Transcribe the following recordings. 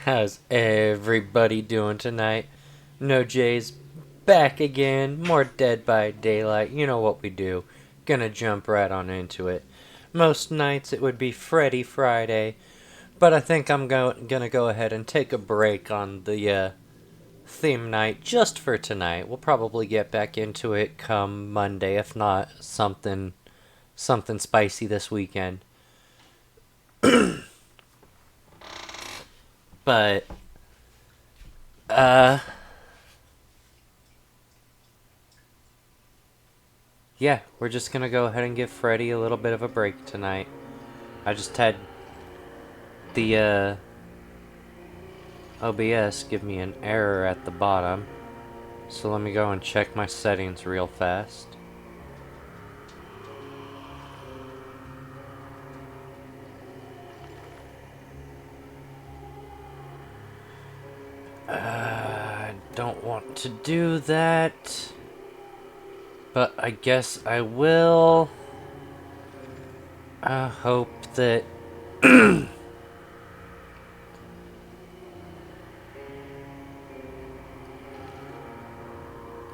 How's everybody doing tonight? No Jay's back again. More Dead by Daylight. You know what we do. Gonna jump right on into it. Most nights it would be Freddy Friday, but I think I'm gonna go ahead and take a break on the theme night just for tonight. We'll probably get back into it come Monday, if not something spicy this weekend. But uh yeah, we're just gonna go ahead and give Freddy a little bit of a break tonight. I just had the OBS give me an error at the bottom. So let me go and check my settings real fast. I don't want to do that. But I guess I will. I hope that I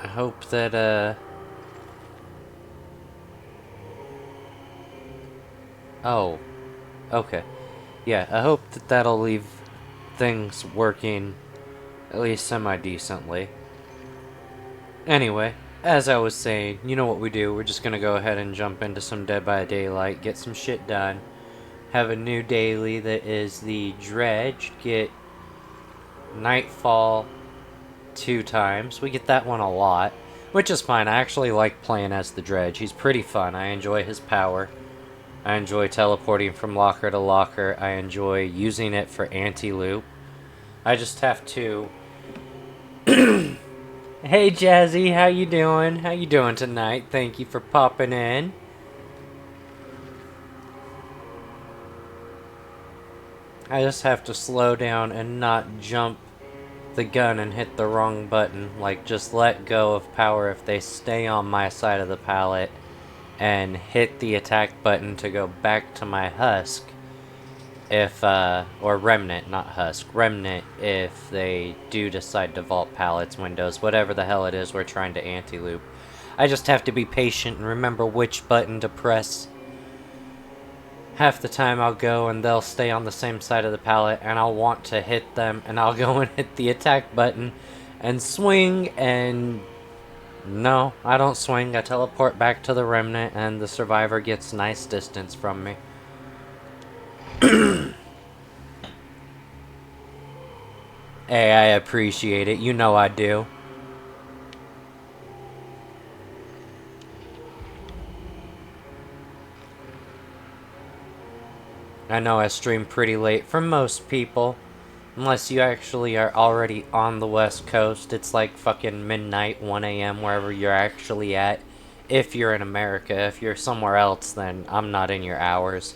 hope that oh, okay. Yeah, I hope that that'll leave things working at least semi-decently. Anyway, as I was saying, you know what we do. We're just gonna go ahead and jump into some Dead by Daylight, get some shit done. Have a new daily that is the Dredge. Get Nightfall 2 times. We get that one a lot, which is fine. I actually like playing as the Dredge. He's pretty fun. I enjoy his power. I enjoy teleporting from locker to locker. I enjoy using it for anti-loop. I just have to... Hey Jazzy, how you doing? How you doing tonight? Thank you for popping in. I just have to slow down and not jump the gun and hit the wrong button. Like, just let go of power if they stay on my side of the pallet, and hit the attack button to go back to my husk. If, or remnant, not husk, remnant, if they do decide to vault pallets, windows, whatever the hell it is we're trying to anti-loop. I just have to be patient and remember which button to press. Half the time I'll go and they'll stay on the same side of the pallet and I'll want to hit them and I'll go and hit the attack button and swing, and no, I don't swing. I teleport back to the remnant and the survivor gets nice distance from me. Hey, I appreciate it. You know I do. I know I stream pretty late for most people. Unless you actually are already on the West Coast. It's like fucking midnight, 1 a.m. wherever you're actually at. If you're in America. If you're somewhere else, then I'm not in your hours.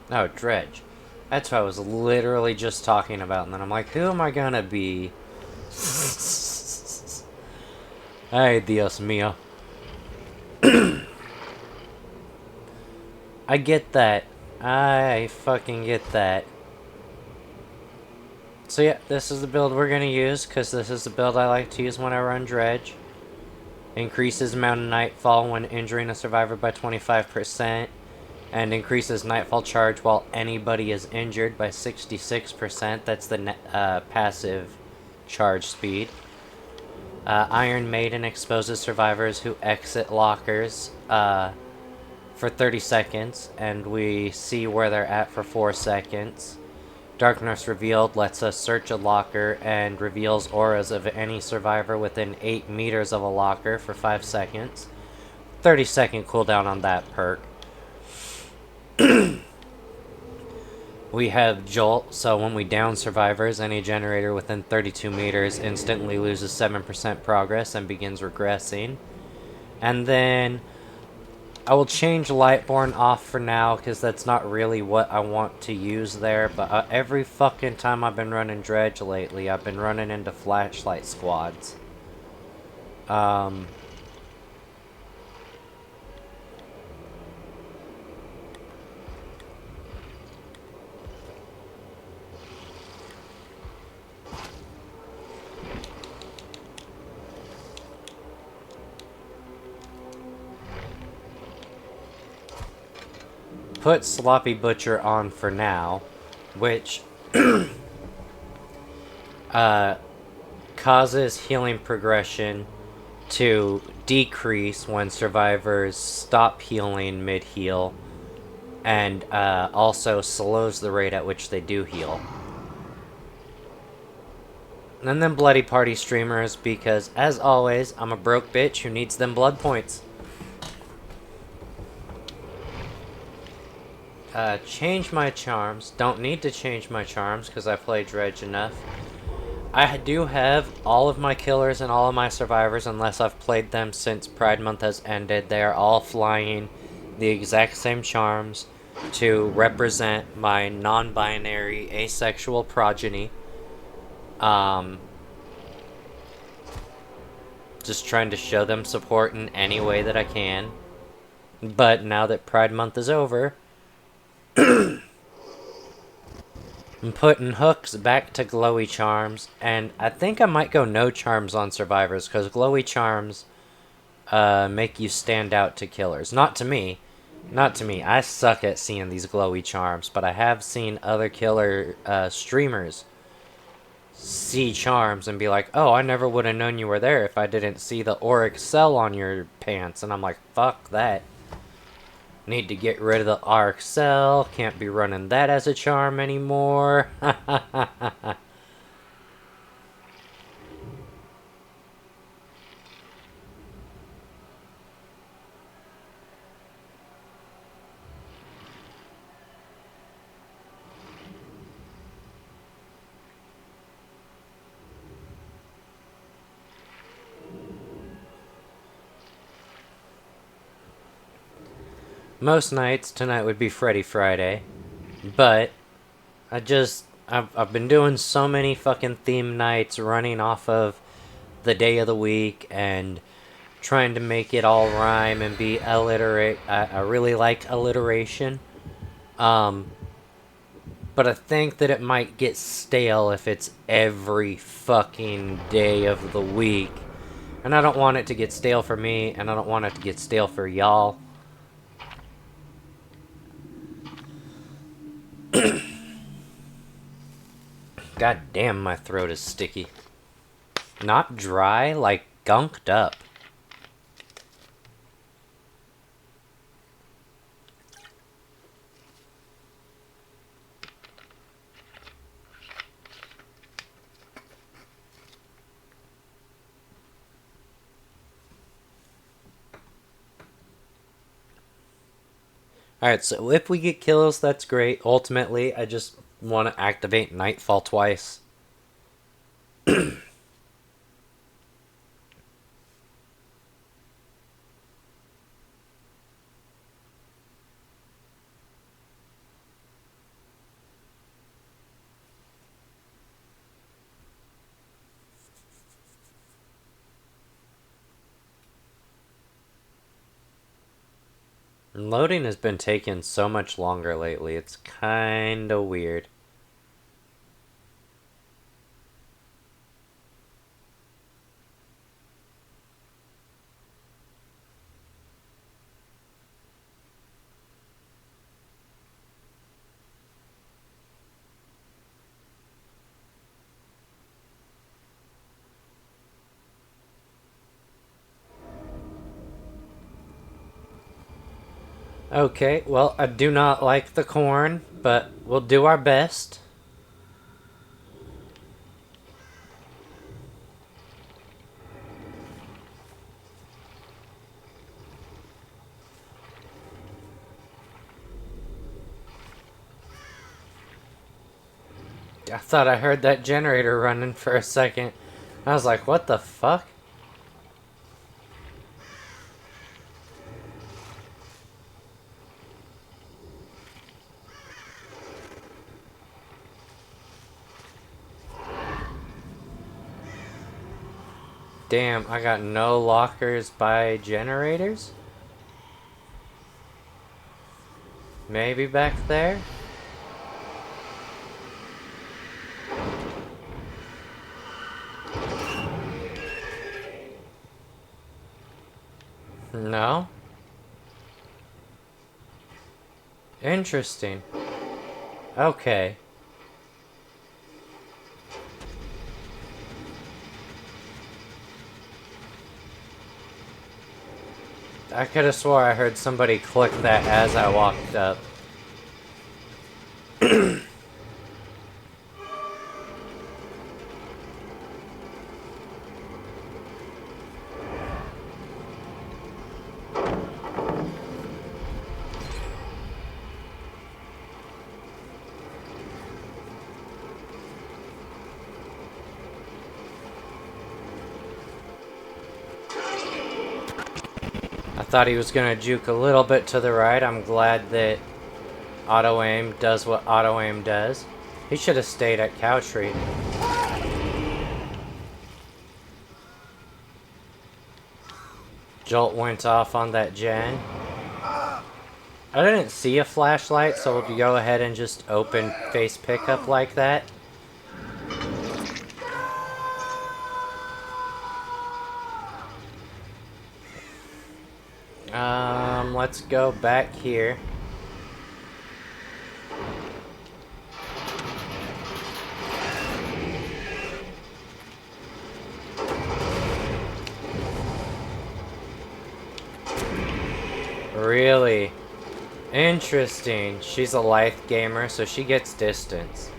Oh, Dredge. That's what I was literally just talking about. And then I'm like, who am I gonna be? Ay, Dios mío. I get that. I fucking get that. So yeah, this is the build we're gonna use, because this is the build I like to use when I run Dredge. Increases amount of Nightfall when injuring a survivor by 25. And increases Nightfall charge while anybody is injured by 66%. That's the passive charge speed. Iron Maiden exposes survivors who exit lockers for 30 seconds, and we see where they're at for 4 seconds. Darkness Revealed lets us search a locker and reveals auras of any survivor within 8 meters of a locker for 5 seconds. 30-second cooldown on that perk. We have Jolt, so when we down survivors, any generator within 32 meters instantly loses 7% progress and begins regressing. And then I will change Lightborn off for now, because that's not really what I want to use there, but every fucking time I've been running Dredge lately, I've been running into flashlight squads. Put Sloppy Butcher on for now, which causes healing progression to decrease when survivors stop healing mid-heal, and also slows the rate at which they do heal. And then Bloody Party streamers, because as always, I'm a broke bitch who needs them blood points. Change my charms. Don't need to change my charms because I play Dredge enough. I do have all of my killers and all of my survivors, unless I've played them since Pride Month has ended. They are all flying the exact same charms to represent my non-binary asexual progeny. Just trying to show them support in any way that I can. But now that Pride Month is over, I'm putting hooks back to glowy charms, and I think I might go no charms on survivors, because glowy charms make you stand out to killers. Not to me. Not to me. I suck at seeing these glowy charms, but I have seen other killer streamers see charms and be like, oh, I never would have known you were there if I didn't see the auric cell on your pants. And I'm like, fuck that. Need to get rid of the auric cell. Can't be running that as a charm anymore. Most nights, tonight would be Freddy Friday. But I've been doing so many fucking theme nights running off of the day of the week and trying to make it all rhyme and be alliterate. I really like alliteration. But I think that it might get stale if it's every fucking day of the week. And I don't want it to get stale for me, and I don't want it to get stale for y'all. God damn, my throat is sticky. Not dry, like gunked up. Alright, so if we get kills, that's great. Ultimately, I just want to activate Nightfall twice. Loading has been taking so much longer lately, it's kinda weird. Okay, well, I do not like the corn, but we'll do our best. I thought I heard that generator running for a second. I was like, what the fuck? Damn, I got no lockers by generators? Maybe back there? No? Interesting. Okay. I could have swore I heard somebody click that as I walked up. I thought he was gonna juke a little bit to the right. I'm glad that auto aim does what auto aim does. He should have stayed at Cow Tree. Jolt went off on that gen. I didn't see a flashlight, so we'll go ahead and just open face pickup like that. Let's go back here. Really? Interesting. She's a lithe gamer, so she gets distance.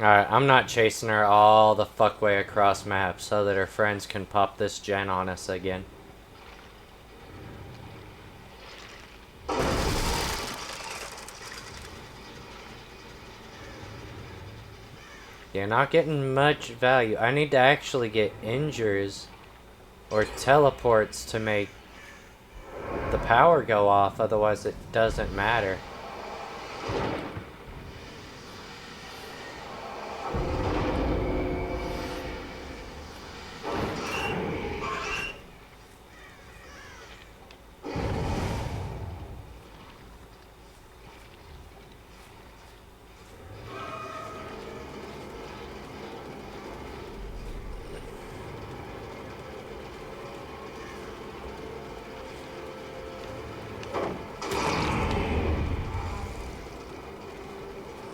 Alright, I'm not chasing her all the fuck way across map so that her friends can pop this gen on us again. You're not getting much value. I need to actually get injures or teleports to make the power go off, otherwise it doesn't matter.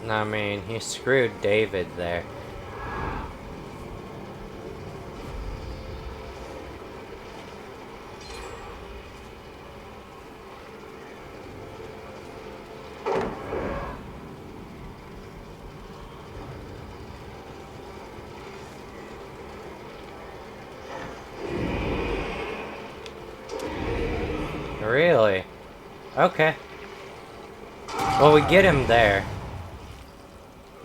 I mean, he screwed David there. Really? Okay. Well, we get him there.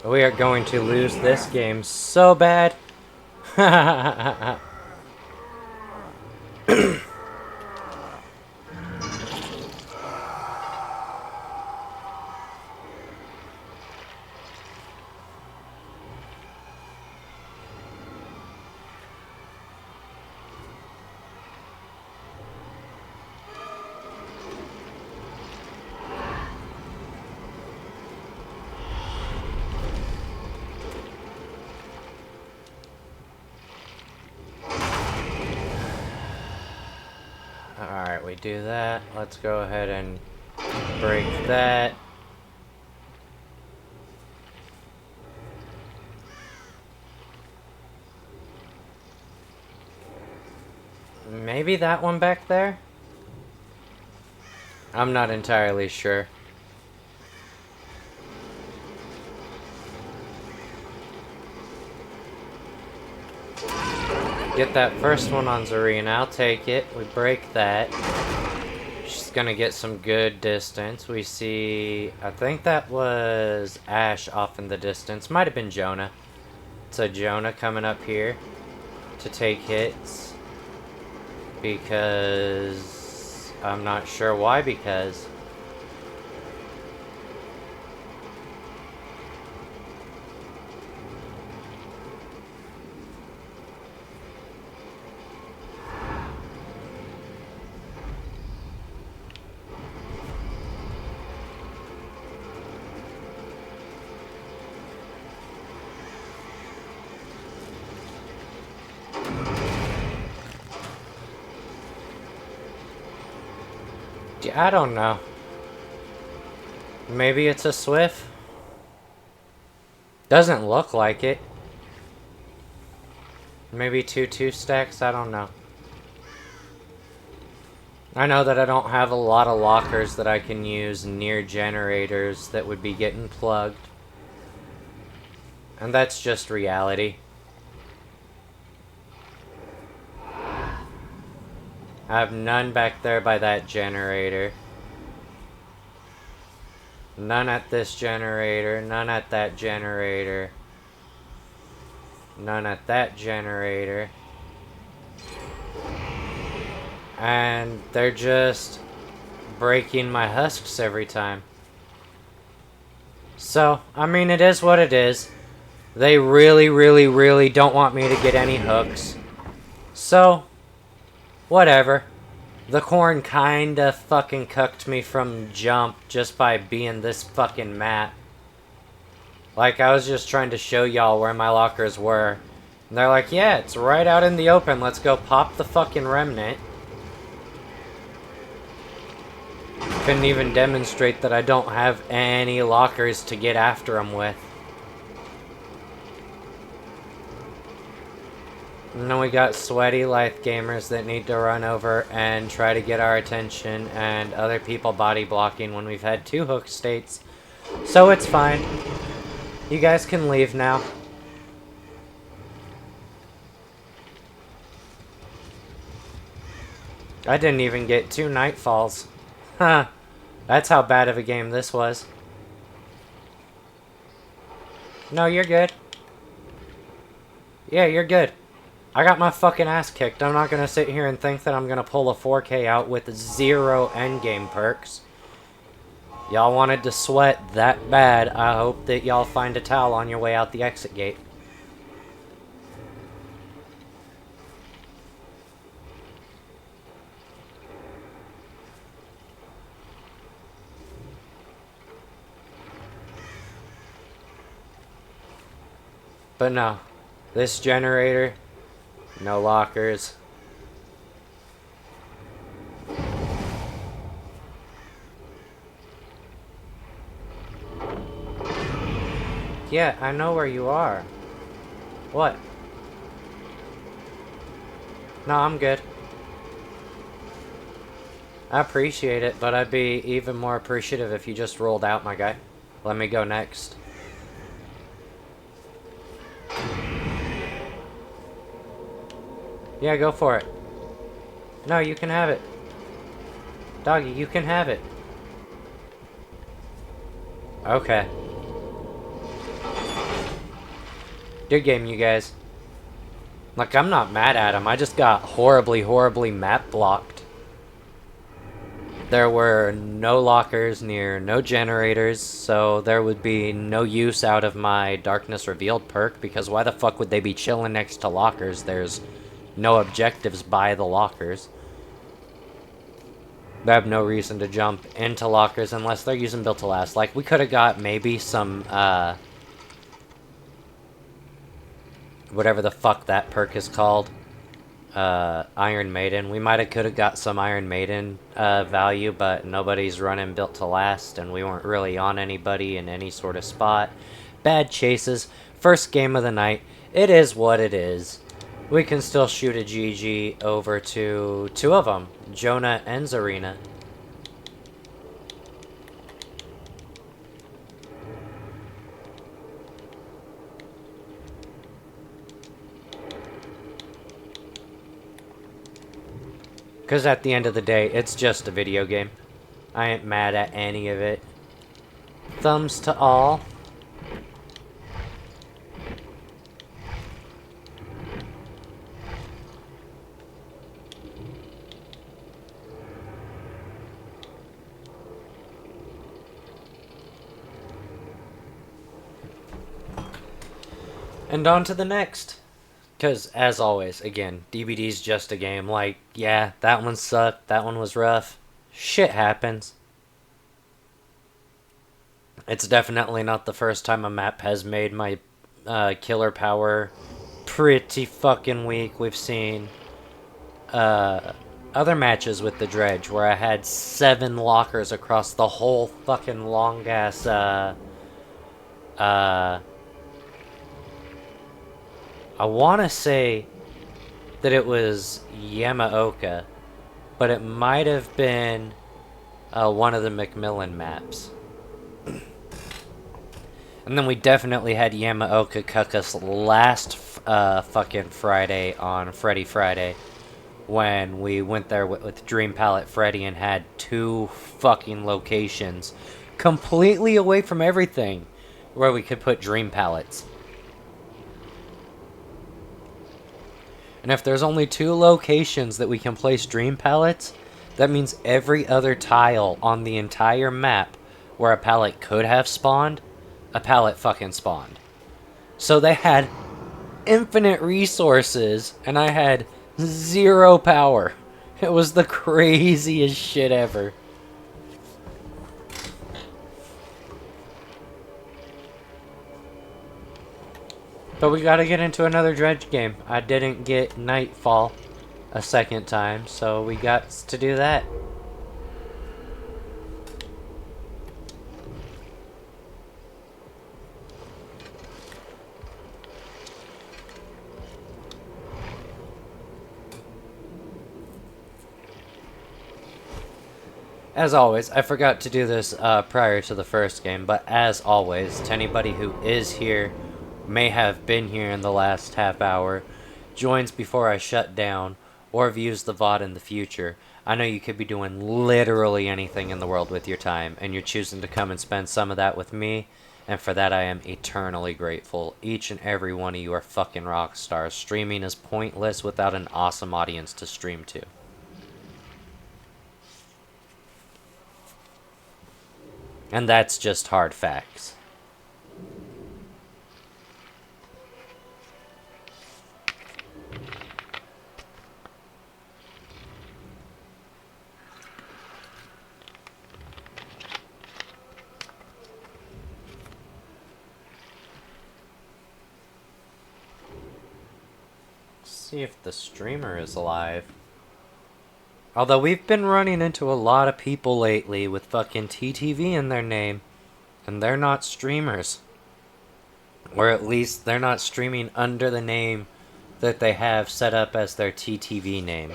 We are going to lose this game so bad. Alright, we do that. Let's go ahead and break that. Maybe that one back there? I'm not entirely sure. Get that first one on Zarina. I'll take it. We break that. She's gonna get some good distance. We see... I think that was Ash off in the distance. Might have been Jonah. So Jonah coming up here to take hits. Because... I'm not sure why because... I don't know. Maybe it's a Swift? Doesn't look like it. Maybe two stacks? I don't know. I know that I don't have a lot of lockers that I can use near generators that would be getting plugged. And that's just reality. I have none back there by that generator. None at this generator. None at that generator. None at that generator. And they're just breaking my husks every time. So, I mean, it is what it is. They really don't want me to get any hooks. So, whatever. The corn kinda fucking cucked me from jump just by being this fucking map. Like, I was just trying to show y'all where my lockers were. And they're like, yeah, it's right out in the open. Let's go pop the fucking remnant. Couldn't even demonstrate that I don't have any lockers to get after them with. And then we got sweaty life gamers that need to run over and try to get our attention, and other people body blocking when we've had 2 hook states. So it's fine. You guys can leave now. I didn't even get 2 nightfalls. Huh. That's how bad of a game this was. No, you're good. Yeah, you're good. I got my fucking ass kicked. I'm not gonna sit here and think that I'm gonna pull a 4K out with 0 endgame perks. Y'all wanted to sweat that bad. I hope that y'all find a towel on your way out the exit gate. But no. This generator, no lockers. Yeah, I know where you are. What? No, I'm good. I appreciate it, but I'd be even more appreciative if you just rolled out, my guy. Let me go next. Yeah, go for it. No, you can have it. Doggy, you can have it. Okay. Good game, you guys. Like, I'm not mad at him. I just got horribly map blocked. There were no lockers near no generators, so there would be no use out of my Darkness Revealed perk, because why the fuck would they be chilling next to lockers? There's no objectives by the lockers. They have no reason to jump into lockers unless they're using Built to Last. Like, we could have got maybe some, whatever the fuck that perk is called. Iron Maiden. We might have got some Iron Maiden value, but nobody's running Built to Last, and we weren't really on anybody in any sort of spot. Bad chases. First game of the night. It is what it is. We can still shoot a GG over to 2 of them, Jonah and Zarina. Because at the end of the day, it's just a video game. I ain't mad at any of it. Thumbs to all. And on to the next. Because, as always, again, Dbd'S just a game. Like, yeah, that one sucked, that one was rough. Shit happens. It's definitely not the first time a map has made my killer power pretty fucking weak. We've seen other matches with the dredge where I had 7 lockers across the whole fucking long ass I want to say that it was Yamaoka, but it might have been one of the Macmillan maps. And then we definitely had Yamaoka cuck us last fucking Friday on Freddy Friday, when we went there with Dream Palette Freddy and had 2 fucking locations completely away from everything where we could put Dream Palettes. And if there's only 2 locations that we can place Dream Palettes, that means every other tile on the entire map where a pallet could have spawned, a pallet fucking spawned. So they had infinite resources, and I had 0 power. It was the craziest shit ever. But we gotta get into another dredge game. I didn't get Nightfall a second time, so we got to do that. As always, I forgot to do this prior to the first game, but as always, to anybody who is here, may have been here in the last half hour, joins before I shut down, or views the VOD in the future, I know you could be doing literally anything in the world with your time, and you're choosing to come and spend some of that with me, and for that I am eternally grateful. Each and every one of you are fucking rock stars. Streaming is pointless without an awesome audience to stream to. And that's just hard facts. See if the streamer is alive. Although we've been running into a lot of people lately with fucking TTV in their name, and they're not streamers. Or at least they're not streaming under the name that they have set up as their TTV name.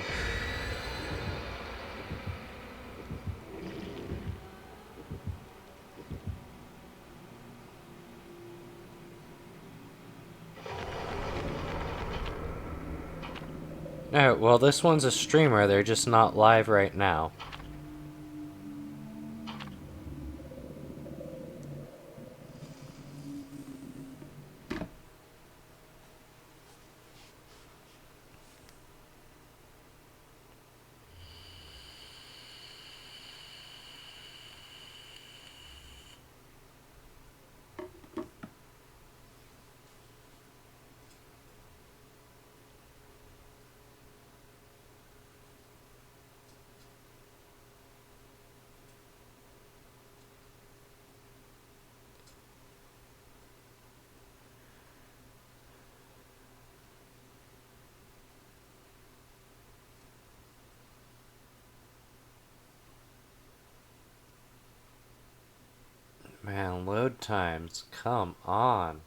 Oh, well, this one's a streamer, they're just not live right now. Man, load times, come on.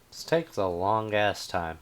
This takes a long ass time.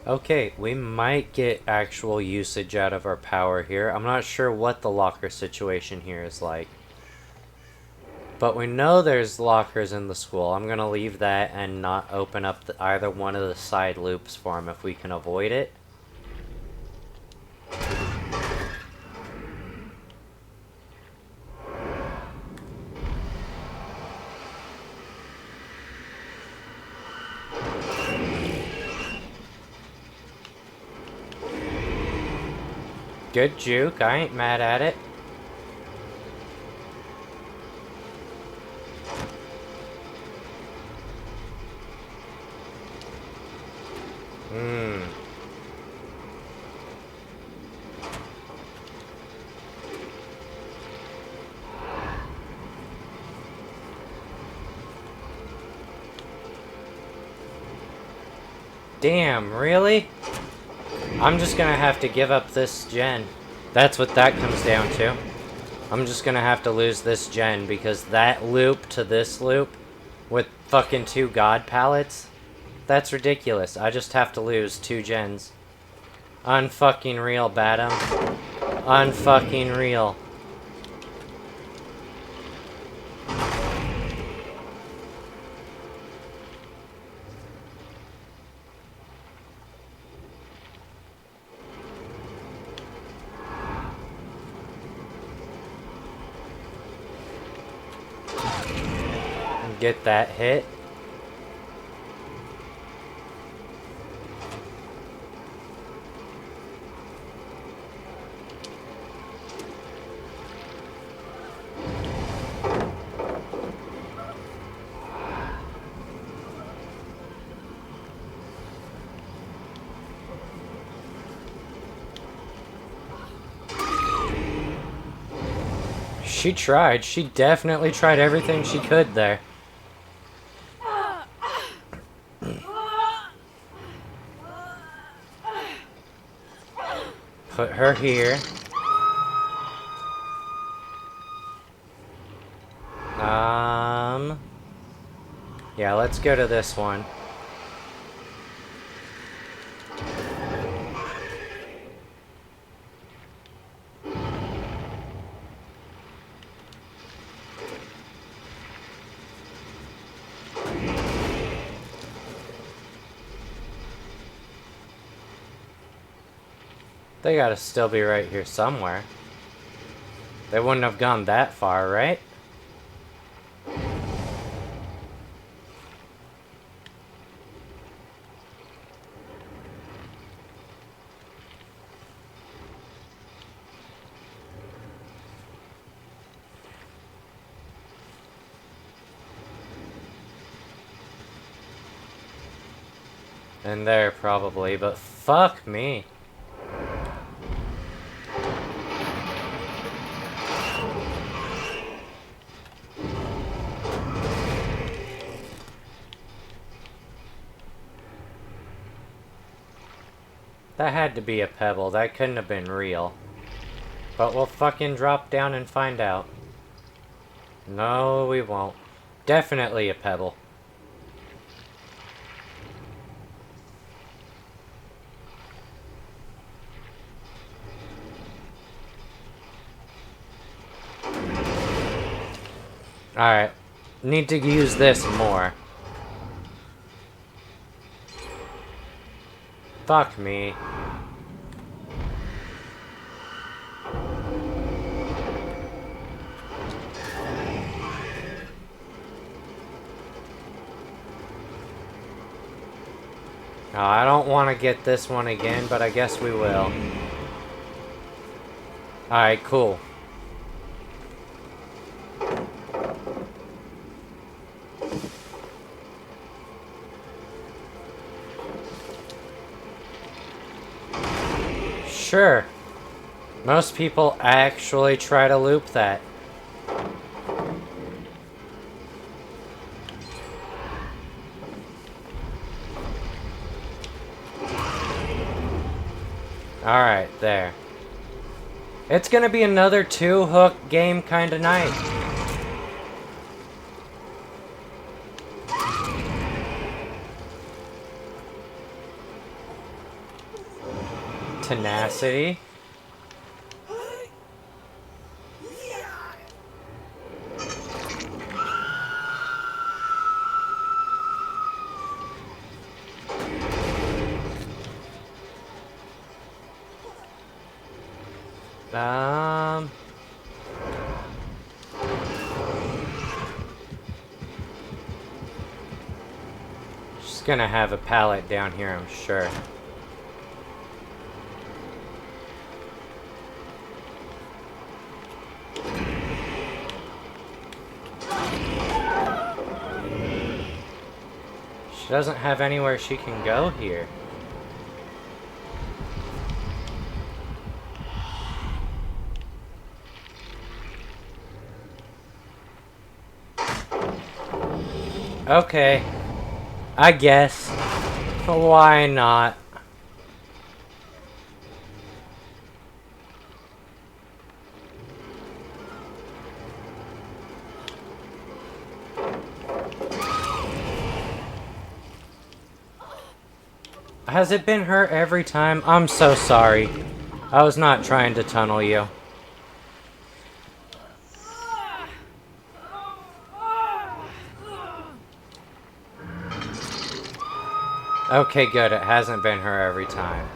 Okay, we might get actual usage out of our power here. I'm not sure what the locker situation here is like. But we know there's lockers in the school. I'm going to leave that and not open up either one of the side loops for them if we can avoid it. Good juke, I ain't mad at it. Damn, really? I'm just gonna have to give up this gen. That's what that comes down to. I'm just gonna have to lose this gen because that loop to this loop with fucking 2 god pallets, that's ridiculous. I just have to lose 2 gens. Unfucking real, Badum. Unfucking real. Get that hit. She tried. She definitely tried everything she could there. Put her here. Yeah, let's go to this one. They gotta still be right here somewhere. They wouldn't have gone that far, right? In there, probably, but fuck me. That had to be a pebble. That couldn't have been real. But we'll fucking drop down and find out. No, we won't. Definitely a pebble. Alright. Need to use this more. Fuck me. Oh, I don't want to get this one again, but I guess we will. Alright, cool. Sure. Most people actually try to loop that. Alright, there. It's gonna be another 2-hook game kind of night. Tenacity. Just gonna have a pallet down here, I'm sure. She doesn't have anywhere she can go here. Okay. I guess. Why not? Has it been her every time? I'm so sorry. I was not trying to tunnel you. Okay, good. It hasn't been her every time.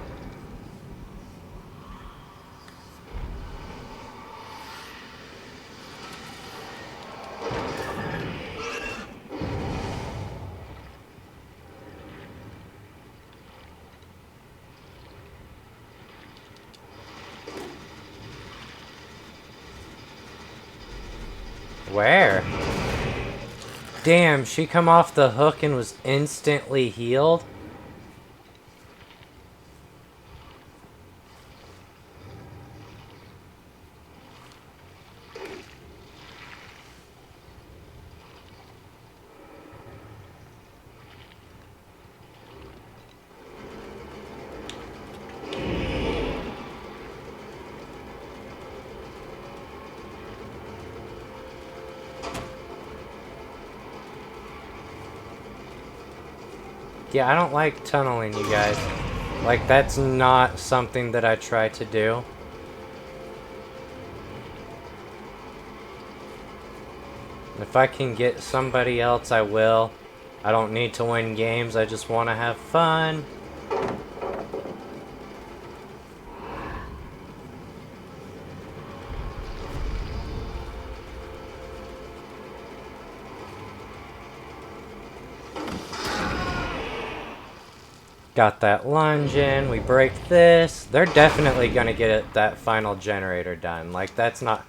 Where? Damn, she come off the hook and was instantly healed? Yeah, I don't like tunneling, you guys. Like, that's not something that I try to do. If I can get somebody else, I will. I don't need to win games, I just want to have fun. Got that lunge in, we break this. They're definitely gonna get that final generator done. Like, that's not...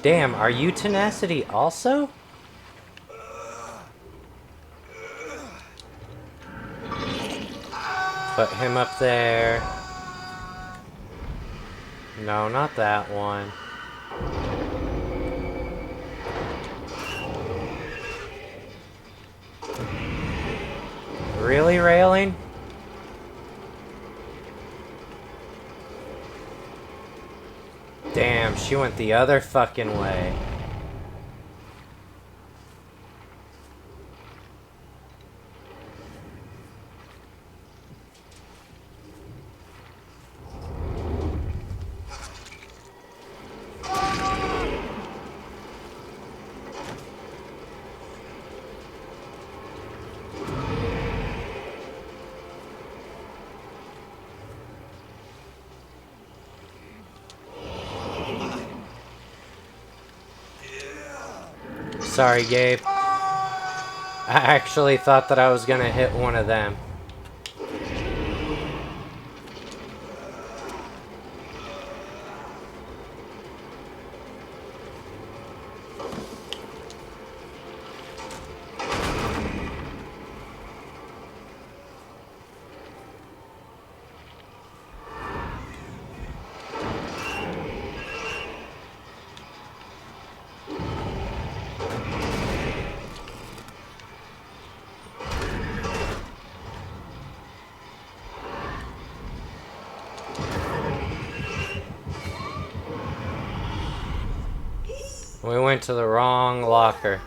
Damn, are you tenacity also? Put him up there. No, not that one. Really, railing? Damn, she went the other fucking way. Sorry, Gabe. I actually thought that I was gonna hit one of them. We went to the wrong locker.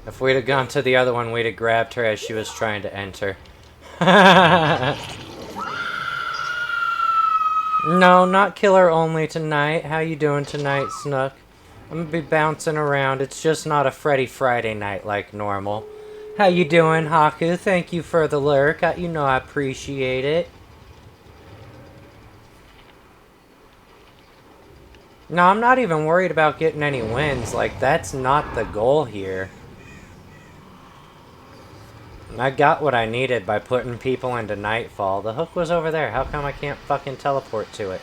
If we'd have gone to the other one, we'd have grabbed her as she was trying to enter. No, not killer only tonight. How you doing tonight, Snook? I'm gonna be bouncing around. It's just not a Freddy Friday night like normal. How you doing, Haku? Thank you for the lurk. You know I appreciate it. No, I'm not even worried about getting any wins. Like, that's not the goal here. I got what I needed by putting people into Nightfall. The hook was over there. How come I can't fucking teleport to it?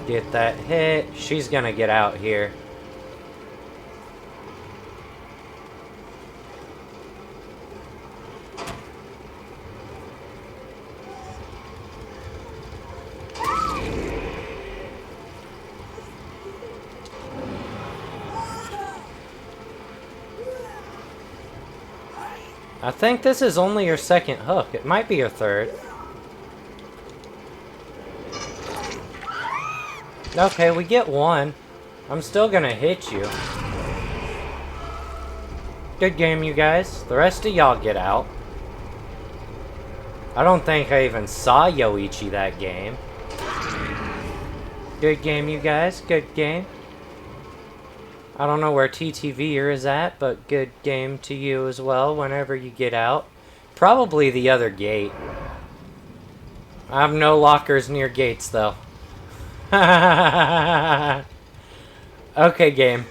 Get that hit. She's gonna get out here. I think this is only your second hook. It might be your third. Okay, we get one. I'm still gonna hit you. Good game, you guys. The rest of y'all get out. I don't think I even saw Yoichi that game. Good game, you guys. Good game. I don't know where TTVer is at, but good game to you as well whenever you get out. Probably the other gate. I have no lockers near gates, though. Okay, game.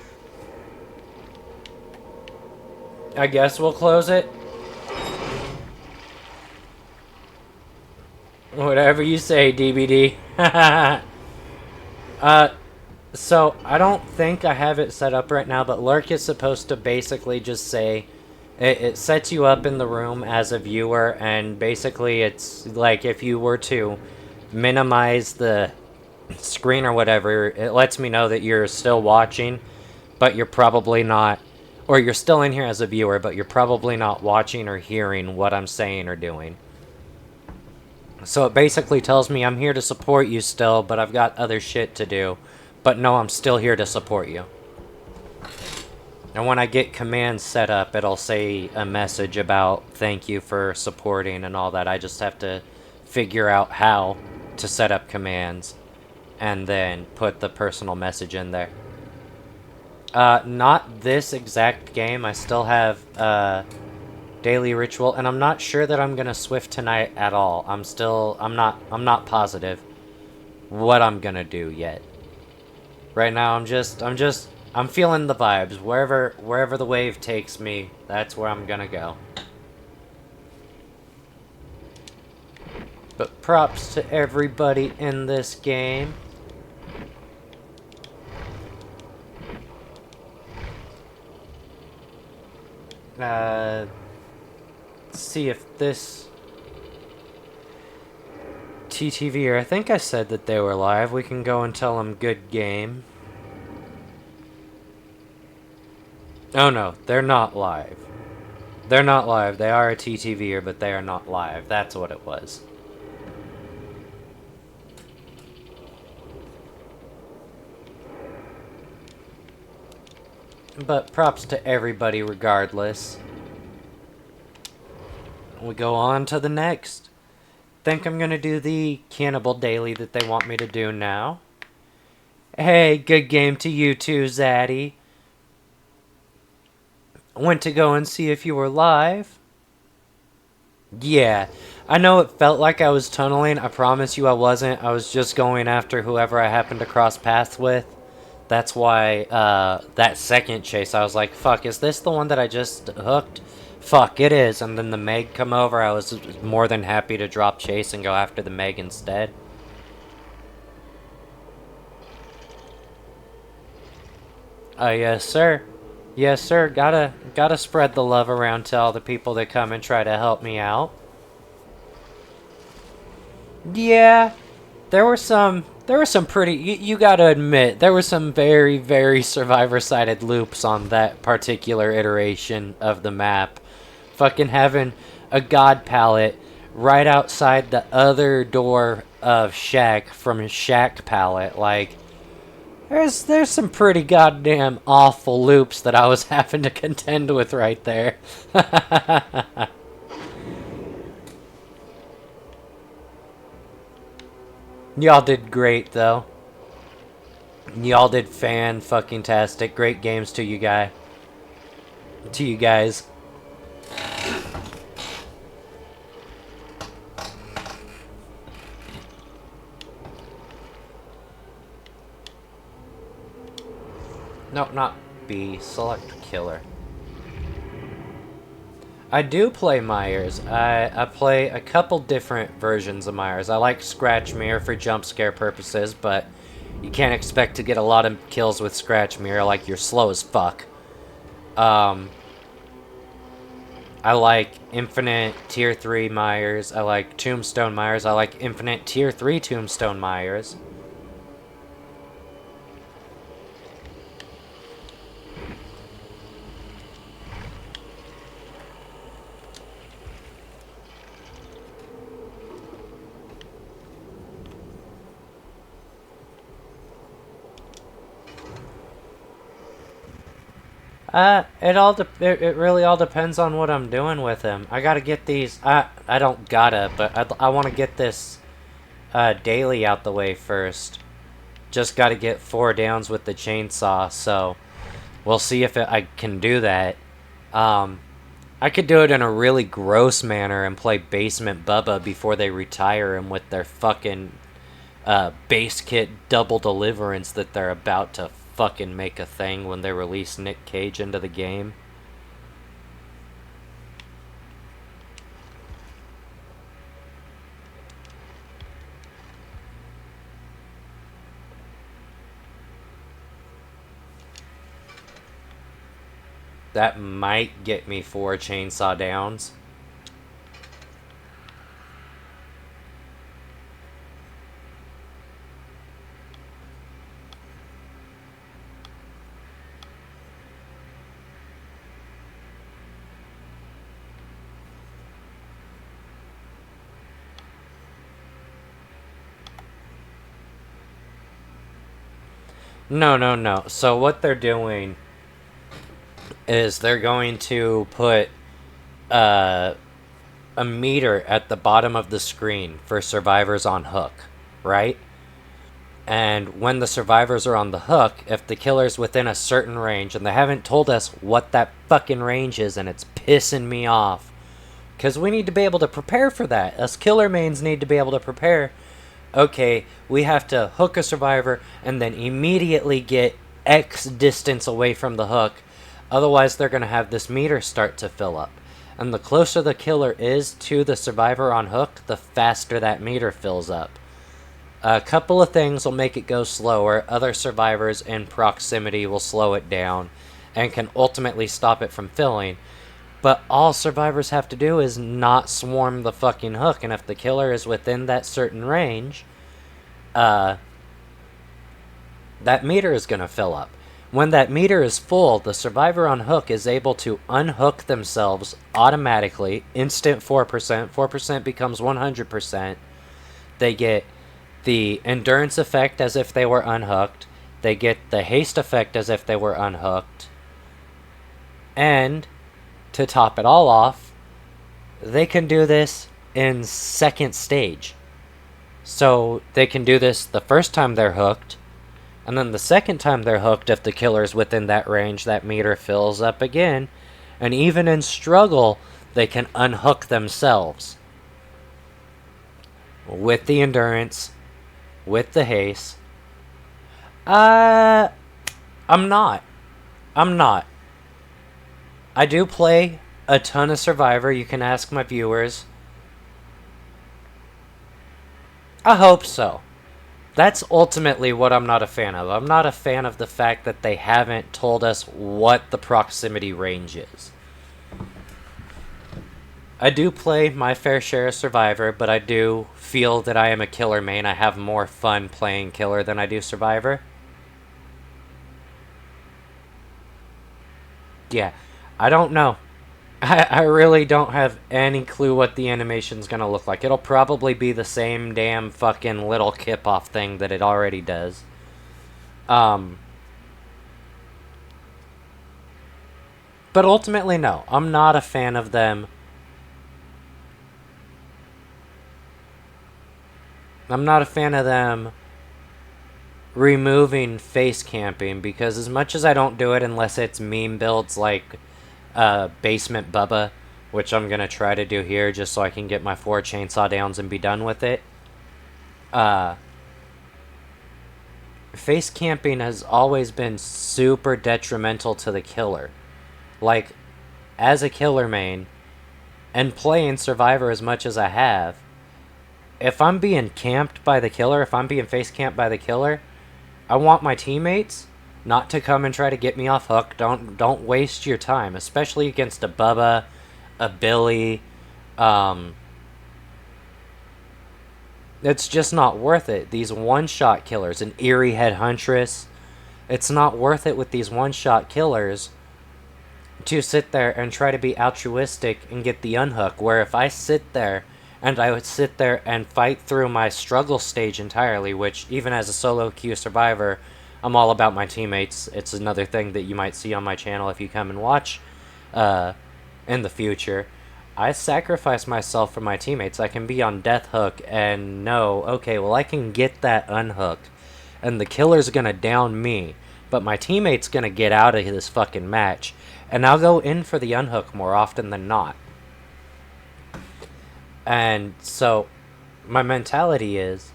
I guess we'll close it. Whatever you say, DBD. So, I don't think I have it set up right now, but Lurk is supposed to basically just say... It sets you up in the room as a viewer, and basically it's like if you were to minimize the screen or whatever, it lets me know that you're still watching, but you're probably not... Or you're still in here as a viewer, but you're probably not watching or hearing what I'm saying or doing. So it basically tells me I'm here to support you still, but I've got other shit to do. But no, I'm still here to support you. And when I get commands set up, it'll say a message about thank you for supporting and all that. I just have to figure out how to set up commands and then put the personal message in there. Not this exact game. I still have daily ritual, and I'm not sure that I'm gonna Swift tonight at all. I'm not positive what I'm gonna do yet. Right now, I'm feeling the vibes. Wherever the wave takes me, that's where I'm gonna go. But props to everybody in this game. Let's see if this... TTV, I think I said that they were live. We can go and tell them good game. Oh no, they're not live. They're not live. They are a TTVer, but they are not live. That's what it was. But props to everybody regardless. We go on to the next. Think I'm gonna do the Cannibal Daily that they want me to do now. Hey, good game to you too, Zaddy. Went to go and see if you were live. Yeah, I know it felt like I was tunneling. I promise you I wasn't. I was just going after whoever I happened to cross paths with. That's why that second chase, I was like, fuck, is this the one that I just hooked? Fuck, it is. And then the Meg come over. I was more than happy to drop chase and go after the Meg instead. Yes, sir. Yes, sir. Gotta spread the love around to all the people that come and try to help me out. Yeah, there were some pretty... You gotta admit, there were some very, very survivor-sided loops on that particular iteration of the map. Fucking having a god pallet right outside the other door of Shack from Shack pallet. Like, there's some pretty goddamn awful loops that I was having to contend with right there. Y'all did great, though. Y'all did fan-fucking-tastic. Great games to you guys. No, not B. Select killer. I do play Myers. I play a couple different versions of Myers. I like Scratch Mirror for jump scare purposes, but You can't expect to get a lot of kills with Scratch Mirror, like you're slow as fuck. I like Infinite Tier 3 Myers. I like Tombstone Myers. I like Infinite Tier 3 Tombstone Myers. It really all depends on what I'm doing with him. I gotta get these. I don't gotta, but I want to get this daily out the way first. Just gotta get 4 downs with the chainsaw, so we'll see if I can do that. I could do it in a really gross manner and play Basement Bubba before they retire him with their fucking base kit double deliverance that they're about to fucking make a thing when they release Nick Cage into the game. That might get me 4 chainsaw downs. No. So what they're doing is they're going to put a meter at the bottom of the screen for survivors on hook, right? And when the survivors are on the hook, if the killer's within a certain range, and they haven't told us what that fucking range is, and it's pissing me off, because we need to be able to prepare for that. Us killer mains need to be able to prepare. Okay, we have to hook a survivor and then immediately get X distance away from the hook. Otherwise, they're going to have this meter start to fill up. And the closer the killer is to the survivor on hook, the faster that meter fills up. A couple of things will make it go slower. Other survivors in proximity will slow it down and can ultimately stop it from filling. But all survivors have to do is not swarm the fucking hook. And if the killer is within that certain range, that meter is going to fill up. When that meter is full, the survivor on hook is able to unhook themselves automatically. Instant 4%. 4% becomes 100%. They get the endurance effect as if they were unhooked. They get the haste effect as if they were unhooked. And to top it all off, they can do this in second stage. So they can do this the first time they're hooked, and then the second time they're hooked, if the killer's within that range, that meter fills up again. And even in struggle, they can unhook themselves. With the endurance, with the haste. I'm not. I do play a ton of Survivor. You can ask my viewers. I hope so. That's ultimately what I'm not a fan of. I'm not a fan of the fact that they haven't told us what the proximity range is. I do play my fair share of Survivor, but I do feel that I am a killer main. I have more fun playing killer than I do Survivor. Yeah, I don't know. I really don't have any clue what the animation's gonna look like. It'll probably be the same damn fucking little kip-off thing that it already does. But ultimately, no. I'm not a fan of them. I'm not a fan of them removing face camping, because as much as I don't do it unless it's meme builds like Basement Bubba, which I'm gonna try to do here just so I can get my 4 chainsaw downs and be done with it. Face camping has always been super detrimental to the killer. Like, as a killer main, and playing Survivor as much as I have, if I'm being camped by the killer, if I'm being face camped by the killer, I want my teammates not to come and try to get me off hook. Don't waste your time, especially against a Bubba, a Billy. Um, it's just not worth it. These one-shot killers, an Eerie Head Huntress, it's not worth it with these one-shot killers to sit there and try to be altruistic and get the unhook. Where if I sit there and I would sit there and fight through my struggle stage entirely, which even as a solo queue survivor, I'm all about my teammates. It's another thing that you might see on my channel if you come and watch in the future. I sacrifice myself for my teammates. I can be on death hook and know, okay, well, I can get that unhook, and the killer's gonna down me, but my teammate's gonna get out of this fucking match, and I'll go in for the unhook more often than not. And so, my mentality is,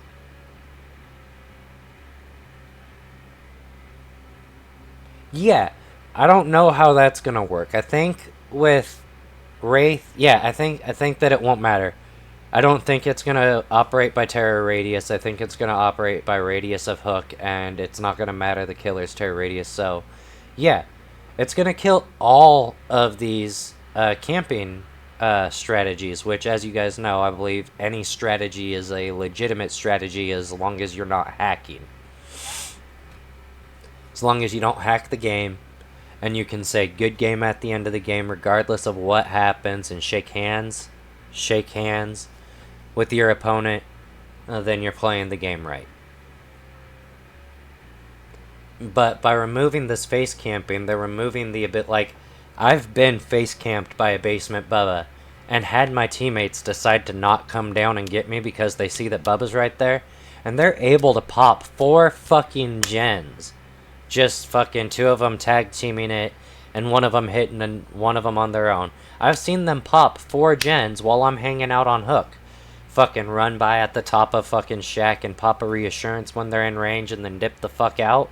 yeah, I don't know how that's gonna work. I think with Wraith, yeah, I think that it won't matter. I don't think it's gonna operate by terror radius. I think it's gonna operate by radius of hook, and it's not gonna matter the killer's terror radius. So, yeah, it's gonna kill all of these camping strategies. Which, as you guys know, I believe any strategy is a legitimate strategy as long as you're not hacking. As long as you don't hack the game, and you can say good game at the end of the game regardless of what happens, and shake hands with your opponent, then you're playing the game right. But by removing this face camping, they're removing the bit. Like, I've been face camped by a basement Bubba and had my teammates decide to not come down and get me because they see that Bubba's right there, and they're able to pop 4 fucking gens. Just fucking 2 of them tag teaming it, and 1 of them hitting and 1 of them on their own. I've seen them pop 4 gens while I'm hanging out on hook. Fucking run by at the top of fucking shack and pop a reassurance when they're in range and then dip the fuck out.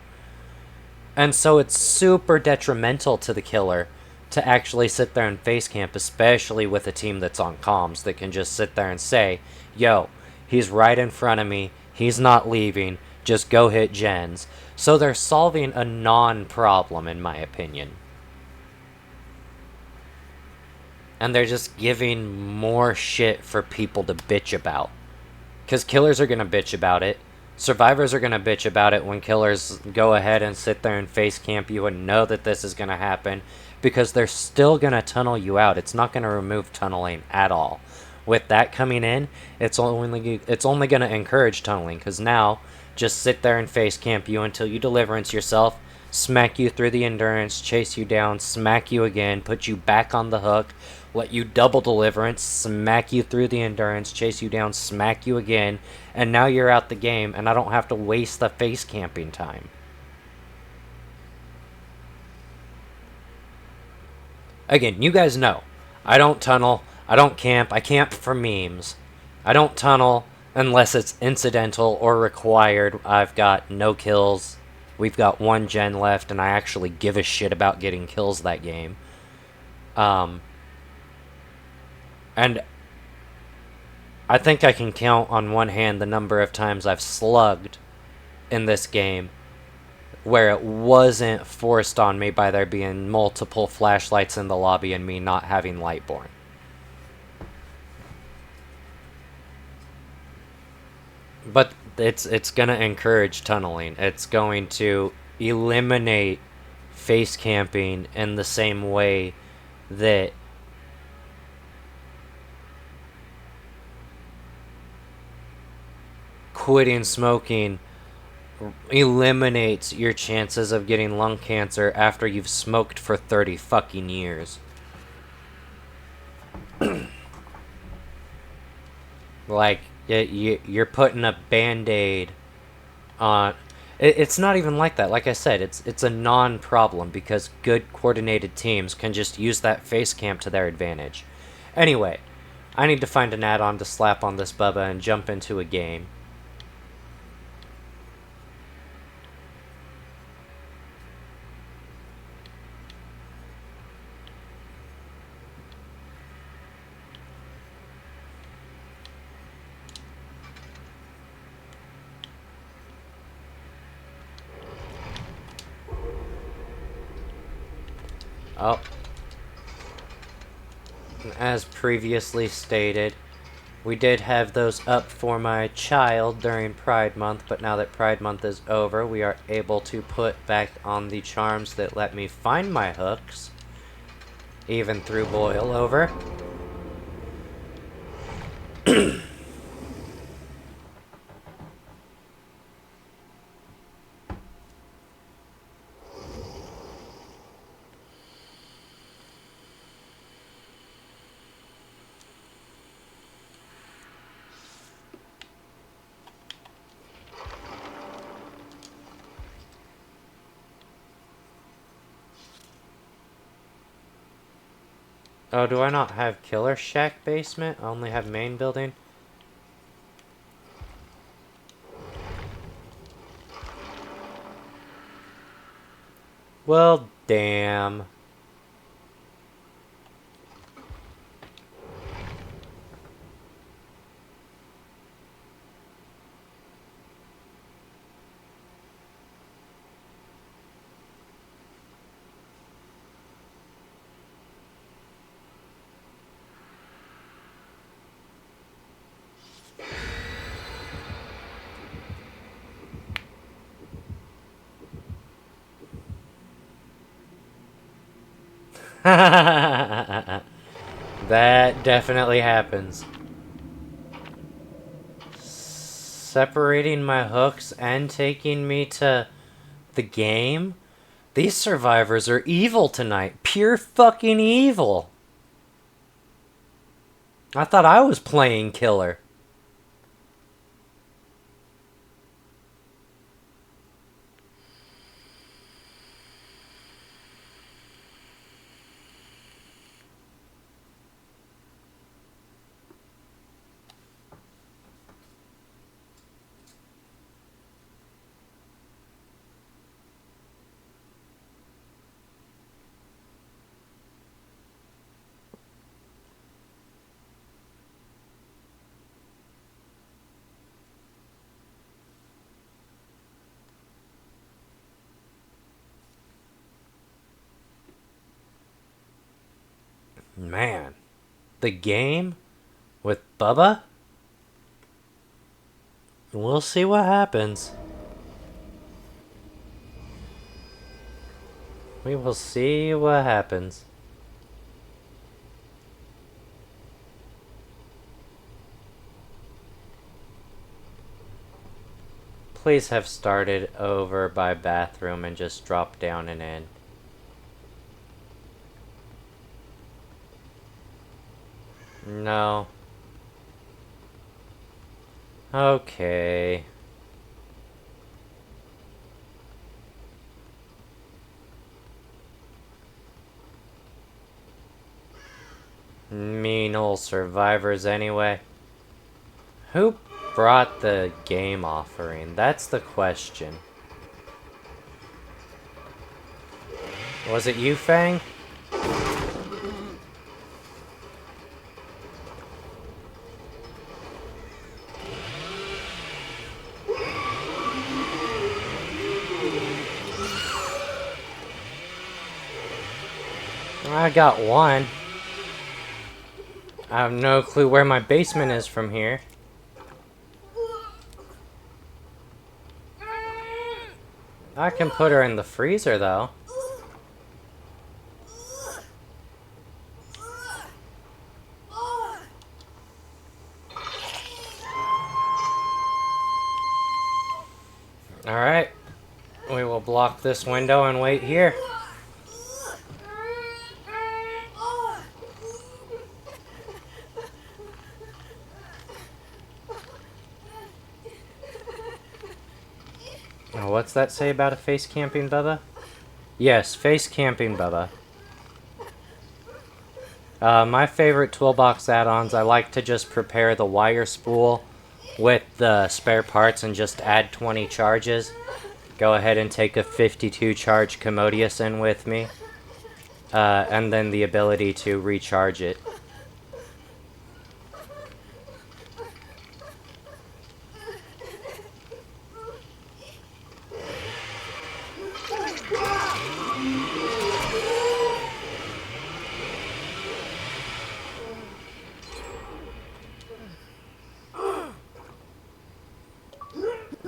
And so it's super detrimental to the killer to actually sit there and face camp, especially with a team that's on comms that can just sit there and say, yo, he's right in front of me, he's not leaving, just go hit gens. So they're solving a non-problem, in my opinion. And they're just giving more shit for people to bitch about. Because killers are going to bitch about it. Survivors are going to bitch about it when killers go ahead and sit there and face camp you and know that this is going to happen. Because they're still going to tunnel you out. It's not going to remove tunneling at all. With that coming in, it's only going to encourage tunneling. Because now, just sit there and face camp you until you deliverance yourself, smack you through the endurance, chase you down, smack you again, put you back on the hook, let you double deliverance, smack you through the endurance, chase you down, smack you again, and now you're out the game, and I don't have to waste the face camping time. Again, you guys know, I don't tunnel, I don't camp, I camp for memes. I don't tunnel unless it's incidental or required. I've got no kills. We've got 1 gen left, and I actually give a shit about getting kills that game. And I think I can count on one hand the number of times I've slugged in this game where it wasn't forced on me by there being multiple flashlights in the lobby and me not having Lightborn. But it's going to encourage tunneling. It's going to eliminate face camping in the same way that quitting smoking eliminates your chances of getting lung cancer after you've smoked for 30 fucking years. Like, you're putting a band-aid on... It's not even like that. Like I said, it's a non-problem because good coordinated teams can just use that face camp to their advantage. Anyway, I need to find an add-on to slap on this Bubba and jump into a game. Oh. As previously stated, we did have those up for my child during Pride Month, but now that Pride Month is over, we are able to put back on the charms that let me find my hooks, even through boil over. Oh, do I not have Killer Shack basement? I only have main building? Well, damn. That definitely happens. Separating my hooks and taking me to the game? These survivors are evil tonight. Pure fucking evil. I thought I was playing killer. Man. The game? With Bubba? We'll see what happens. We will see what happens. Please have started over by bathroom and just drop down and in. No. Okay. Mean old survivors anyway. Who brought the game offering? That's the question. Was it you, Fang? I got one. I have no clue where my basement is from here. I can put her in the freezer, though. Alright. We will block this window and wait here. Oh, what's that say about a face camping Bubba? Yes, face camping Bubba. My favorite toolbox add-ons, I like to just prepare the wire spool with the spare parts and just add 20 charges. Go ahead and take a 52 charge Commodius in with me. And then the ability to recharge it.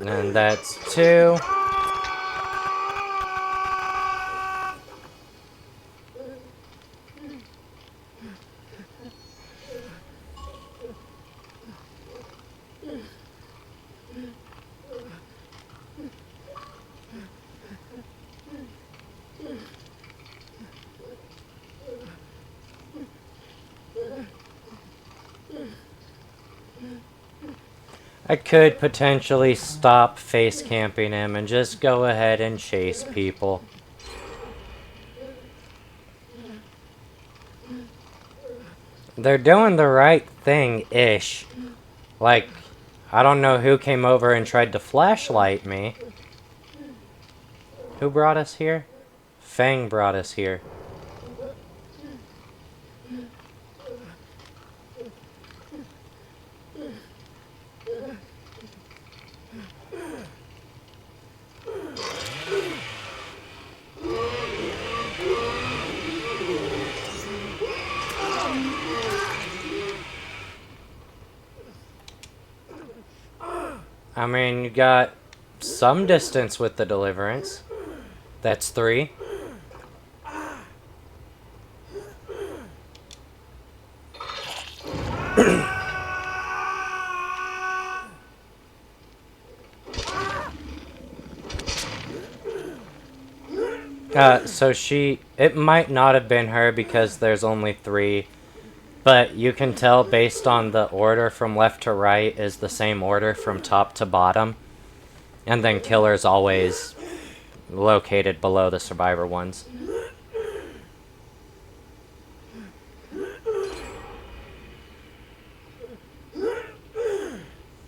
And that's 2. I could potentially stop face camping him and just go ahead and chase people. They're doing the right thing-ish. Like, I don't know who came over and tried to flashlight me. Who brought us here? Fang brought us here. I mean, you got some distance with the deliverance. That's 3. So it might not have been her because there's only 3. But you can tell based on the order from left to right is the same order from top to bottom. And then killer's always located below the survivor ones.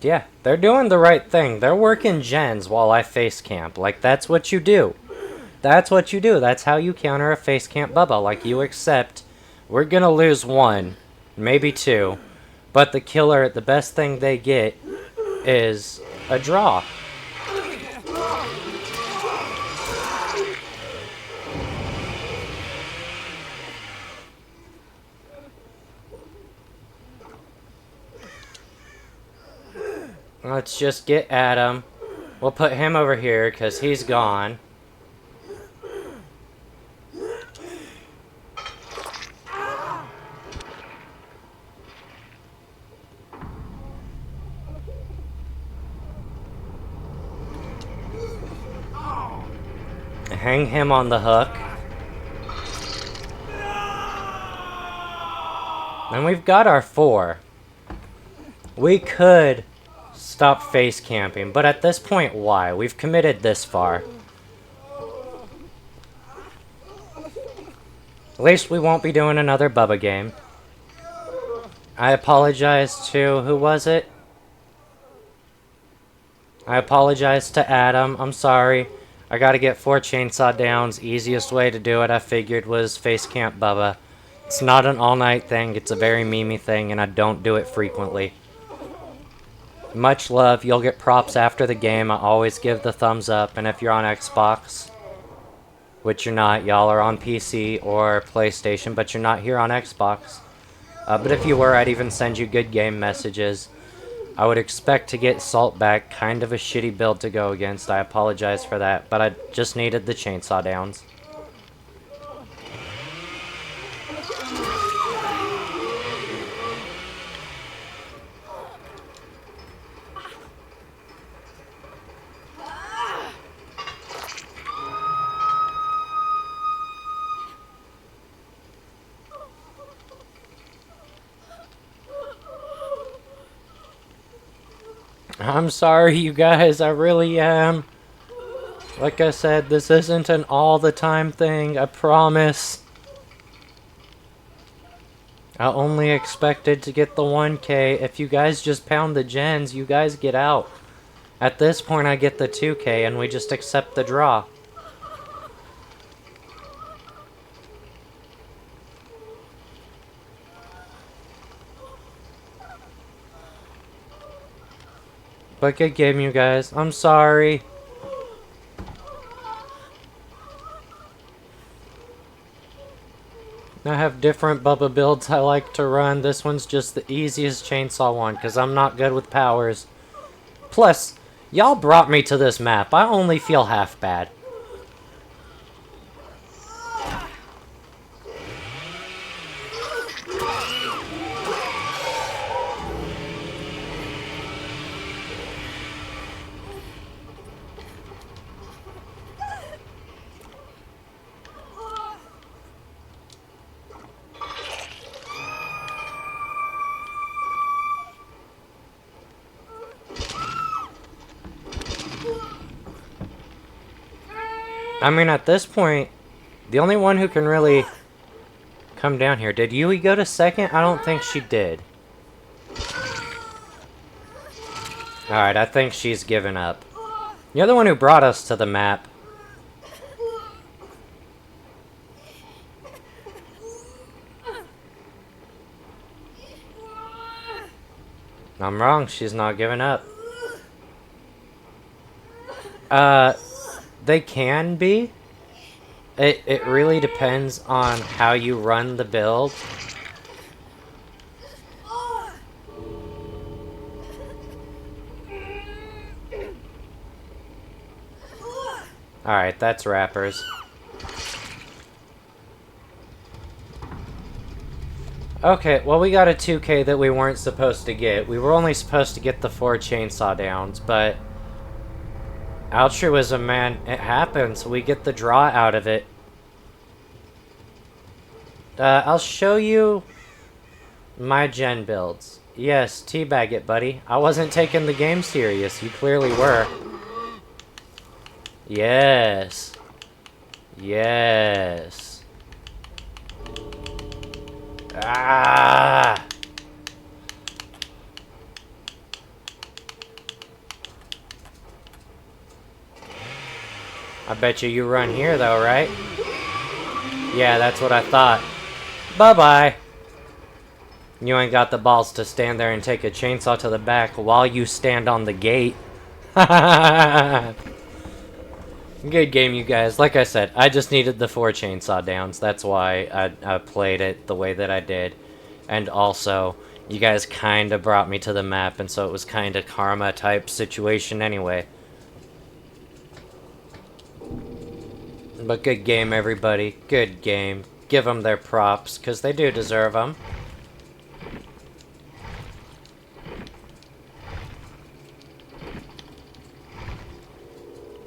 Yeah, they're doing the right thing. They're working gens while I face camp. Like, that's what you do. That's what you do. That's how you counter a face camp Bubba. Like, you accept, we're gonna lose 1, maybe 2, but the killer, the best thing they get is a draw. Let's just get Adam. We'll put him over here because he's gone. Hang him on the hook. And we've got our 4. We could stop face camping, but at this point, why? We've committed this far. At least we won't be doing another Bubba game. I apologize to, who was it? I apologize to Adam. I'm sorry. I gotta get 4 chainsaw downs. Easiest way to do it, I figured, was face camp Bubba. It's not an all-night thing. It's a very memey thing, and I don't do it frequently. Much love. You'll get props after the game. I always give the thumbs up. And if you're on Xbox, which you're not, y'all are on PC or PlayStation, but you're not here on Xbox. But if you were, I'd even send you good game messages. I would expect to get Salt back. Kind of a shitty build to go against. I apologize for that, but I just needed the chainsaw downs. I'm sorry, you guys, I really am. Like I said, this isn't an all-the-time thing, I promise. I only expected to get the 1K. If you guys just pound the gens, you guys get out. At this point, I get the 2K, and we just accept the draw. But good game, you guys. I'm sorry. I have different Bubba builds I like to run. This one's just the easiest chainsaw one, because I'm not good with powers. Plus, Y'all brought me to this map. I only feel half bad. I mean, at this point, the only one who can really come down here... Did Yui go to second? I don't think she did. Alright, I think she's given up. You're the one who brought us to the map. I'm wrong, she's not giving up. They can be. It really depends on how you run the build. Alright, that's rappers. Okay, well we got a 2K that we weren't supposed to get. We were only supposed to get the 4 chainsaw downs, but... altruism, man. It happens. We get the draw out of it. I'll show you my gen builds. Yes, teabag it, buddy. I wasn't taking the game serious. You clearly were. Yes. Yes. Ah! I bet you run here, though, right? Yeah, that's what I thought. Bye-bye. You ain't got the balls to stand there and take a chainsaw to the back while you stand on the gate. Good game, you guys. Like I said, I just needed the 4 chainsaw downs. That's why I played it the way that I did. And also, you guys kind of brought me to the map, and so it was kind of karma-type situation anyway. But good game, everybody. Good game. Give them their props, because they do deserve them.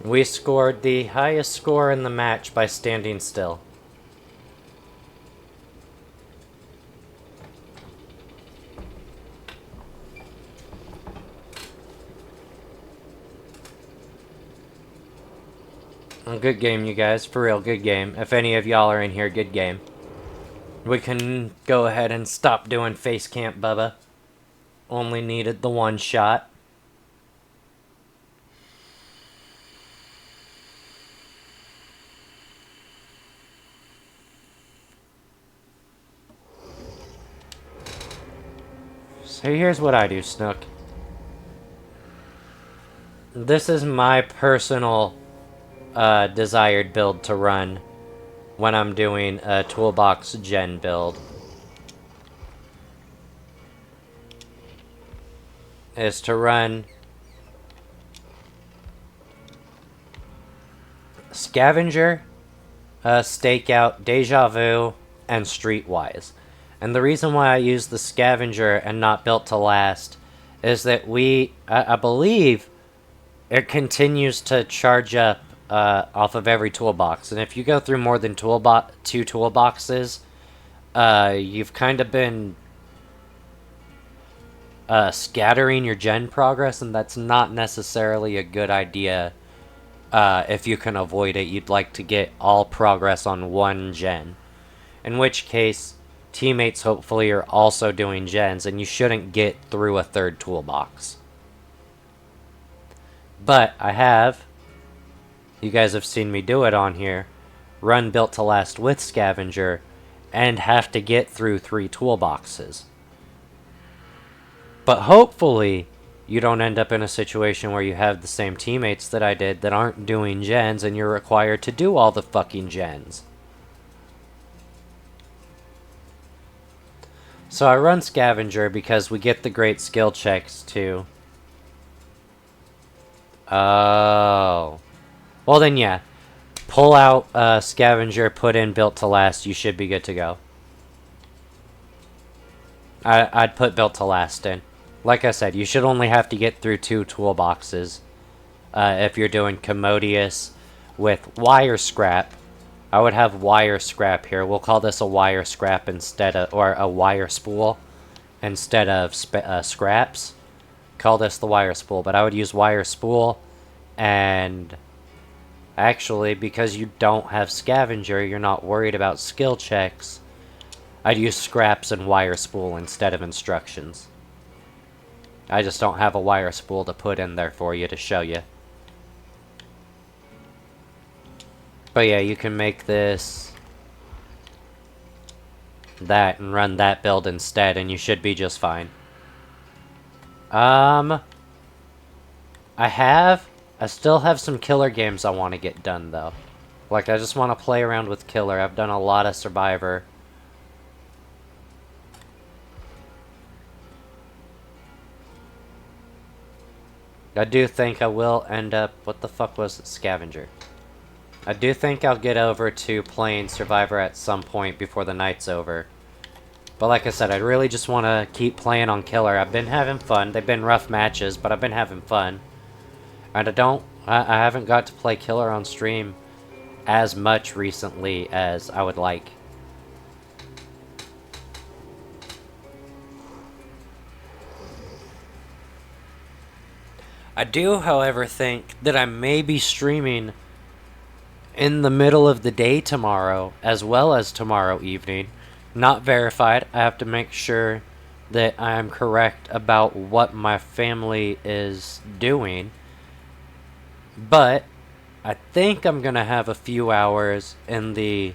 We scored the highest score in the match by standing still. Good game, you guys. For real, good game. If any of y'all are in here, good game. We can go ahead and stop doing face camp, Bubba. Only needed the 1 shot. So here's what I do, Snook. This is my personal desired build to run when I'm doing a toolbox gen build. Is to run Scavenger, Stakeout, Deja Vu, and Streetwise. And the reason why I use the Scavenger and not Built to Last is that I believe it continues to charge up off of every toolbox. And if you go through more than 2 toolboxes, you've kind of been scattering your gen progress, and that's not necessarily a good idea. If you can avoid it, you'd like to get all progress on 1 gen. In which case, teammates hopefully are also doing gens, and you shouldn't get through a 3rd toolbox. But I have, you guys have seen me do it on here, run Built to Last with Scavenger, and have to get through 3 toolboxes. But hopefully, you don't end up in a situation where you have the same teammates that I did that aren't doing gens, and you're required to do all the fucking gens. So I run Scavenger because we get the great skill checks too. Oh. Well then, yeah. Pull out scavenger, put in built to last. You should be good to go. I'd put built to last in. Like I said, you should only have to get through 2 toolboxes. If you're doing commodious with wire scrap, I would have wire scrap here. We'll call this a wire scrap instead of, or a wire spool instead of scraps. Call this the wire spool, but I would use wire spool, and actually, because you don't have scavenger, you're not worried about skill checks. I'd use scraps and wire spool instead of instructions. I just don't have a wire spool to put in there for you to show you. But yeah, you can make this that and run that build instead, and you should be just fine. I still have some killer games I want to get done, though. Like, I just want to play around with killer. I've done a lot of survivor. I do think I will end up... What the fuck was it? Scavenger. I do think I'll get over to playing survivor at some point before the night's over. But like I said, I really just want to keep playing on killer. I've been having fun. They've been rough matches, but I've been having fun. And I haven't got to play killer on stream as much recently as I would like. I do, however, think that I may be streaming in the middle of the day tomorrow, as well as tomorrow evening. Not verified. I have to make sure that I am correct about what my family is doing. But I think I'm going to have a few hours in the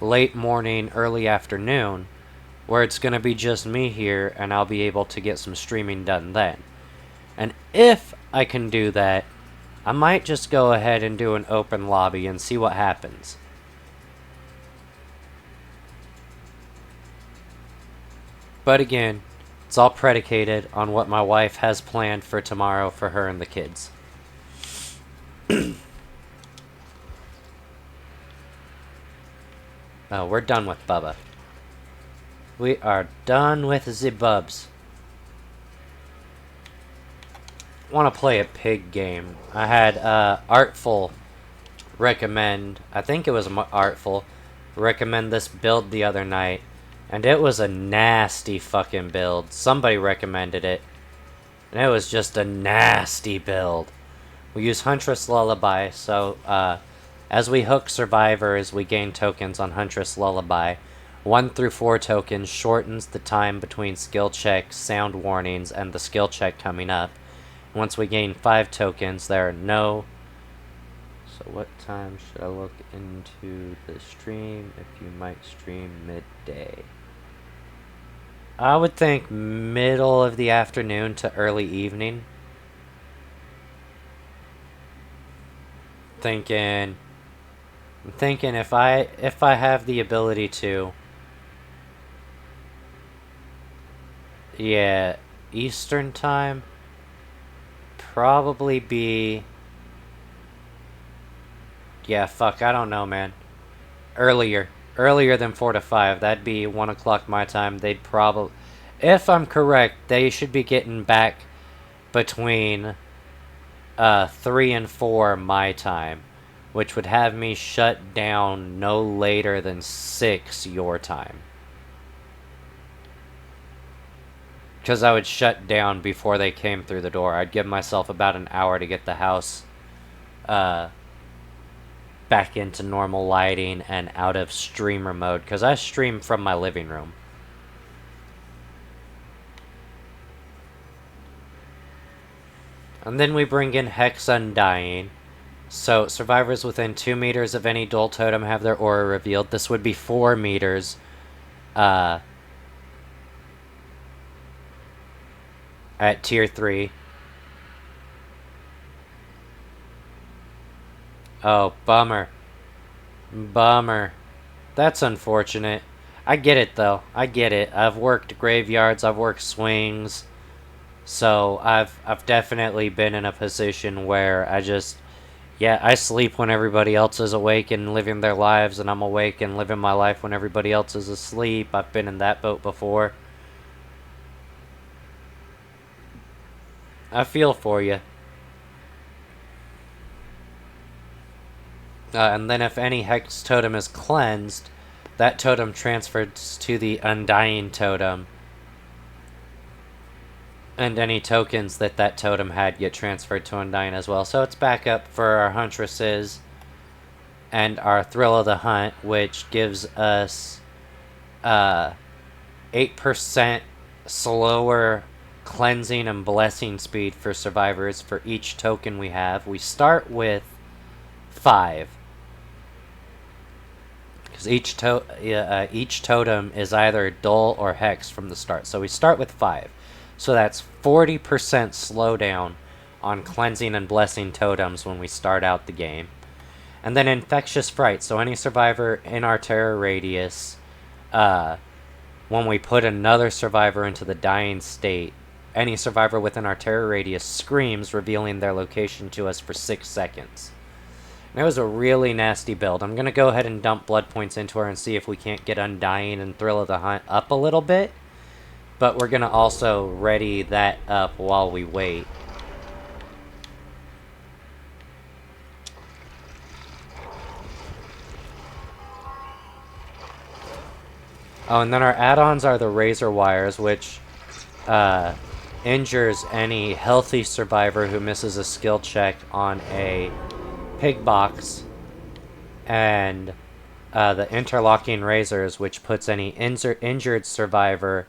late morning, early afternoon, where it's going to be just me here, and I'll be able to get some streaming done then. And if I can do that, I might just go ahead and do an open lobby and see what happens. But again, it's all predicated on what my wife has planned for tomorrow for her and the kids. Oh, we're done with Bubba. We are done with the Bubs. Want to play a pig game. I had Artful recommend, I think it was Artful, recommend this build the other night. And it was a nasty fucking build. Somebody recommended it. And it was just a nasty build. We use Huntress Lullaby, so as we hook survivors, we gain tokens on Huntress Lullaby. 1 through 4 tokens shortens the time between skill checks, sound warnings, and the skill check coming up. Once we gain 5 tokens, there are no... So what time should I look into the stream if you might stream midday? I would think middle of the afternoon to early evening. I'm thinking if I have the ability to, yeah, Eastern time, probably be, yeah, fuck, I don't know, man. Earlier than 4 to 5. That'd be 1 o'clock my time. They'd probably, if I'm correct, they should be getting back between 3 and 4 my time, which would have me shut down no later than 6 your time. Because I would shut down before they came through the door. I'd give myself about an hour to get the house back into normal lighting and out of streamer mode, because I stream from my living room. And then we bring in Hex Undying. So survivors within 2 meters of any dual totem have their aura revealed. This would be 4 meters at tier 3. Oh, bummer. Bummer. That's unfortunate. I get it, though. I get it. I've worked graveyards. I've worked swings. So I've definitely been in a position where I sleep when everybody else is awake and living their lives, and I'm awake and living my life when everybody else is asleep. I've been in that boat before. I feel for you. And then if any hex totem is cleansed, that totem transfers to the Undying totem. And any tokens that that totem had get transferred to Undying as well. So it's backup for our Huntresses and our Thrill of the Hunt, which gives us 8% slower cleansing and blessing speed for survivors for each token we have. We start with 5. Because each totem is either dull or hex from the start. So we start with 5. So that's 40% slowdown on cleansing and blessing totems when we start out the game. And then Infectious Fright. So any survivor in our terror radius, when we put another survivor into the dying state, any survivor within our terror radius screams, revealing their location to us for 6 seconds. And it was a really nasty build. I'm going to go ahead and dump blood points into her and see if we can't get Undying and Thrill of the Hunt up a little bit. But we're going to also ready that up while we wait. Oh, and then our add-ons are the Razor Wires, which injures any healthy survivor who misses a skill check on a pig box. And the Interlocking Razors, which puts any injured survivor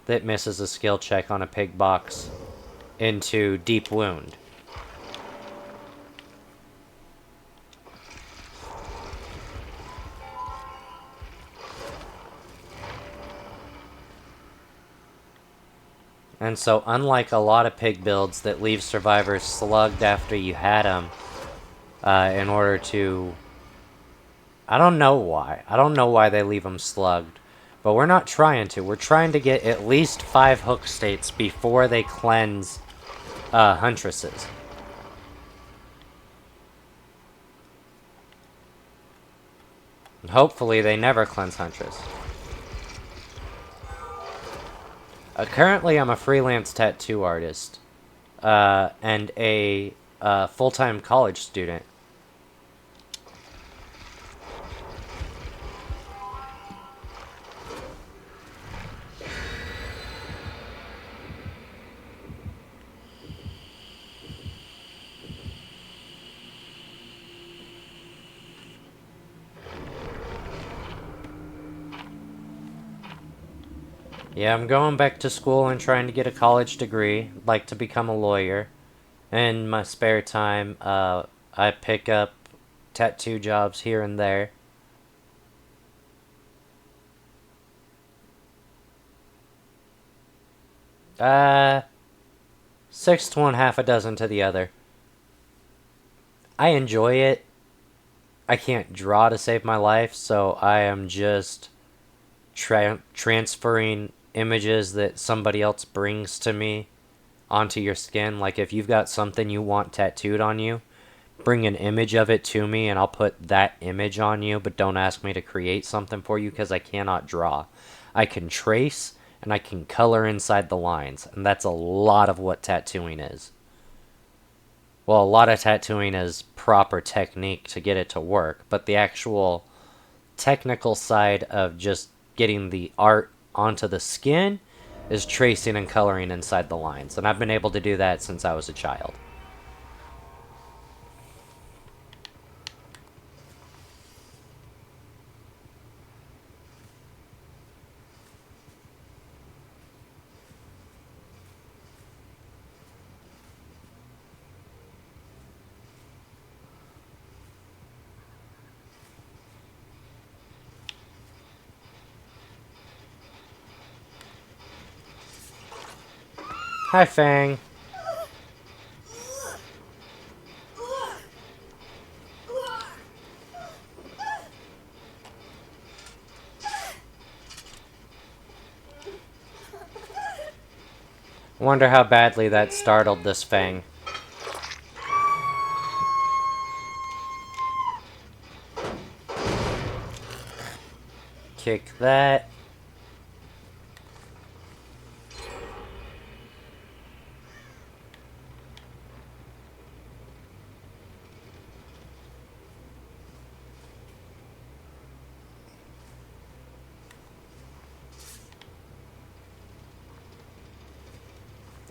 that misses a skill check on a pig box into Deep Wound. And so, unlike a lot of pig builds that leave survivors slugged after you had them, in order to... I don't know why. I don't know why they leave them slugged. But we're not trying to. We're trying to get at least 5 hook states before they cleanse Huntresses. And hopefully they never cleanse Huntress. Currently, I'm a freelance tattoo artist and a full-time college student. Yeah, I'm going back to school and trying to get a college degree. I'd like to become a lawyer. In my spare time, I pick up tattoo jobs here and there. Uh, 6 to one, half a dozen to the other. I enjoy it. I can't draw to save my life, so I am just transferring images that somebody else brings to me onto your skin. Like if you've got something you want tattooed on you, bring an image of it to me and I'll put that image on you, but don't ask me to create something for you because I cannot draw. I can trace and I can color inside the lines, and that's a lot of what tattooing is. Well, a lot of tattooing is proper technique to get it to work, but the actual technical side of just getting the art onto the skin is tracing and coloring inside the lines, and I've been able to do that since I was a child. Hi, Fang. Wonder how badly that startled this Fang. Kick that.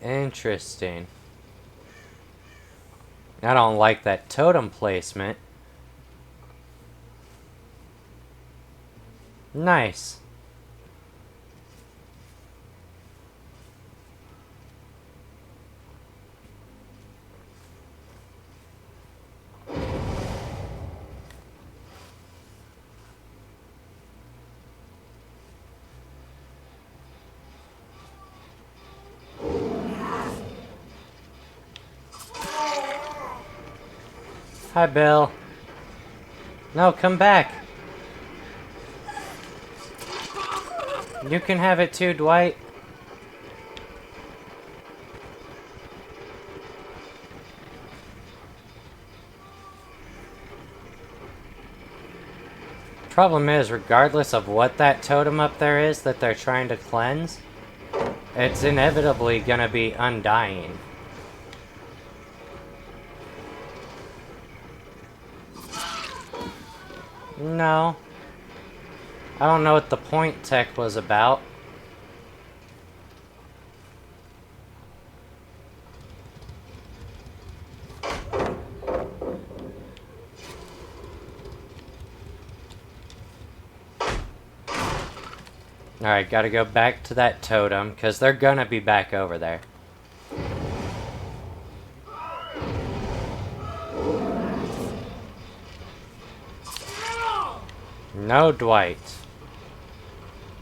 Interesting. I don't like that totem placement. Nice. Hi, Bill. No, come back. You can have it too, Dwight. Problem is, regardless of what that totem up there is that they're trying to cleanse, it's inevitably gonna be undying. No. I don't know what the point tech was about. Alright, gotta go back to that totem, because they're gonna be back over there. No, Dwight.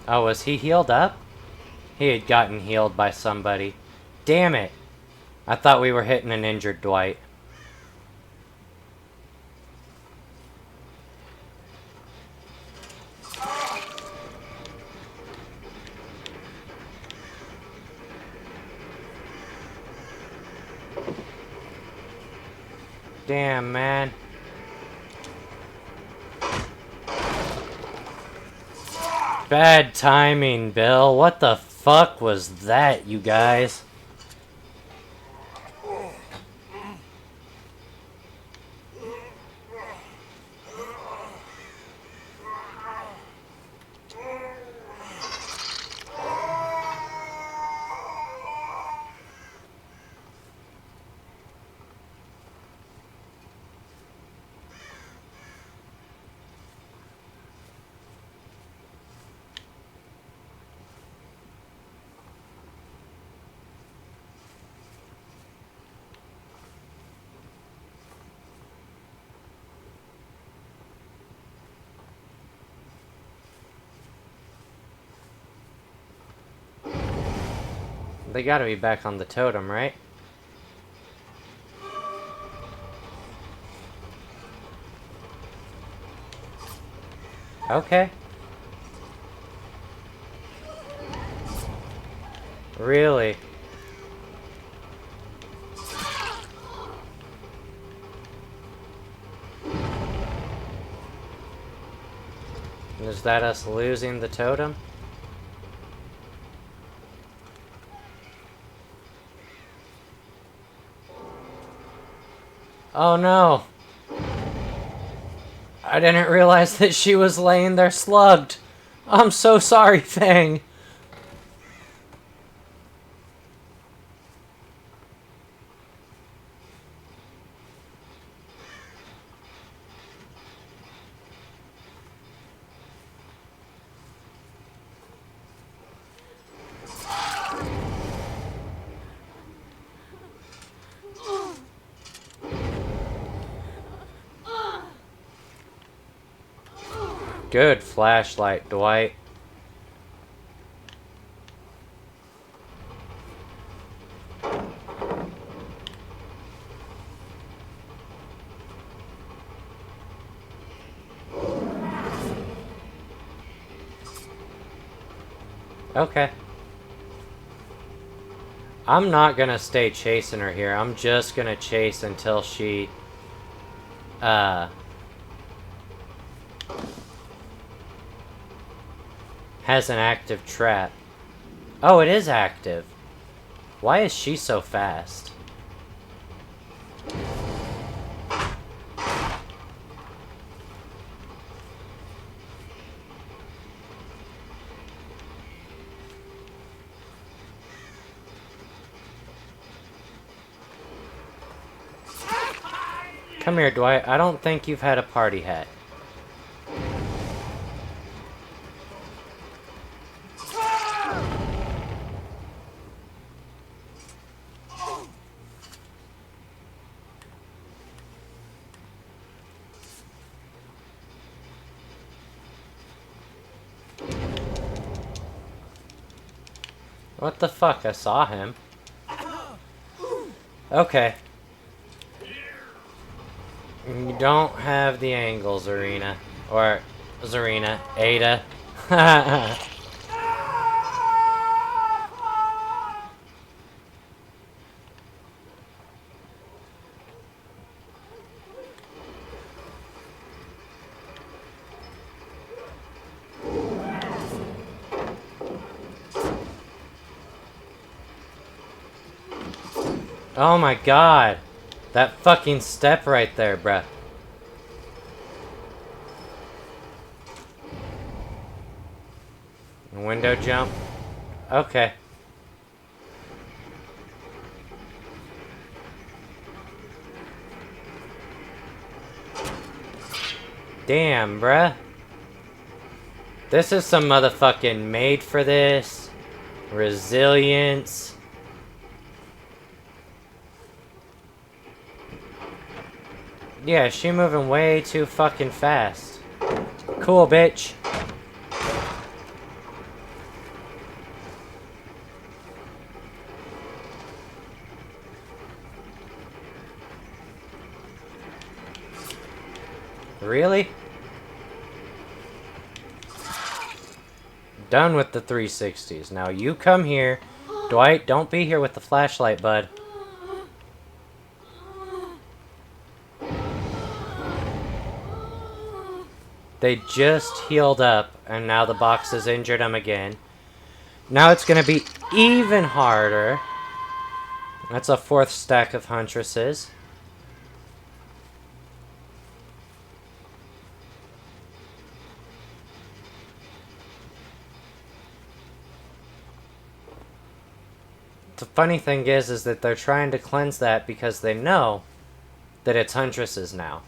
Oh, was he healed up? He had gotten healed by somebody. Damn it! I thought we were hitting an injured Dwight. Damn, man. Bad timing, Bill. What the fuck was that, you guys? They gotta be back on the totem, right? Okay. Really? Is that us losing the totem? Oh no! I didn't realize that she was laying there slugged! I'm so sorry, Fang! Good flashlight, Dwight. Okay. I'm not gonna stay chasing her here. I'm just gonna chase until she, has an active trap. Oh, it is active. Why is she so fast? Come here, Dwight. I don't think you've had a party hat. What the fuck? I saw him. Okay. You don't have the angles, Arena. Or, Zarina. Ada. Oh my god. That fucking step right there, bruh. Window jump. Okay. Damn, bruh. This is some motherfucking made for this. Resilience. Yeah, she moving way too fucking fast. Cool, bitch. Really? Done with the 360s. Now you come here. Dwight, don't be here with the flashlight, bud. They just healed up, and now the box has injured him again. Now it's going to be even harder. That's a 4th stack of Huntresses. The funny thing is that they're trying to cleanse that because they know that it's Huntresses now.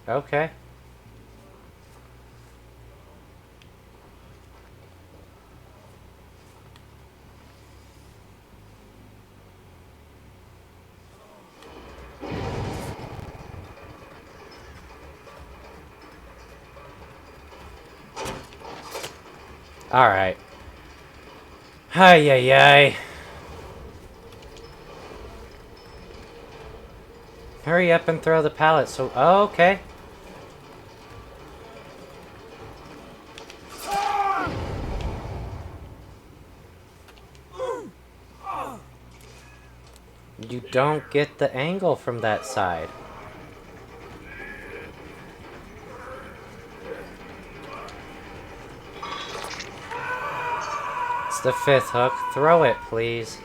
Okay. Alright. Ay, ay, ay. Hurry up and throw the pallet so... Oh, okay. You don't get the angle from that side. It's the 5th hook. Throw it, please.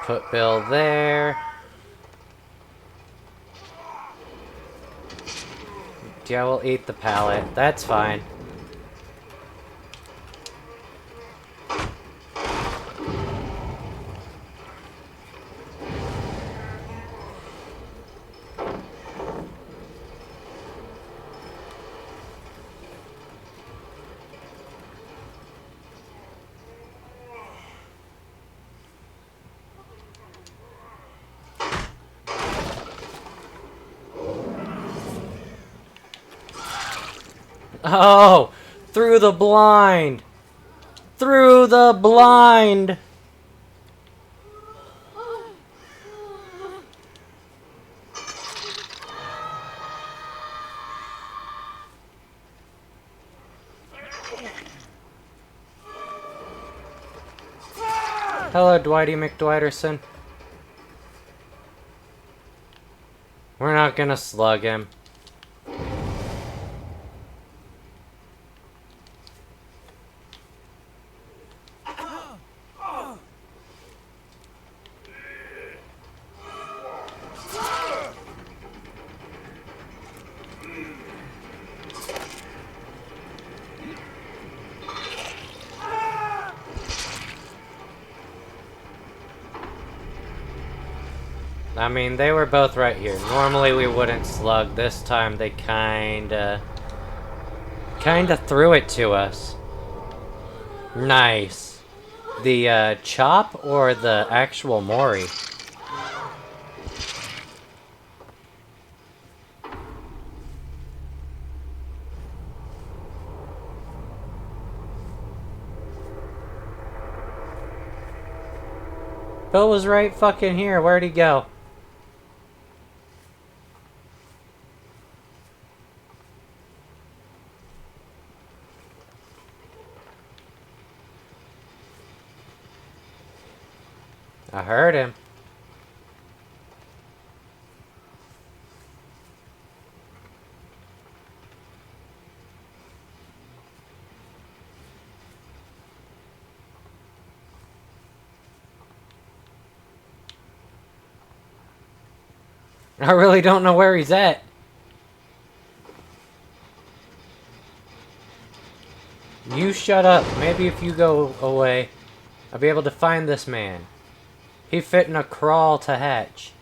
Put Bill there. Yeah, we'll eat the pallet. That's fine. Oh! Through the blind! Through the blind! Hello, Dwighty McDwighterson. We're not gonna slug him. I mean, they were both right here. Normally we wouldn't slug. This time they kinda threw it to us. Nice. The chop or the actual Mori? Bill was right fucking here. Where'd he go? I heard him. I really don't know where he's at. You shut up. Maybe if you go away, I'll be able to find this man. He fit in a crawl to hatch.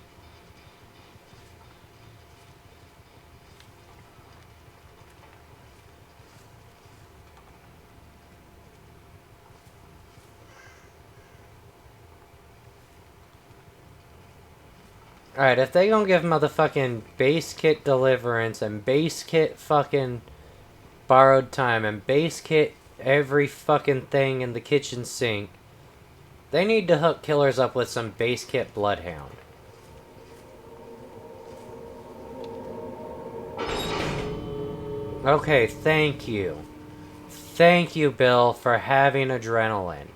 Alright, if they gonna give motherfucking base kit deliverance and base kit fucking borrowed time and base kit every fucking thing in the kitchen sink, they need to hook killers up with some base kit bloodhound. Okay, thank you. Thank you, Bill, for having adrenaline.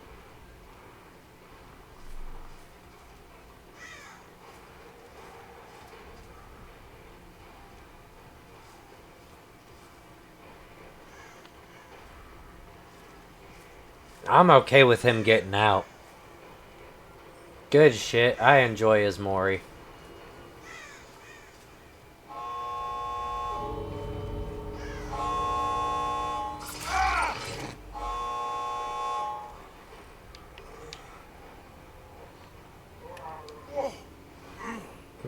I'm okay with him getting out. Good shit. I enjoy his Mori.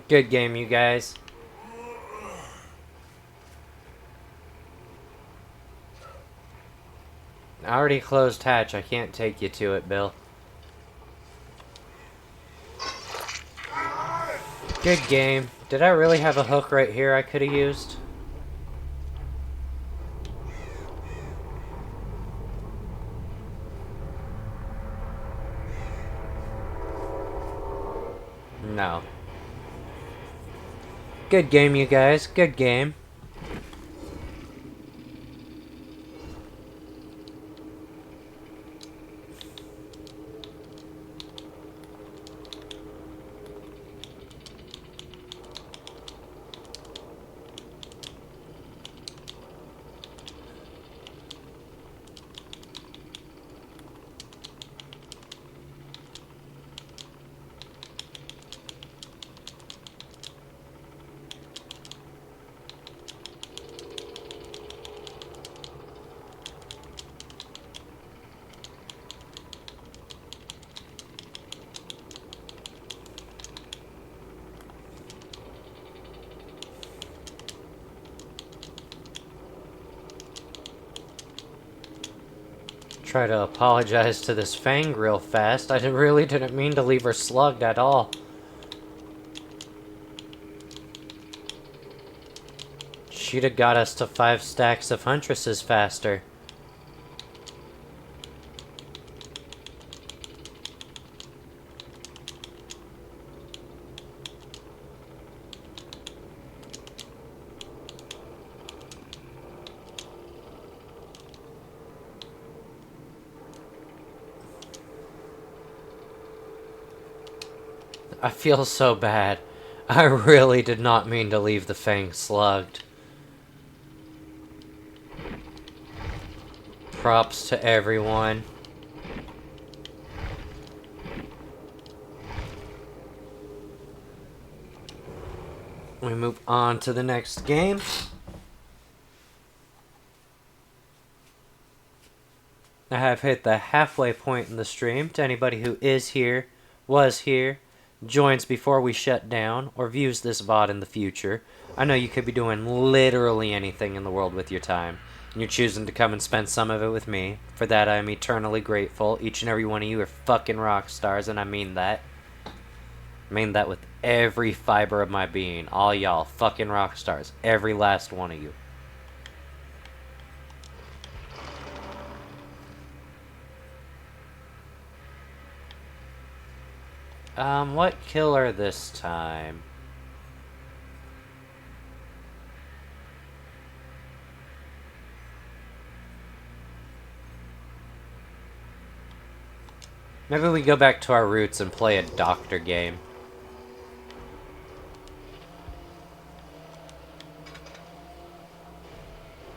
Good game, you guys. I already closed hatch. I can't take you to it, Bill. Good game. Did I really have a hook right here I could have used? No. Good game, you guys. Good game. Try to apologize to this Fang real fast. I really didn't mean to leave her slugged at all. She'd have got us to 5 stacks of Huntresses faster. I feel so bad. I really did not mean to leave the Fang slugged. Props to everyone. We move on to the next game. I have hit the halfway point in the stream. To anybody who is here, was here, joins before we shut down, or views this VOD in the future, I know you could be doing literally anything in the world with your time, and you're choosing to come and spend some of it with me. For that, I am eternally grateful. Each and every one of you are fucking rock stars, and I mean that. I mean that with every fiber of my being. All y'all, fucking rock stars. Every last one of you. What killer this time? Maybe we go back to our roots and play a doctor game.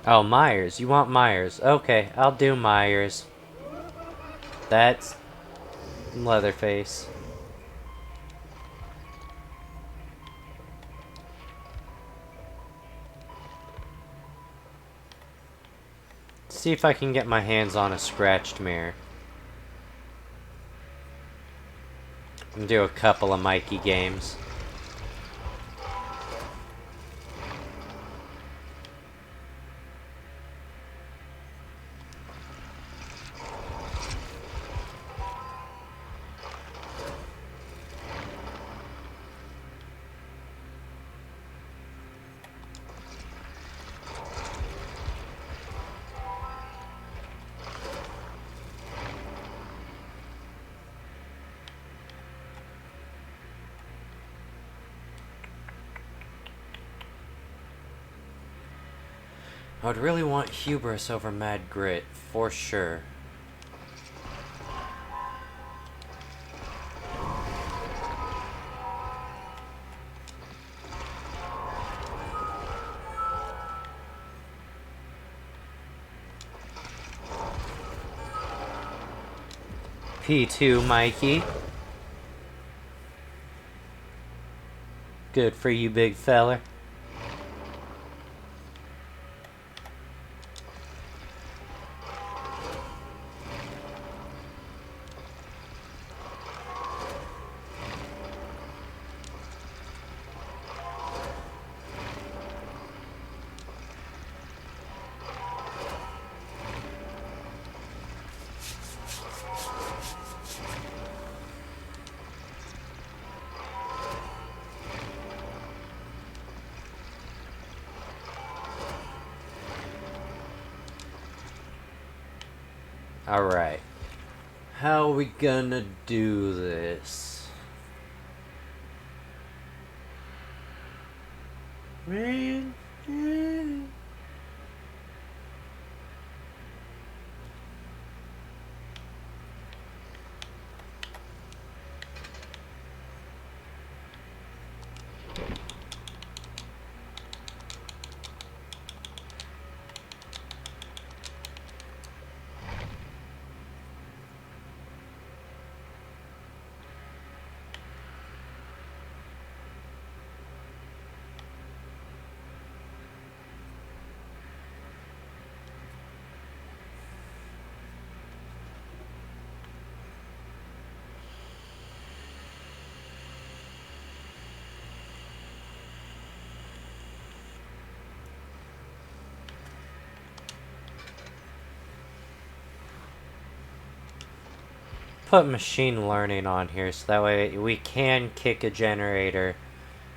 Oh, Myers. You want Myers. Okay, I'll do Myers. That's Leatherface. See if I can get my hands on a scratched mirror. And do a couple of Mikey games. I would really want Hubris over Mad Grit, for sure. P2, Mikey. Good for you, big feller. Alright. How are we gonna do this? Man. Put machine learning on here so that way we can kick a generator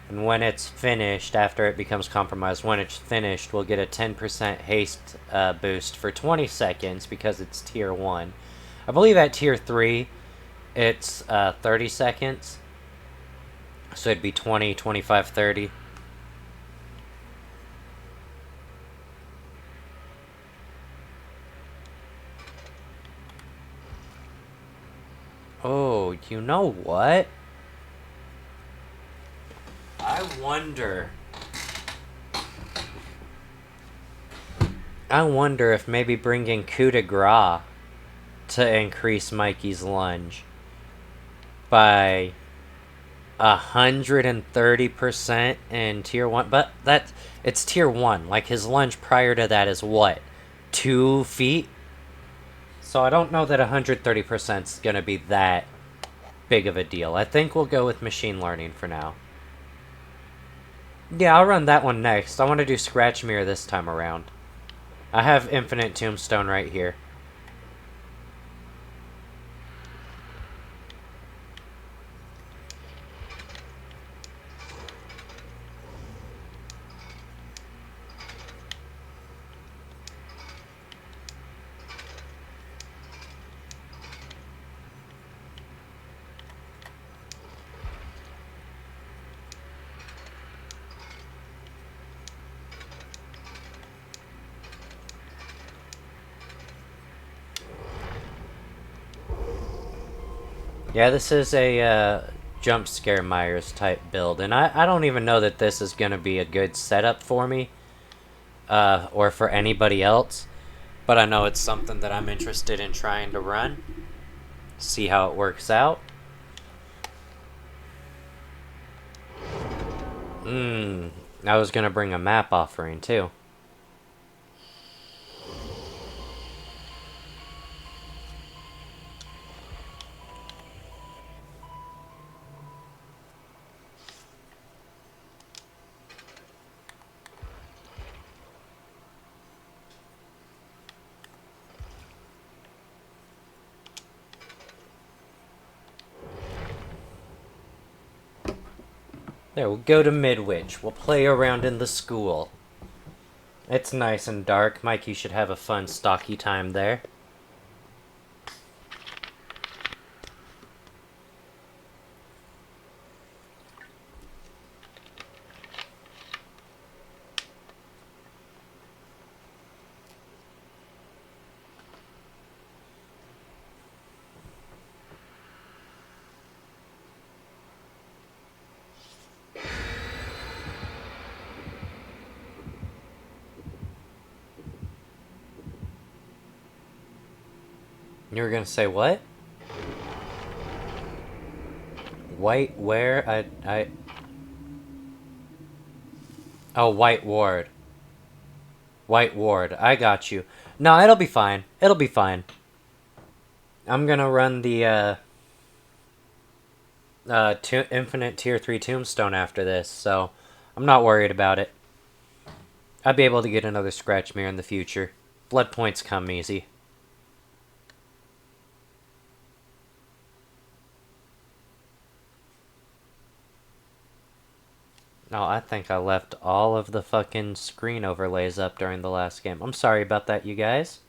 And when it's finished, after it becomes compromised, when it's finished, we'll get a 10% haste boost for 20 seconds because it's tier 1. I believe at tier 3, it's 30 seconds. So it'd be 20, 25, 30. Oh, you know what? I wonder if maybe bringing coup de grace to increase Mikey's lunge by 130% in tier 1. But it's tier 1. Like, his lunge prior to that is what? 2 feet? So I don't know that 130% is going to be that big of a deal. I think we'll go with machine learning for now. Yeah, I'll run that one next. I want to do Scratch Mirror this time around. I have Infinite Tombstone right here. Yeah, this is a jump scare Myers type build, and I don't even know that this is going to be a good setup for me, or for anybody else, but I know it's something that I'm interested in trying to run, see how it works out. I was going to bring a map offering too. There, we'll go to Midwich. We'll play around in the school. It's nice and dark. Mikey should have a fun, stocky time there. You were gonna say what? White where? Oh, White Ward. White Ward. I got you. No, it'll be fine. It'll be fine. I'm gonna run the, Infinite Tier 3 Tombstone after this, so I'm not worried about it. I'll be able to get another Scratch Mirror in the future. Blood points come easy. Oh, I think I left all of the fucking screen overlays up during the last game. I'm sorry about that, you guys.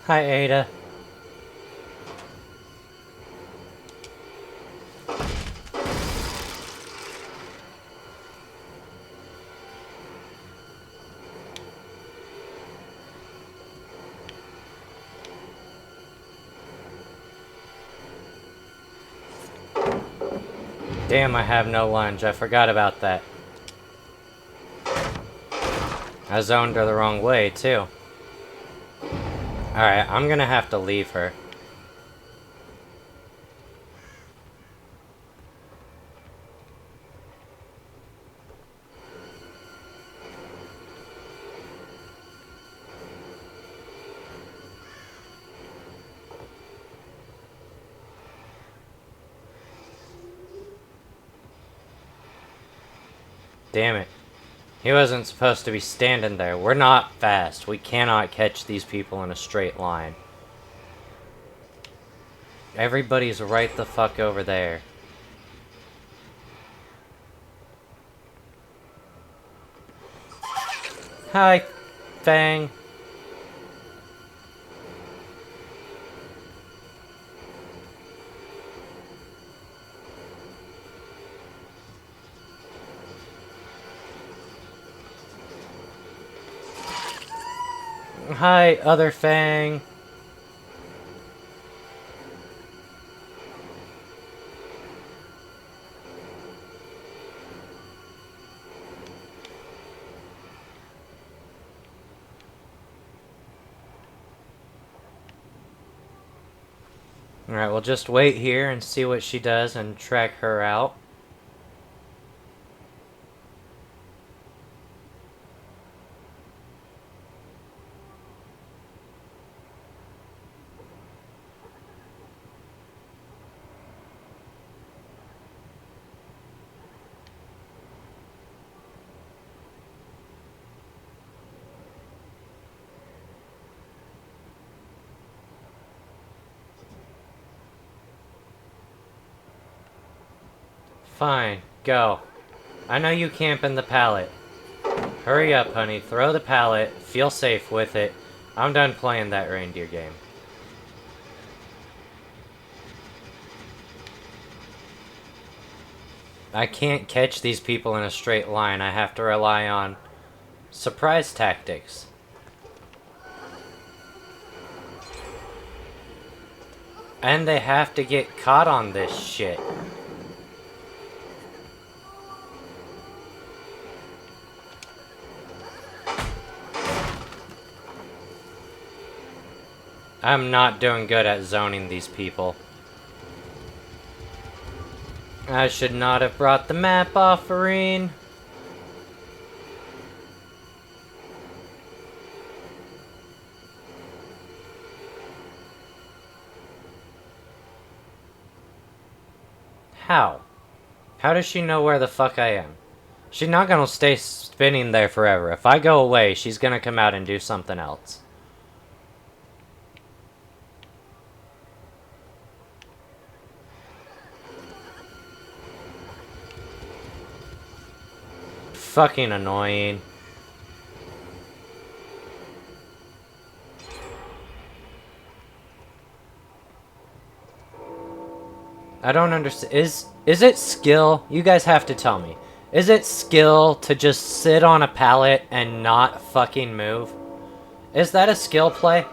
Hi, Ada. Damn, I have no lunge. I forgot about that. I zoned her the wrong way, too. Alright, I'm gonna have to leave her. Damn it. He wasn't supposed to be standing there. We're not fast. We cannot catch these people in a straight line. Everybody's right the fuck over there. Hi, Fang. Hi, other Fang. Alright, we'll just wait here and see what she does and track her out. Fine, go. I know you camp in the pallet. Hurry up, honey. Throw the pallet. Feel safe with it. I'm done playing that reindeer game. I can't catch these people in a straight line. I have to rely on surprise tactics. And they have to get caught on this shit. I'm not doing good at zoning these people. I should not have brought the map offering. How? How does she know where the fuck I am? She's not gonna stay spinning there forever. If I go away, she's gonna come out and do something else. Fucking annoying. I don't understand. Is it skill? You guys have to tell me. Is it skill to just sit on a pallet and not fucking move? Is that a skill play?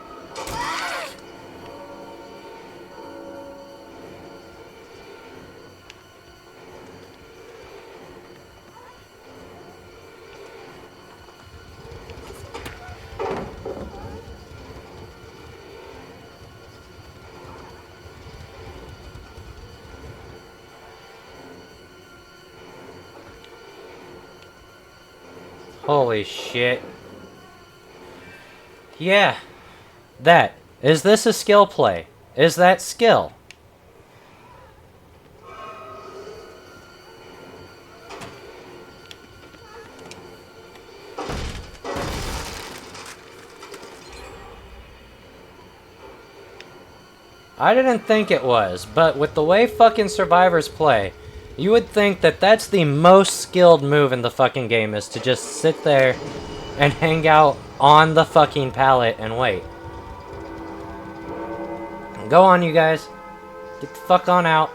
Holy shit. Yeah. That. Is this a skill play? Is that skill? I didn't think it was, but with the way fucking survivors play, you would think that that's the most skilled move in the fucking game, is to just sit there and hang out on the fucking pallet and wait. Go on, you guys. Get the fuck on out.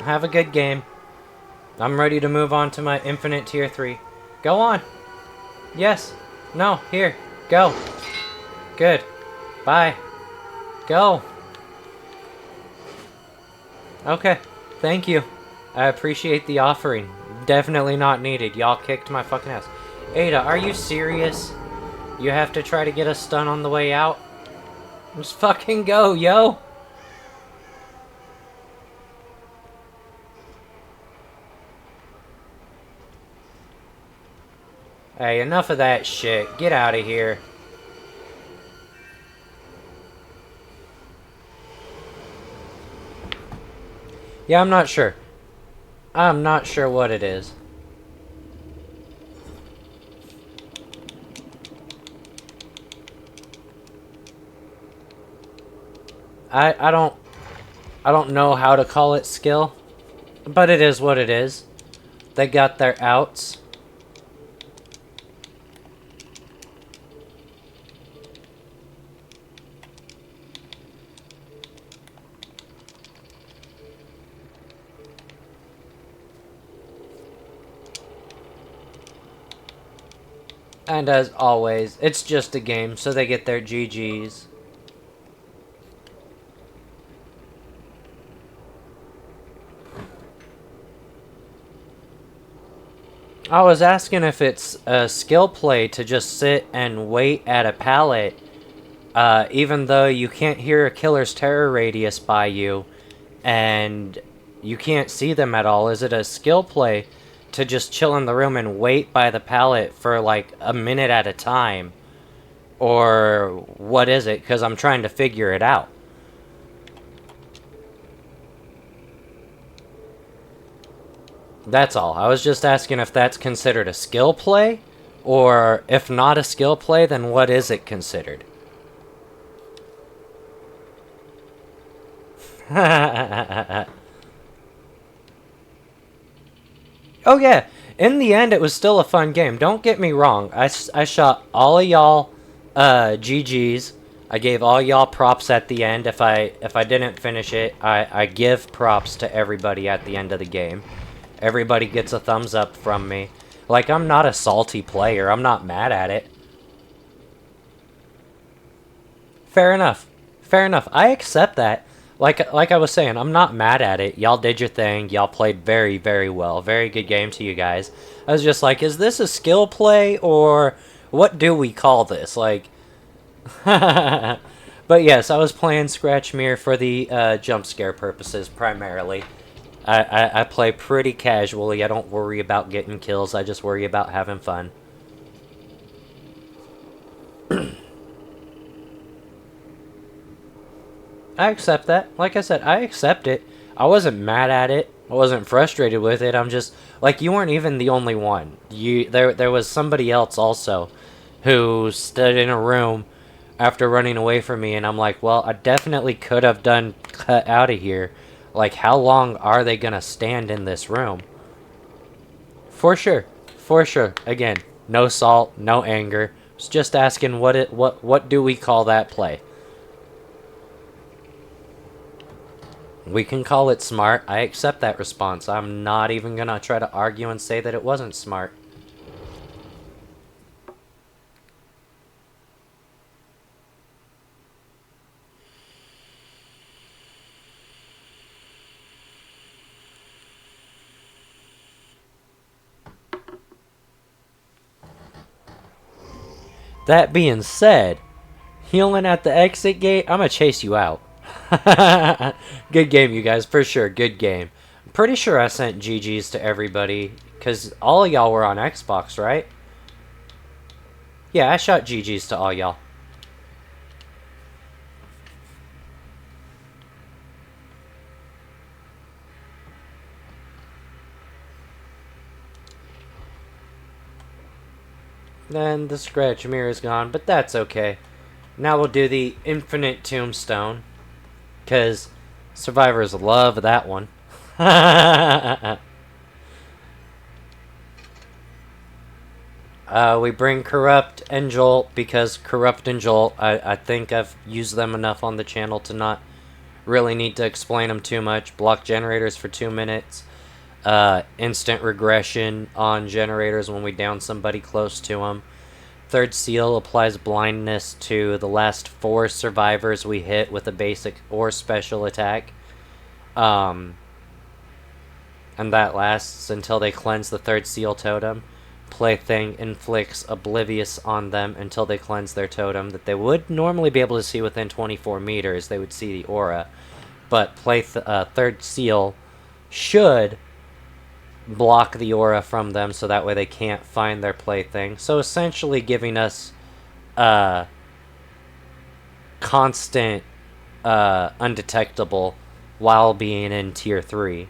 Have a good game. I'm ready to move on to my infinite tier 3. Go on. Yes. No. Here. Go. Good. Bye. Go. Okay. Thank you. I appreciate the offering. Definitely not needed. Y'all kicked my fucking ass. Ada, are you serious? You have to try to get a stun on the way out? Just fucking go, yo! Hey, enough of that shit. Get out of here. Yeah, I'm not sure. I'm not sure what it is. I don't know how to call it skill, but it is what it is. They got their outs. And as always, it's just a game, so they get their GGs. I was asking if it's a skill play to just sit and wait at a pallet, even though you can't hear a killer's terror radius by you, and you can't see them at all. Is it a skill play to just chill in the room and wait by the pallet for like a minute at a time? Or what is it? Because I'm trying to figure it out. That's all. I was just asking if that's considered a skill play, or if not a skill play, then what is it considered? Oh yeah, in the end it was still a fun game. Don't get me wrong. I shot all of y'all GG's. I gave all y'all props at the end. If I didn't finish it, I give props to everybody at the end of the game. Everybody gets a thumbs up from me. Like, I'm not a salty player. I'm not mad at it. Fair enough. Fair enough. I accept that. Like I was saying, I'm not mad at it. Y'all did your thing. Y'all played very, very well. Very good game to you guys. I was just like, is this a skill play, or what do we call this? Like, but yes, I was playing Scratch Mirror for the jump scare purposes, primarily. I play pretty casually. I don't worry about getting kills. I just worry about having fun. I accept that. Like I said, I accept it. I wasn't mad at it. I wasn't frustrated with it. I'm just like, you weren't even the only one. There was somebody else also who stood in a room after running away from me, and I'm like, well, I definitely could have done cut out of here. Like, how long are they gonna stand in this room? For sure. For sure. Again, no salt, no anger. I was just asking what do we call that play? We can call it smart. I accept that response. I'm not even gonna try to argue and say that it wasn't smart. That being said, healing at the exit gate, I'm gonna chase you out. Good game, you guys, for sure. Good game. I'm pretty sure I sent GG's to everybody, because all y'all were on Xbox, right? Yeah, I shot GG's to all y'all. Then the scratch mirror is gone, but that's okay. Now we'll do the infinite tombstone, because survivors love that one. We bring Corrupt and Jolt, because Corrupt and Jolt, I think I've used them enough on the channel to not really need to explain them too much. Block generators for 2 minutes. Instant regression on generators when we down somebody close to them. Third seal applies blindness to the last 4 survivors we hit with a basic or special attack. And that lasts until they cleanse the third seal totem. Plaything inflicts oblivious on them until they cleanse their totem that they would normally be able to see within 24 meters. They would see the aura. But third seal should block the aura from them so that way they can't find their plaything. So essentially giving us constant undetectable while being in tier 3.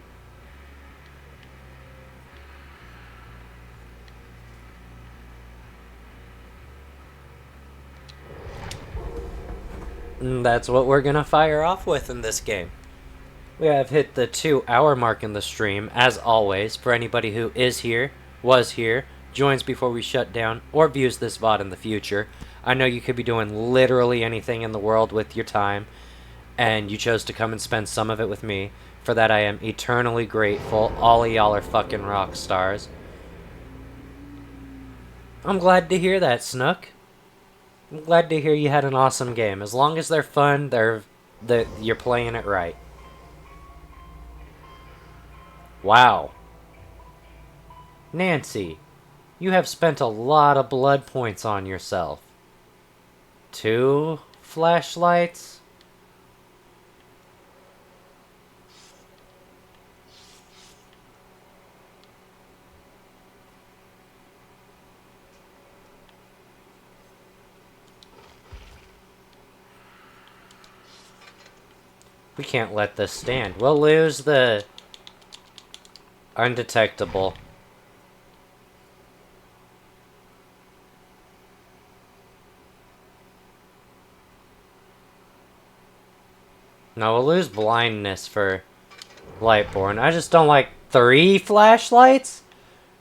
And that's what we're gonna fire off with in this game. We have hit the 2-hour mark in the stream, as always. For anybody who is here, was here, joins before we shut down, or views this VOD in the future, I know you could be doing literally anything in the world with your time, and you chose to come and spend some of it with me. For that I am eternally grateful. All of y'all are fucking rock stars. I'm glad to hear that, Snook. I'm glad to hear you had an awesome game. As long as they're fun, you're playing it right. Wow. Nancy, you have spent a lot of blood points on yourself. 2 flashlights? We can't let this stand. We'll lose the undetectable. No, we'll lose blindness for Lightborn. I just don't like 3 flashlights?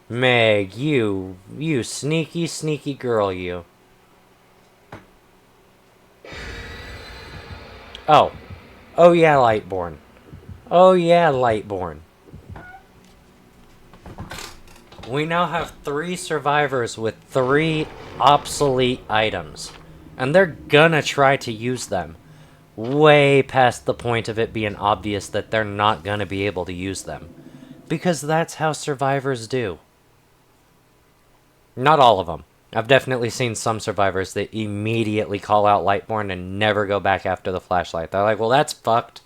Meg, you sneaky, sneaky girl, you. Oh. Oh yeah, Lightborn. Oh yeah, Lightborn. We now have 3 survivors with 3 obsolete items. And they're gonna try to use them. Way past the point of it being obvious that they're not gonna be able to use them. Because that's how survivors do. Not all of them. I've definitely seen some survivors that immediately call out Lightborn and never go back after the flashlight. They're like, well, that's fucked.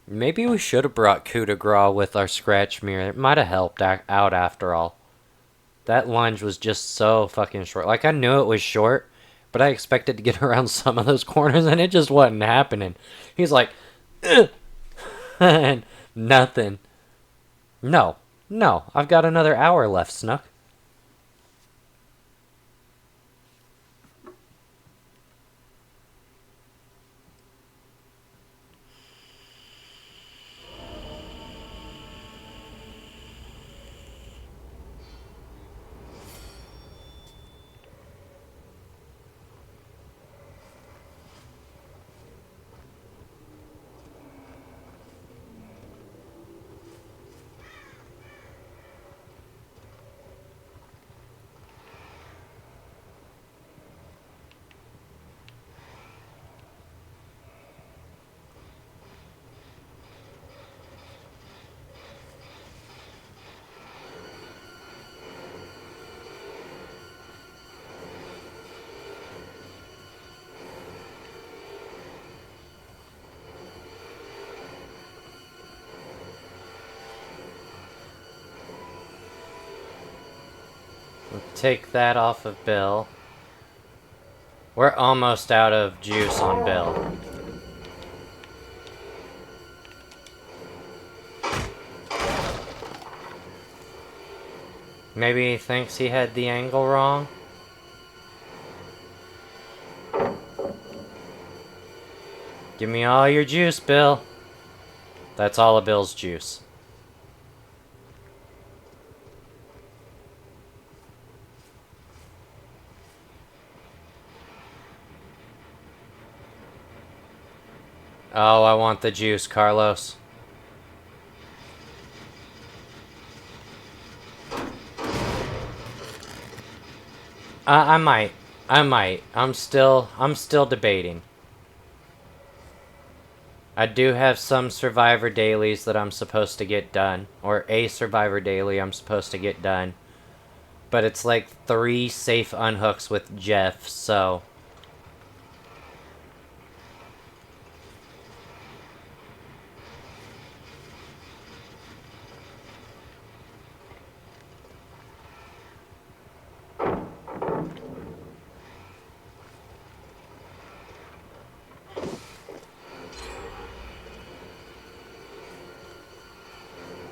Maybe we should have brought coup de grace with our scratch mirror. It might have helped out after all. That lunge was just so fucking short. Like, I knew it was short, but I expected to get around some of those corners, and it just wasn't happening. He's like, ugh! And nothing. No. No. I've got another hour left, Snook. Take that off of Bill. We're almost out of juice on Bill. Maybe he thinks he had the angle wrong? Give me all your juice, Bill. That's all of Bill's juice. Oh, I want the juice, Carlos. I might. I'm still debating. I do have some survivor dailies that I'm supposed to get done. Or a survivor daily I'm supposed to get done. But it's like 3 safe unhooks with Jeff, so...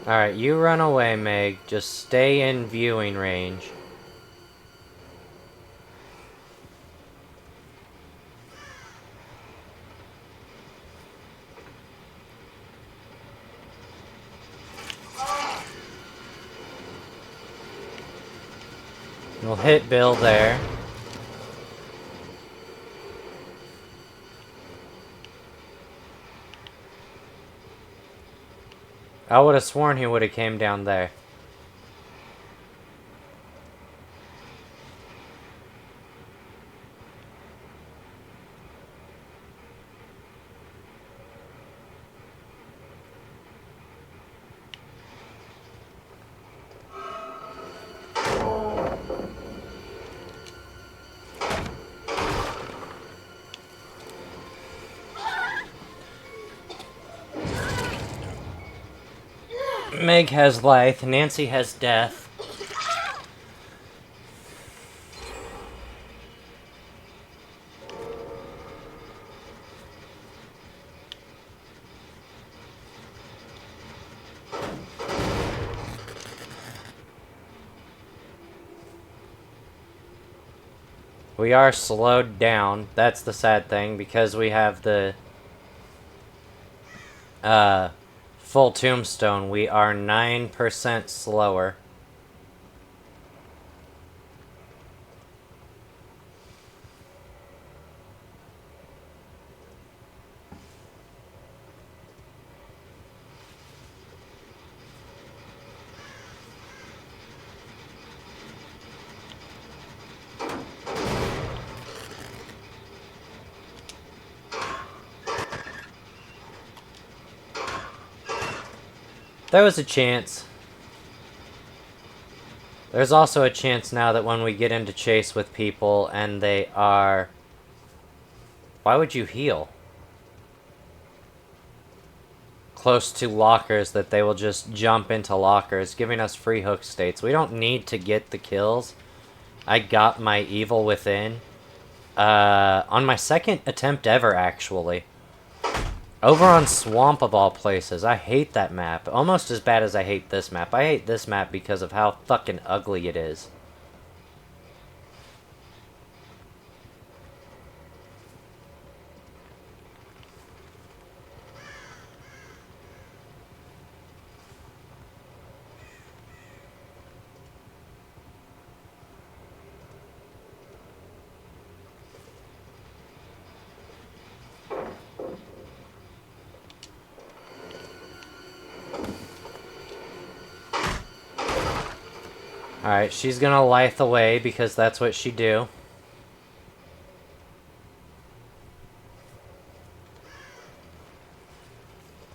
Alright, you run away, Meg. Just stay in viewing range. We'll hit Bill there. I would have sworn he would have came down there. Meg has life, Nancy has death. We are slowed down. That's the sad thing, because we have the full tombstone. We are 9% slower. There was a chance. There's also a chance now that when we get into chase with people and they are... Why would you heal? Close to lockers, that they will just jump into lockers, giving us free hook states. We don't need to get the kills. I got my evil within. On my second attempt ever, actually. Over on Swamp of all places. I hate that map. Almost as bad as I hate this map. I hate this map because of how fucking ugly it is. Alright, she's gonna lithe away because that's what she do.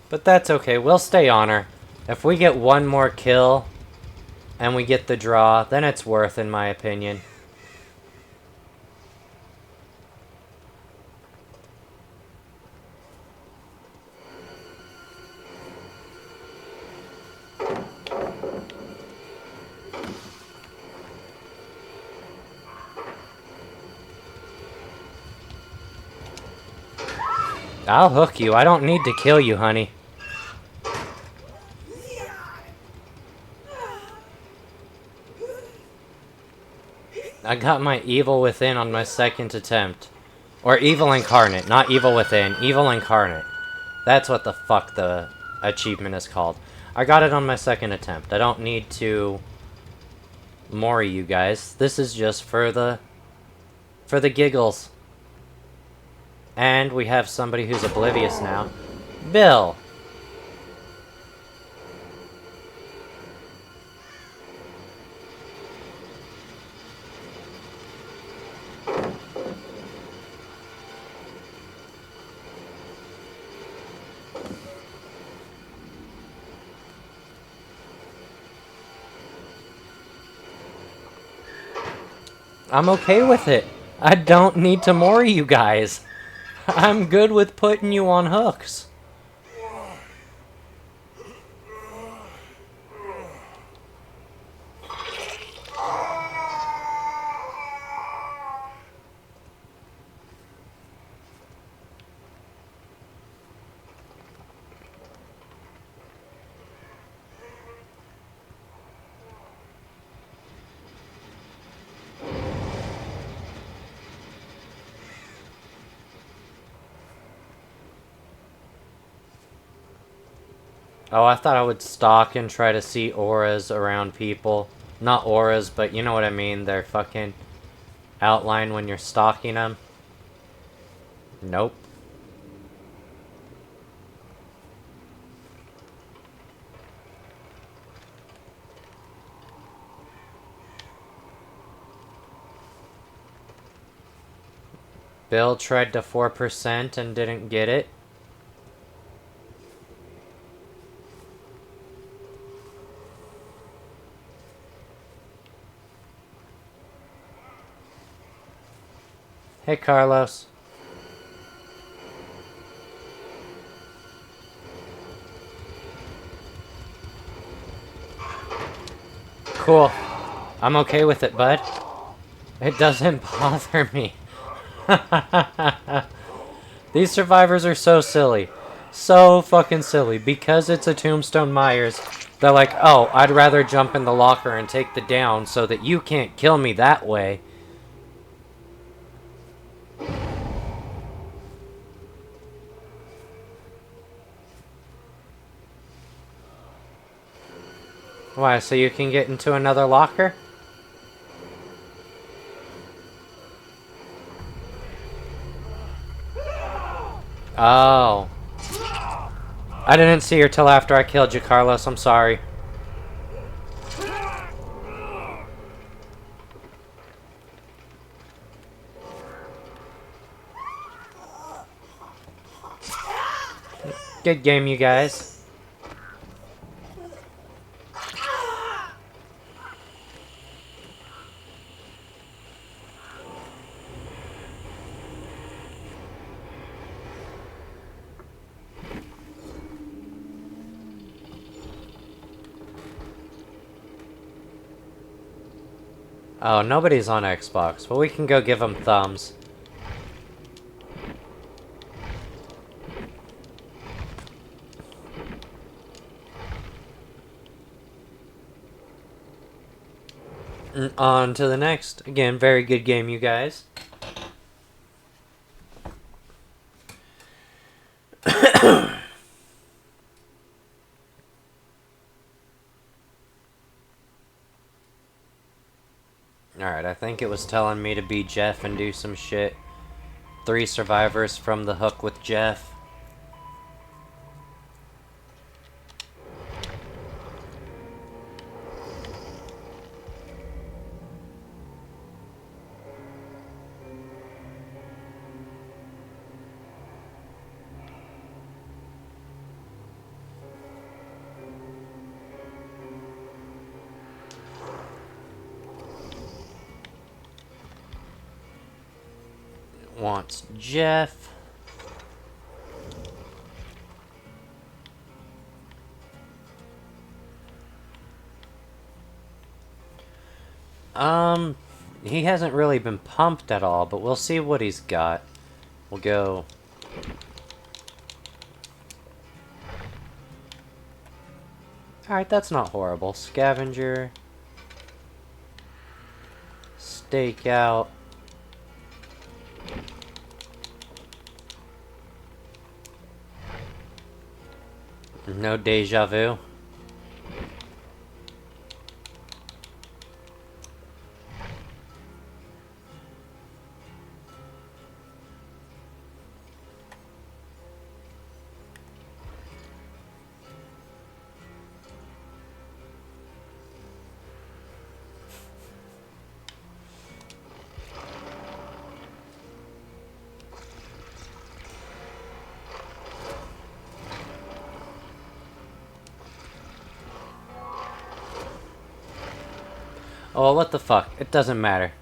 But that's okay, we'll stay on her. If we get one more kill and we get the draw, then it's worth, in my opinion. I'll hook you. I don't need to kill you, honey. I got my evil within on my second attempt. Or evil incarnate, not evil within. Evil incarnate. That's what the fuck the achievement is called. I got it on my second attempt. I don't need to mori you guys. This is just for the giggles. And we have somebody who's oblivious now. Bill! I'm okay with it. I don't need to mori you guys. I'm good with putting you on hooks. Oh, I thought I would stalk and try to see auras around people. Not auras, but you know what I mean. Their fucking outline when you're stalking them. Nope. Bill tried to 4% and didn't get it. Hey, Carlos. Cool. I'm okay with it, bud. It doesn't bother me. These survivors are so silly. So fucking silly. Because it's a Tombstone Myers, they're like, oh, I'd rather jump in the locker and take the down so that you can't kill me that way. Why, so you can get into another locker? Oh. I didn't see her till after I killed you, Carlos. I'm sorry. Good game, you guys. Oh, nobody's on Xbox. Well, we can go give them thumbs. On to the next. Again, very good game, you guys. Alright, I think it was telling me to be Jeff and do some shit. 3 survivors from the hook with Jeff. Wants Jeff. He hasn't really been pumped at all, but we'll see what he's got. We'll go Alright, that's not horrible. Scavenger. Stakeout. No deja vu. Oh, what the fuck? It doesn't matter.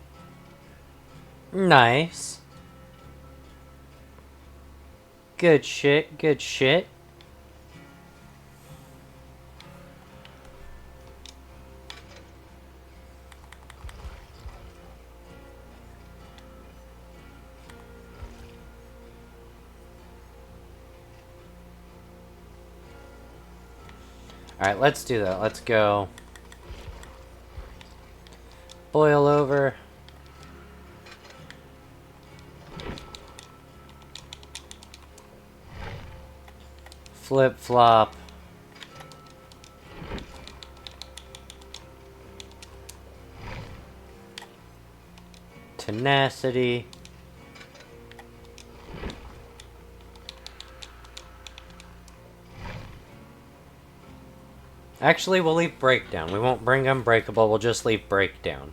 Nice. Good shit, good shit. Alright, let's do that. Let's go. Boil over. Flip flop. Tenacity. Actually, we'll leave breakdown. We won't bring unbreakable, we'll just leave breakdown.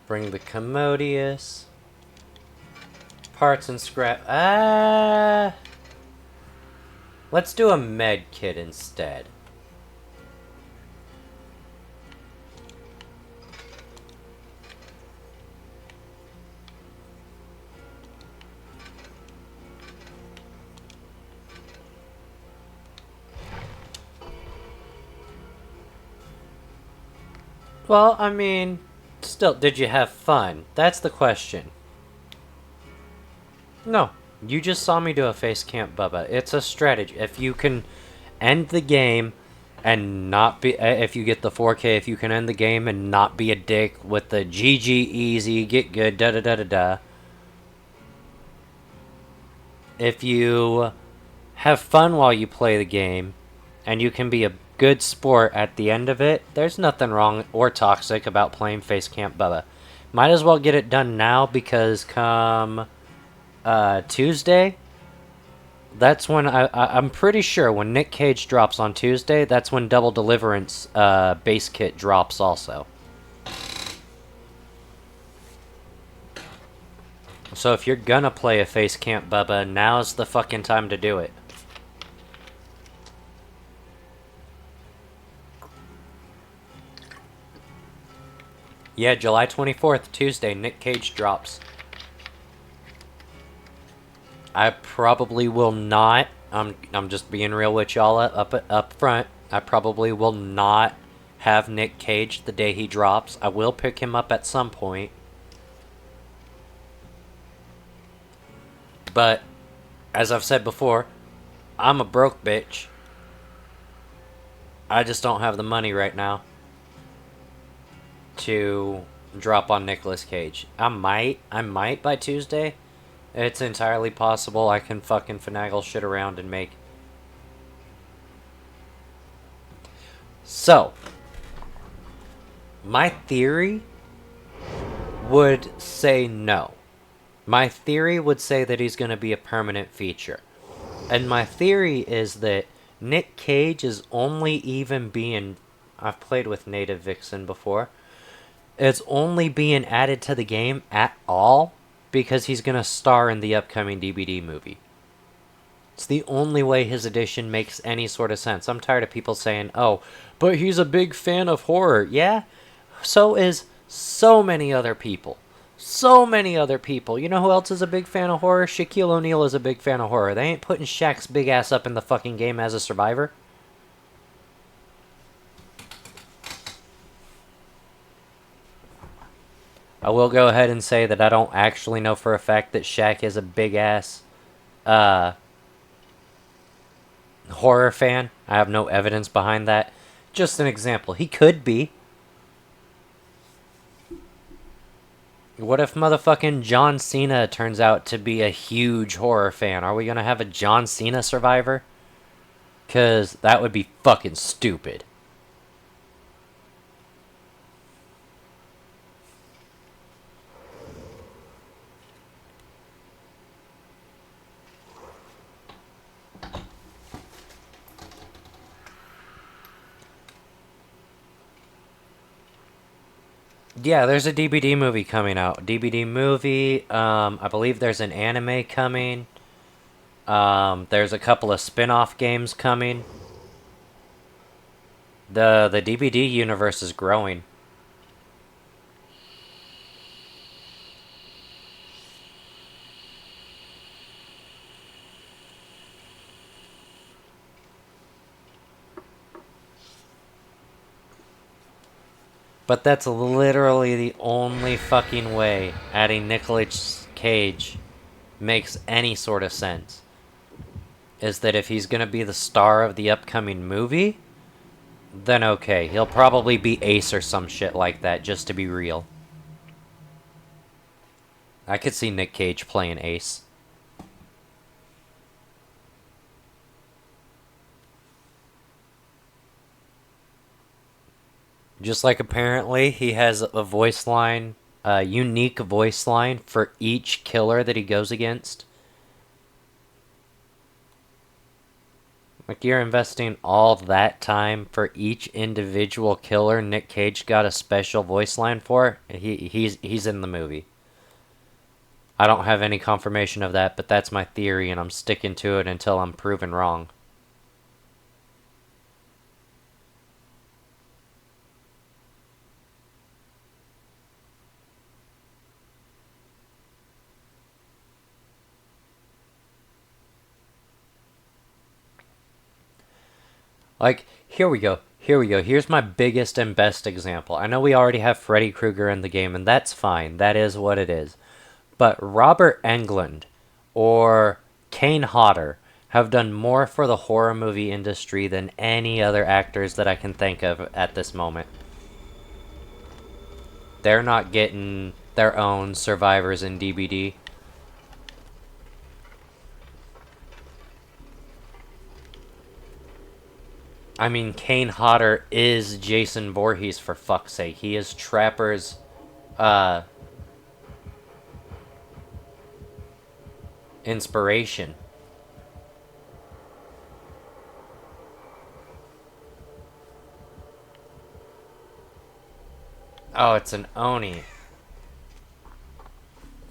Bring the commodious. Parts and scrap. Let's do a med kit instead. Well, I mean, still, did you have fun? That's the question. No, you just saw me do a face camp, Bubba. It's a strategy. If you can end the game and not be, if you get the 4K, if you can end the game and not be a dick with the GG easy, get good, da da da da da. If you have fun while you play the game and you can be a good sport at the end of it, there's nothing wrong or toxic about playing Face Camp Bubba. Might as well get it done now because come Tuesday, that's when I'm pretty sure when Nick Cage drops on Tuesday, that's when Double Deliverance base kit drops also. So if you're gonna play a Face Camp Bubba, now's the fucking time to do it. Yeah, July 24th, Tuesday, Nick Cage drops. I probably will not. I'm just being real with y'all up front. I probably will not have Nick Cage the day he drops. I will pick him up at some point. But as I've said before, I'm a broke bitch. I just don't have the money right now to drop on Nicolas Cage. I might by Tuesday. It's entirely possible I can fucking finagle shit around and make. So, my theory would say no. My theory would say that he's going to be a permanent feature. And my theory is that Nick Cage is only even being... I've played with Native Vixen before. It's only being added to the game at all because he's going to star in the upcoming DBD movie. It's the only way his addition makes any sort of sense. I'm tired of people saying, oh, but he's a big fan of horror. Yeah, so is so many other people. So many other people. You know who else is a big fan of horror? Shaquille O'Neal is a big fan of horror. They ain't putting Shaq's big ass up in the fucking game as a survivor. I will go ahead and say that I don't actually know for a fact that Shaq is a big ass horror fan. I have no evidence behind that. Just an example. He could be. What if motherfucking John Cena turns out to be a huge horror fan? Are we gonna have a John Cena survivor? Because that would be fucking stupid. Yeah, there's a DBD movie coming out. DBD movie. I believe there's an anime coming. There's a couple of spin-off games coming. The DBD universe is growing. But that's literally the only fucking way adding Nicolas Cage makes any sort of sense. Is that if he's gonna be the star of the upcoming movie, then okay. He'll probably be Ace or some shit like that, just to be real. I could see Nick Cage playing Ace. Just like apparently he has a voice line, a unique voice line for each killer that he goes against. Like, you're investing all that time for each individual killer Nick Cage got a special voice line for? He's in the movie. I don't have any confirmation of that, but that's my theory, and I'm sticking to it until I'm proven wrong. Like, here we go. Here we go. Here's my biggest and best example. I know we already have Freddy Krueger in the game, and that's fine. That is what it is. But Robert Englund or Kane Hodder have done more for the horror movie industry than any other actors that I can think of at this moment. They're not getting their own survivors in DBD. I mean, Kane Hodder is Jason Voorhees, for fuck's sake. He is Trapper's, inspiration. Oh, it's an Oni.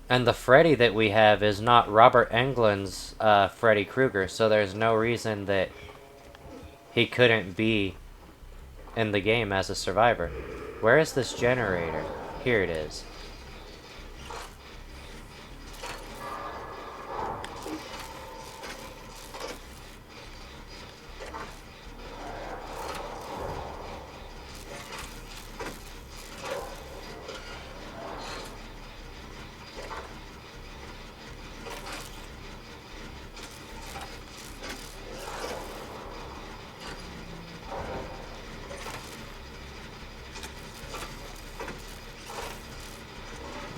And the Freddy that we have is not Robert Englund's Freddy Krueger, so there's no reason that he couldn't be in the game as a survivor. Where is this generator? Here it is.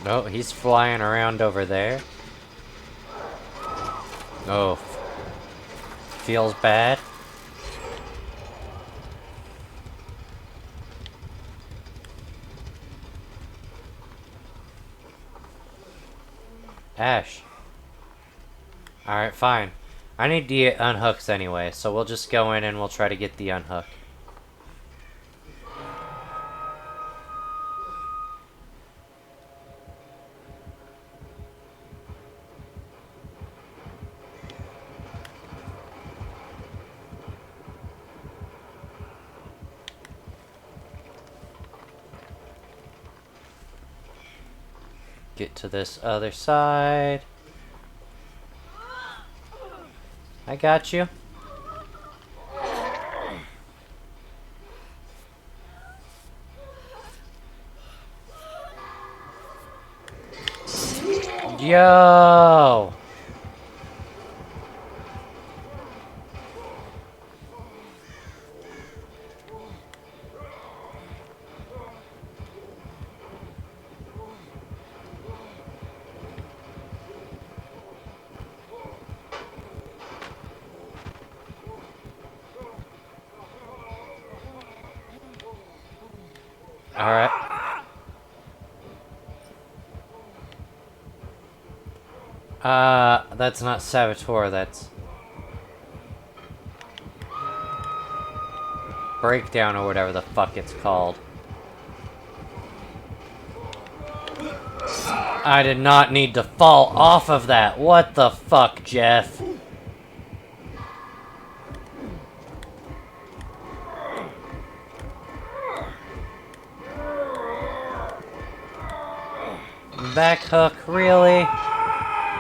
Oh, he's flying around over there. Oh. Feels bad. Ash. Alright, fine. I need to get unhooks anyway, so we'll just go in and we'll try to get the unhook. Get to this other side. I got you. Yo! Alright. That's not Saboteur, that's Breakdown or whatever the fuck it's called. I did not need to fall off of that. What the fuck, Jeff? Back hook, really?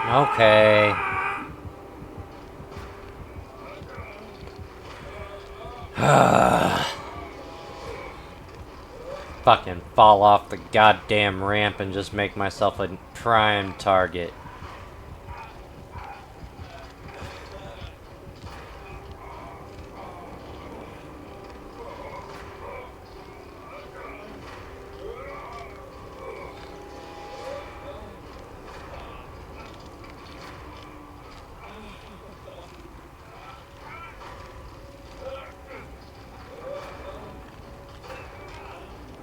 Okay. Fucking fall off the goddamn ramp and just make myself a prime target.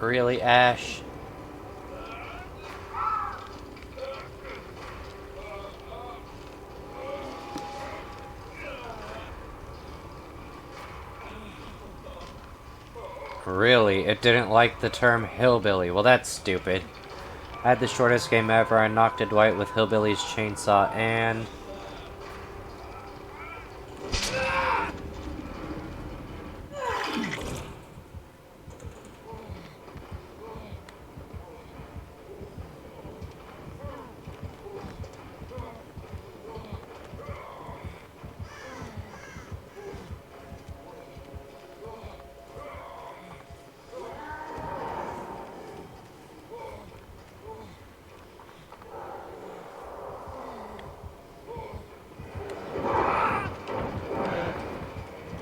Really, Ash? Really? It didn't like the term hillbilly. Well, that's stupid. I had the shortest game ever. I knocked a Dwight with Hillbilly's chainsaw and...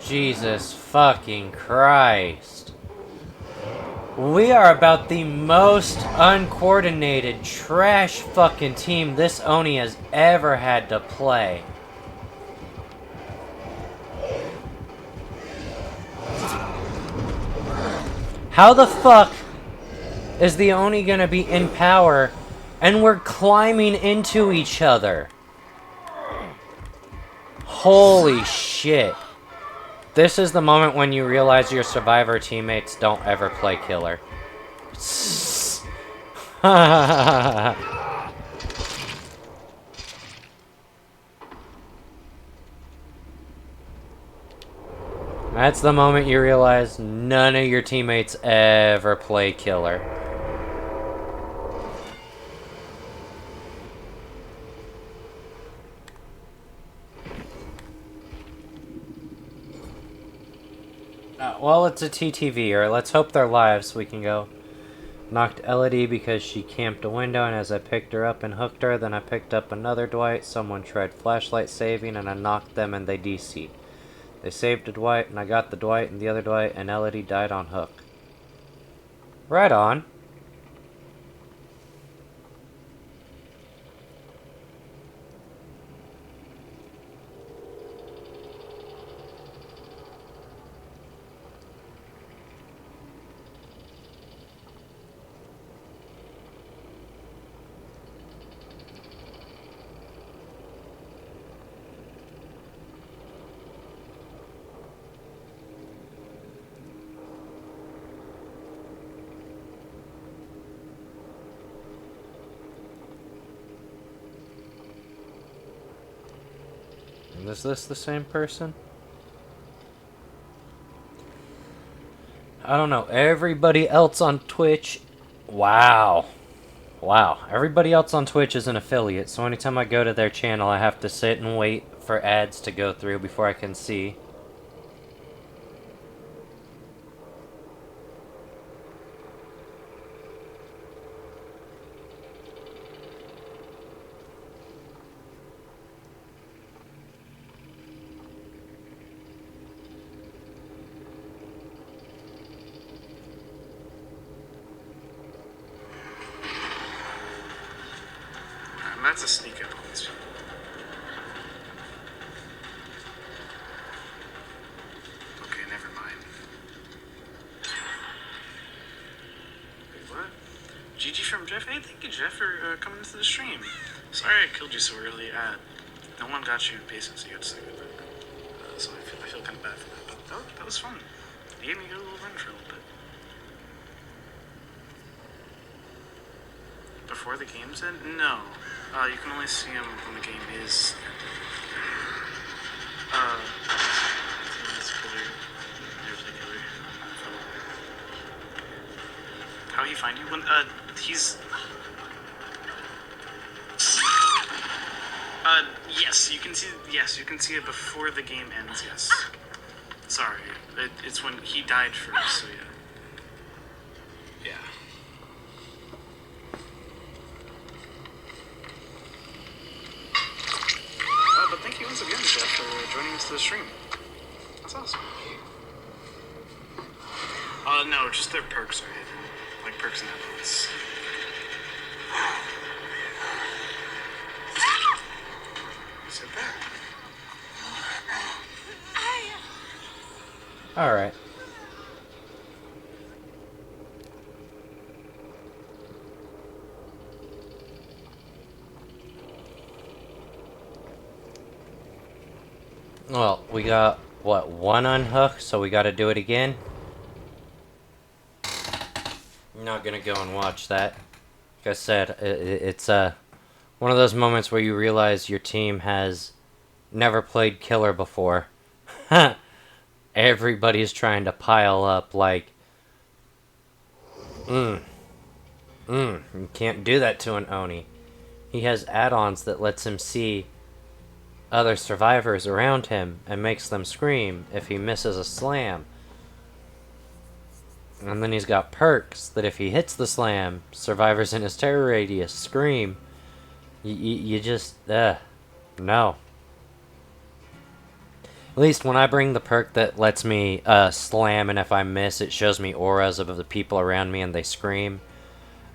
Jesus fucking Christ. We are about the most uncoordinated, trash fucking team this Oni has ever had to play. How the fuck is the Oni gonna be in power and we're climbing into each other? Holy shit. This is the moment when you realize your survivor teammates don't ever play killer. That's the moment you realize none of your teammates ever play killer. Well, it's a TTV, or let's hope they're live so we can go. Knocked Elodie because she camped a window, and as I picked her up and hooked her, then I picked up another Dwight. Someone tried flashlight saving, and I knocked them, and they DC'd. They saved a Dwight, and I got the Dwight and the other Dwight, and Elodie died on hook. Right on. Is this the same person? I don't know. Everybody else on Twitch... Wow. Wow. Everybody else on Twitch is an affiliate, so anytime I go to their channel, I have to sit and wait for ads to go through before I can see. That's a sneak up on this. Okay, never mind. GG from Jeff. Hey, thank you, Jeff, for coming into the stream. Sorry I killed you so early. No one got you in patience, so you had to say goodbye. So I feel kind of bad for that. But that was fun. You gave me a little run for a little bit. Before the game's end? No. You can only see him when the game is ended. That's killer. There's the killer. How he find you? When he's yes, you can see. Yes, you can see it before the game ends. Yes. Sorry, it's when he died first. So yeah. Yeah. But thank you once again, Jeff, for joining us to the stream. That's awesome. No, just their perks are hidden. Like perks and evidence. Sit there. Alright. Well, we got, what, one unhook, so we gotta do it again? I'm not gonna go and watch that. Like I said, it's one of those moments where you realize your team has never played killer before. Everybody's trying to pile up, like, you can't do that to an Oni. He has add-ons that lets him see other survivors around him and makes them scream if he misses a slam. And then he's got perks that if he hits the slam, survivors in his terror radius scream. You just, no. At least when I bring the perk that lets me slam, and if I miss, it shows me auras of the people around me and they scream.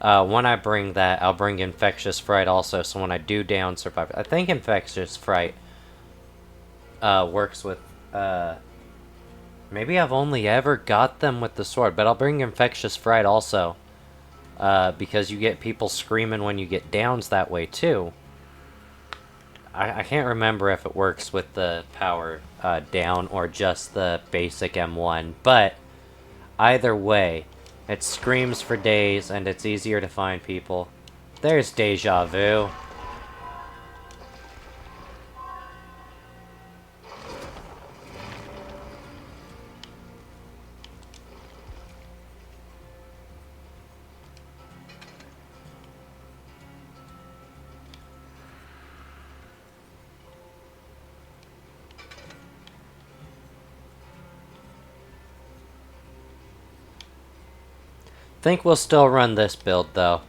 When I bring that, I'll bring Infectious Fright also, so when I do down survivors, I think Infectious Fright works with, maybe I've only ever got them with the sword, but I'll bring Infectious Fright also, because you get people screaming when you get downs that way too. I can't remember if it works with the power down or just the basic M1, but either way, it screams for days and it's easier to find people. There's Deja Vu. Think we'll still run this build though.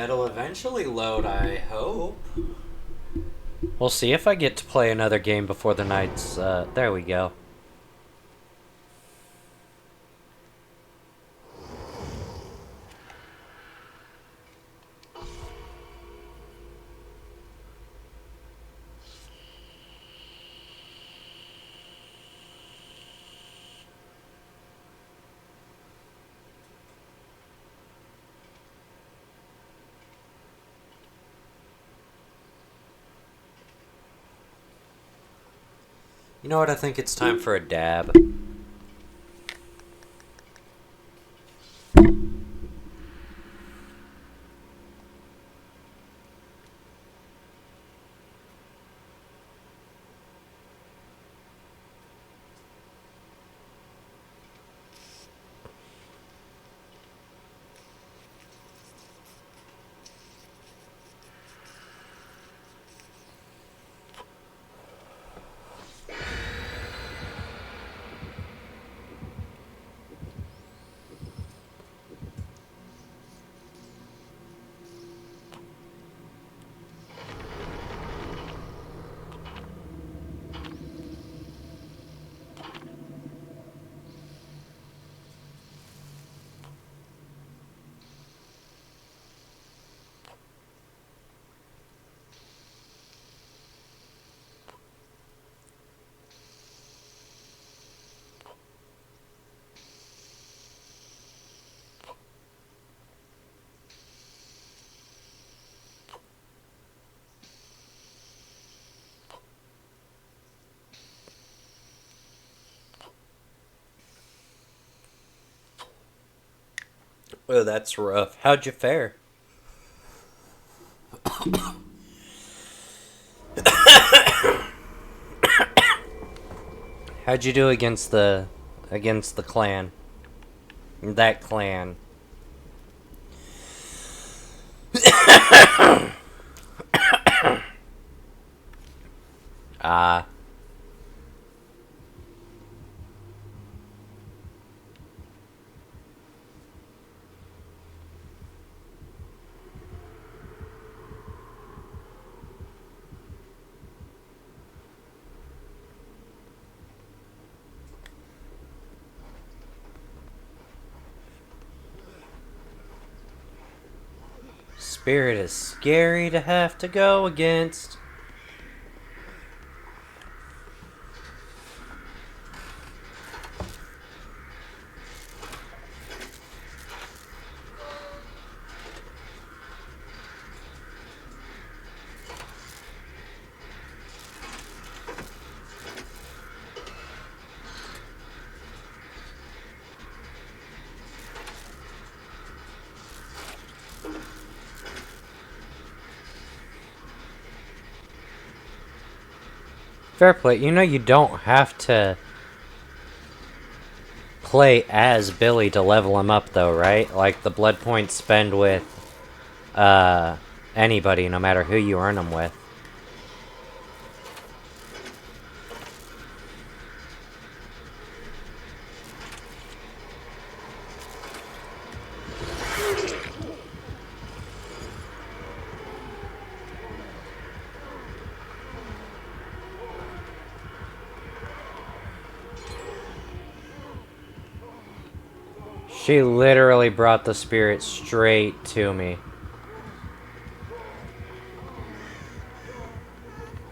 It'll eventually load, I hope. We'll see if I get to play another game before the night's, there we go. You know what? I think it's time for a dab. Oh, that's rough. How'd you fare? How'd you do against the clan? That clan. Ah. Spirit is scary to have to go against. Fair play. You know you don't have to play as Billy to level him up, though, right? Like, the blood points spend with anybody, no matter who you earn them with. She literally brought the spirit straight to me.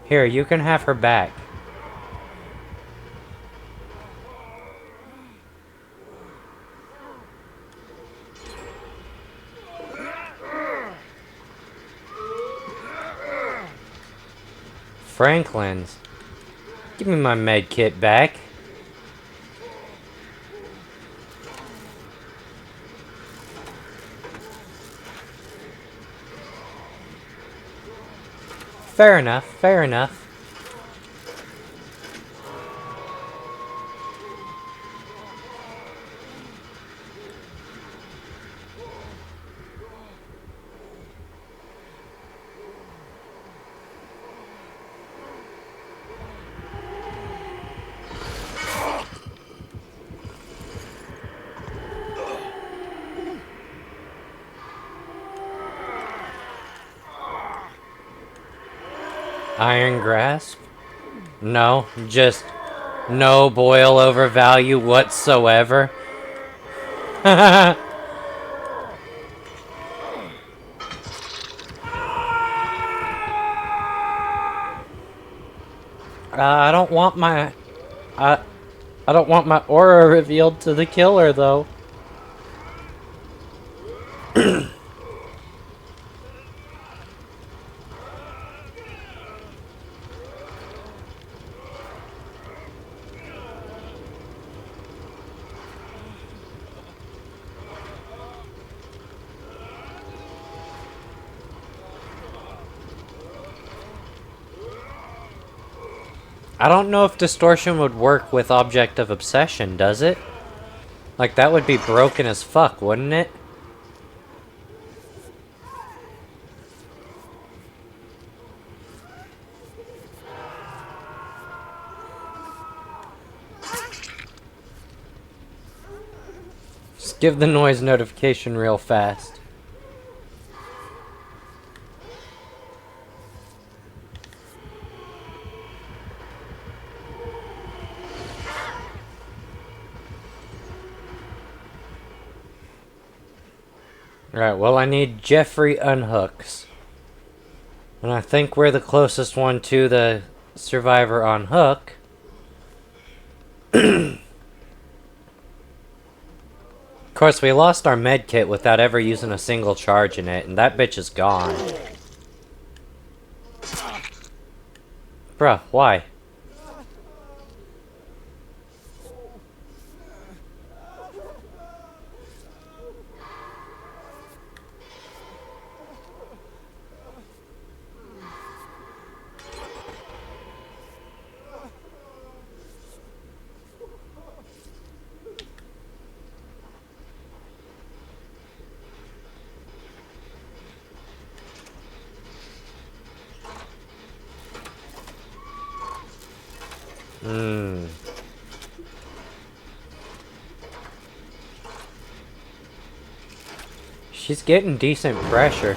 Here, you can have her back. Franklin's. Give me my med kit back. Fair enough, fair enough. Iron Grasp? No, just no boil over value whatsoever. I don't want my... I don't want my aura revealed to the killer, though. I don't know if distortion would work with object of obsession, does it? Like, that would be broken as fuck, wouldn't it? Just give the noise notification real fast. Alright, well I need Jeffrey unhooks. And I think we're the closest one to the survivor on hook. Of course, we lost our med kit without ever using a single charge in it, and that bitch is gone. Bruh, why? She's getting decent pressure.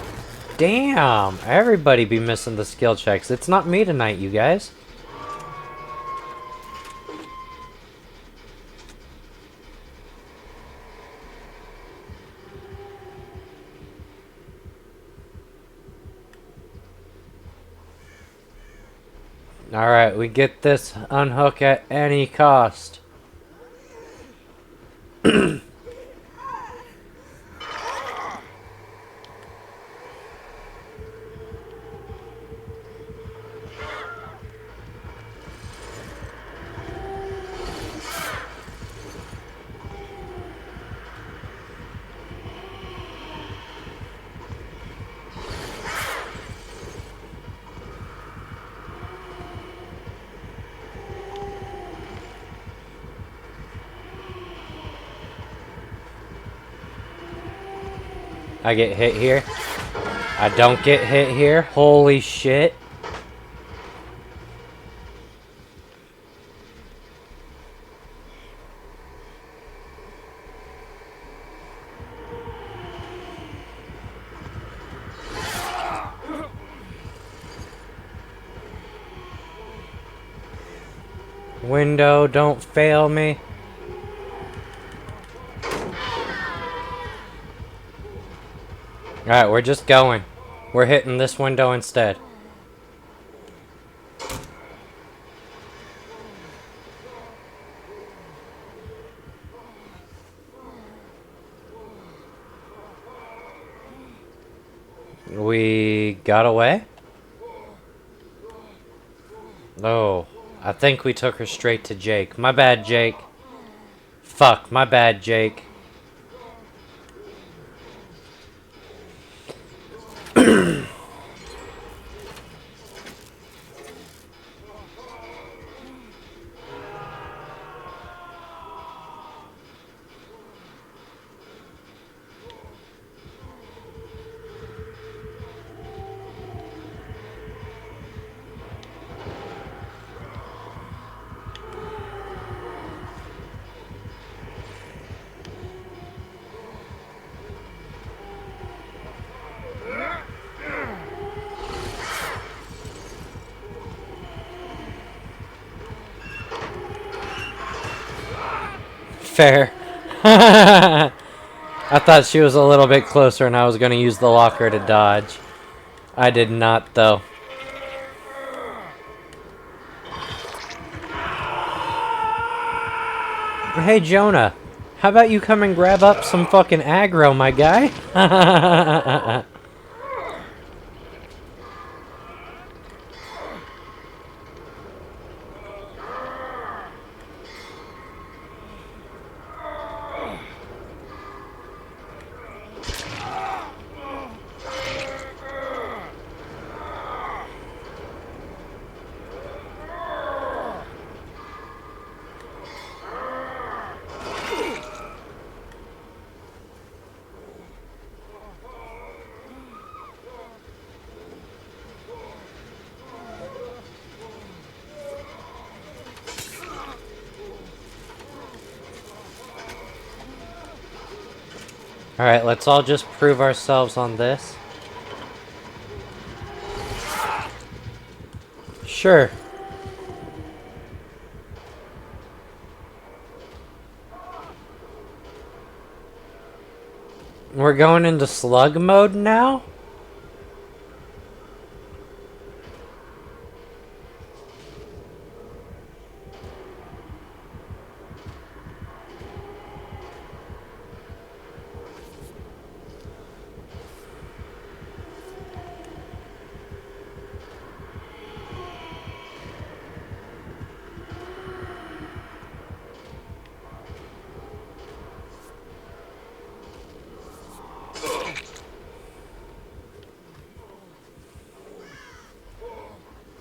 Damn! Everybody be missing the skill checks. It's not me tonight, you guys. Alright, we get this unhook at any cost. I get hit here. I don't get hit here. Holy shit. Window, don't fail me. Alright, we're just going. We're hitting this window instead. We got away? Oh, I think we took her straight to Jake. My bad, Jake. Fuck, my bad, Jake. Fair. I thought she was a little bit closer and I was going to use the locker to dodge. I did not, though. Hey, Jonah. How about you come and grab up some fucking aggro, my guy? Alright, let's all just prove ourselves on this. Sure. We're going into slug mode now?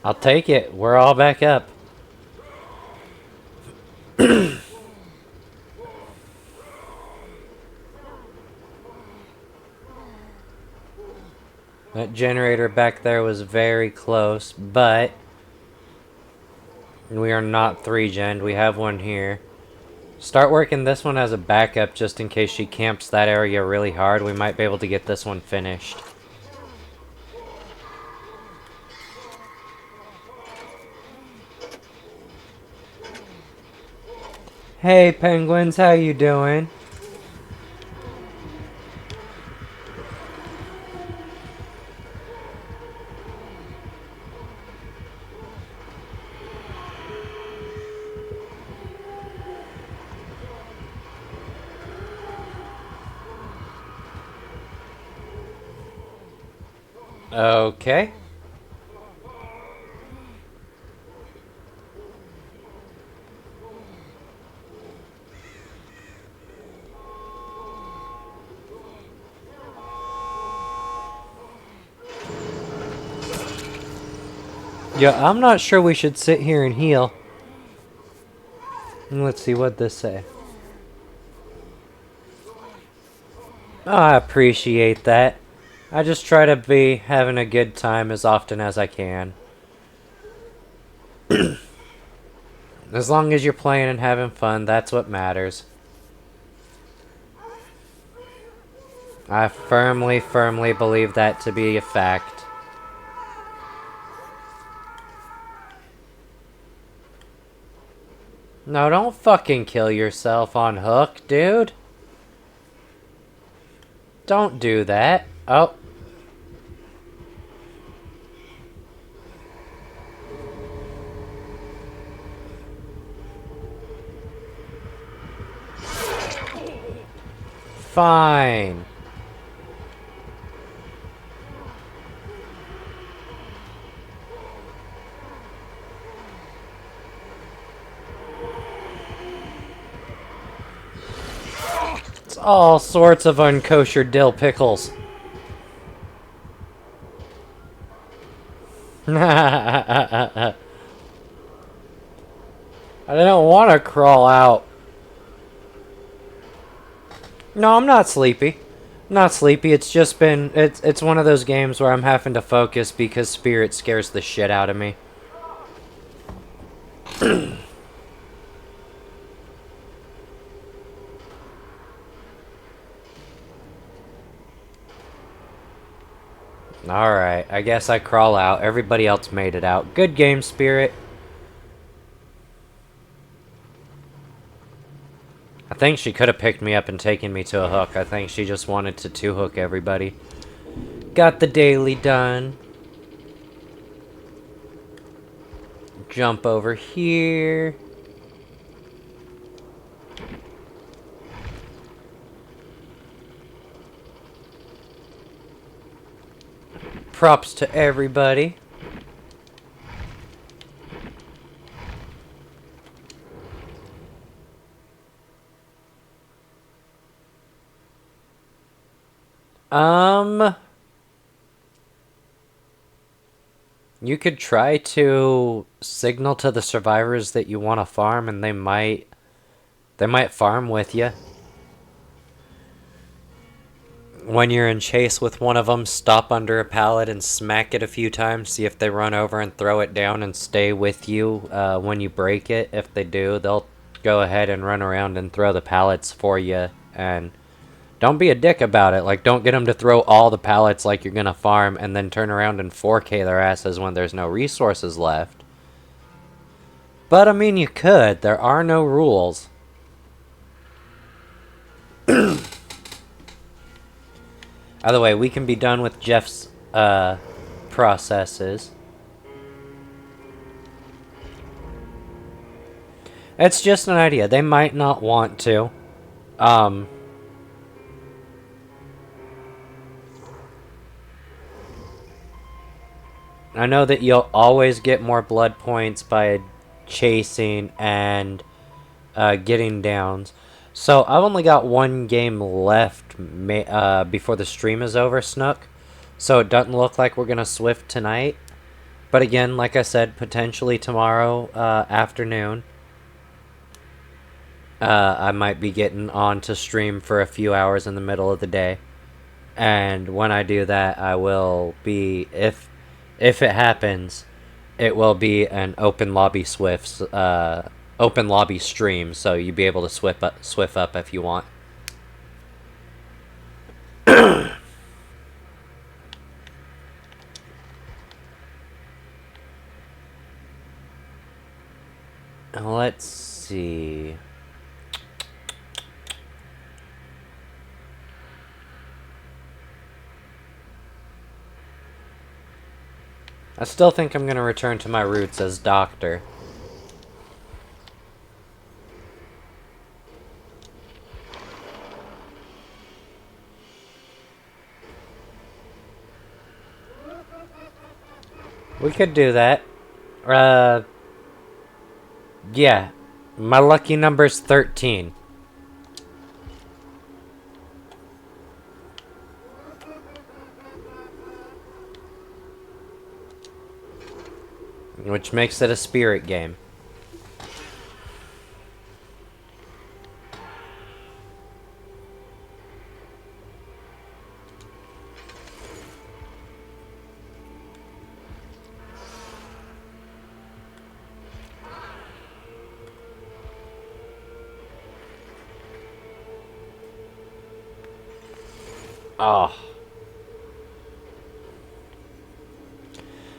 I'll take it. We're all back up. That generator back there was very close, but we are not 3-gened. We have one here. Start working this one as a backup just in case she camps that area really hard. We might be able to get this one finished. Hey penguins, how you doing? Okay. Yeah, I'm not sure we should sit here and heal. Let's see what this say. Oh, I appreciate that. I just try to be having a good time as often as I can. As long as you're playing and having fun, that's what matters. I firmly, firmly believe that to be a fact. No, don't fucking kill yourself on Hook, dude. Don't do that. Oh. Fine. It's all sorts of unkosher dill pickles. I don't want to crawl out. No, I'm not sleepy. I'm not sleepy. It's just been... It's one of those games where I'm having to focus because Spirit scares the shit out of me. Alright, I guess I crawl out. Everybody else made it out. Good game, Spirit. I think she could have picked me up and taken me to a hook. I think she just wanted to two-hook everybody. Got the daily done. Jump over here. Props to everybody. You could try to signal to the survivors that you want to farm and they might farm with you. When you're in chase with one of them, stop under a pallet and smack it a few times. See if they run over and throw it down and stay with you when you break it. If they do, they'll go ahead and run around and throw the pallets for you and Don't be a dick about it. Like, don't get them to throw all the pallets like you're gonna farm and then turn around and 4K their asses when there's no resources left. But, I mean, you could. There are no rules. Either way, we can be done with Jeff's, processes. It's just an idea. They might not want to. I know that you'll always get more blood points by chasing and getting downs. So I've only got one game left before the stream is over, Snook. So it doesn't look like we're going to Swift tonight. But again, like I said, potentially tomorrow afternoon. I might be getting on to stream for a few hours in the middle of the day. And when I do that, I will be, if it happens, it will be an open lobby open lobby stream, so you'll be able to swift up if you want. Let's see. I still think I'm going to return to my roots as doctor. We could do that. Yeah. My lucky number's 13. Which makes it a spirit game. Oh.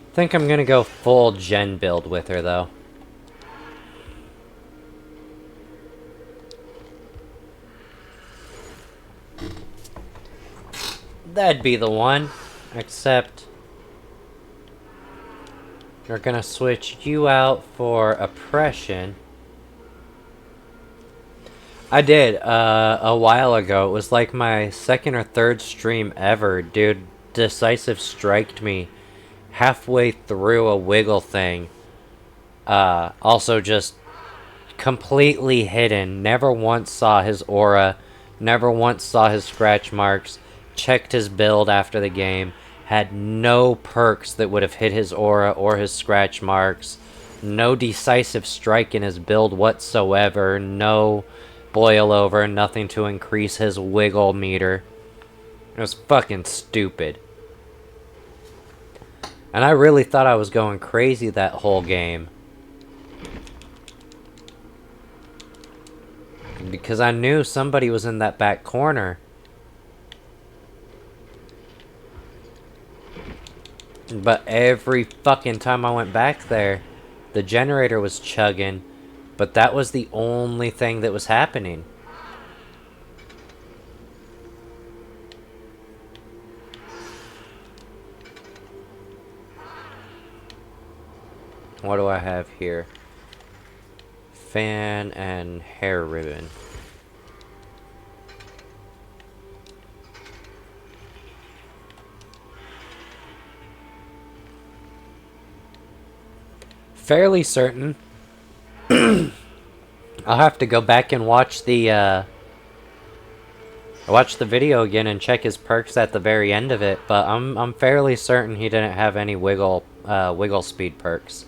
I think I'm gonna go full gen build with her, though. That'd be the one. Except we're gonna switch you out for oppression. I did, a while ago. It was like my second or third stream ever. Dude, Decisive striked me halfway through a wiggle thing. Also just completely hidden. Never once saw his aura. Never once saw his scratch marks. Checked his build after the game. Had no perks that would have hit his aura or his scratch marks. No decisive strike in his build whatsoever. No boil over. Nothing to increase his wiggle meter. It was fucking stupid. And I really thought I was going crazy that whole game. Because I knew somebody was in that back corner. But every fucking time I went back there, the generator was chugging. But that was the only thing that was happening. What do I have here? Fan and hair ribbon. Fairly certain. I'll have to go back and watch the video again and check his perks at the very end of it, but I'm fairly certain he didn't have any wiggle speed perks.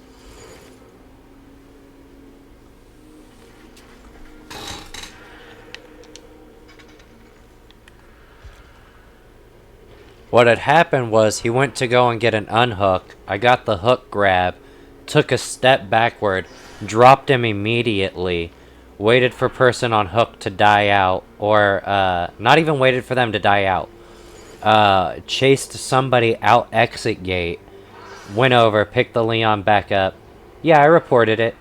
What had happened was he went to go and get an unhook. I got the hook grab, took a step backward, dropped him immediately, waited for person on hook to die out, or not even waited for them to die out. Chased somebody out exit gate, went over, picked the Leon back up. Yeah, I reported it.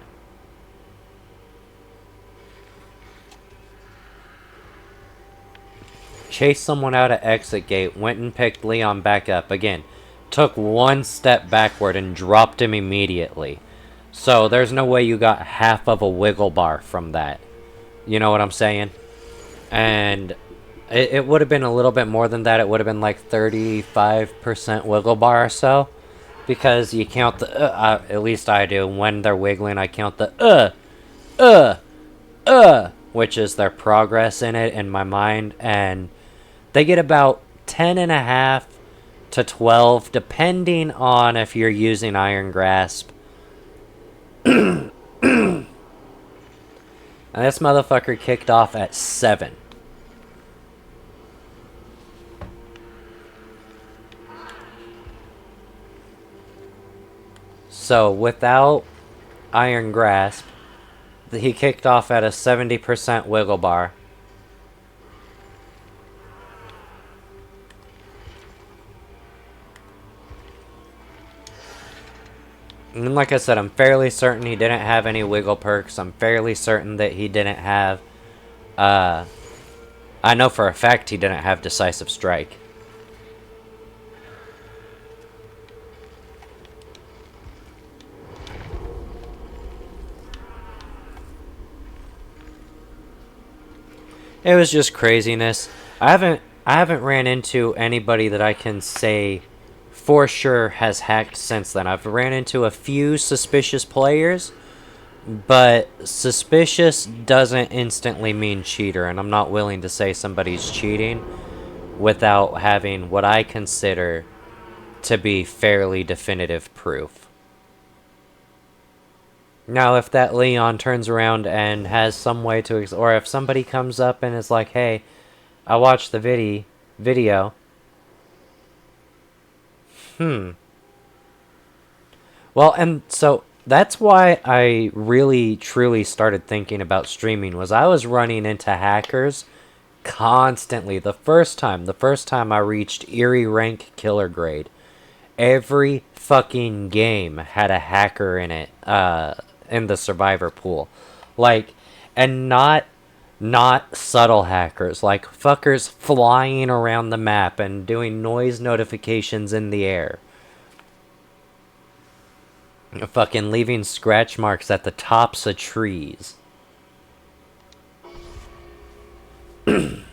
Chased someone out at exit gate, went and picked Leon back up. Again, took one step backward and dropped him immediately. So there's no way you got half of a wiggle bar from that. You know what I'm saying? And it would have been a little bit more than that. It would have been like 35% wiggle bar or so. Because you count the, at least I do, when they're wiggling, I count the, which is their progress in it in my mind. And they get about 10.5 to 12, depending on if you're using Iron Grasp. And this motherfucker kicked off at 7. So, without Iron Grasp, he kicked off at a 70% wiggle bar. And like I said, I'm fairly certain he didn't have any wiggle perks. I'm fairly certain that he didn't have... I know for a fact he didn't have Decisive Strike. It was just craziness. I haven't ran into anybody that I can say for sure has hacked since then. I've ran into a few suspicious players, but suspicious doesn't instantly mean cheater, and I'm not willing to say somebody's cheating without having what I consider to be fairly definitive proof. Now, if that Leon turns around and has some way to... or if somebody comes up and is like, hey, I watched the video. Well, and so that's why I really, truly started thinking about streaming, was I was running into hackers constantly. The first time I reached Eerie rank killer grade, every fucking game had a hacker in it, in the survivor pool. Like, and not subtle hackers, like fuckers flying around the map and doing noise notifications in the air. Fucking leaving scratch marks at the tops of trees. And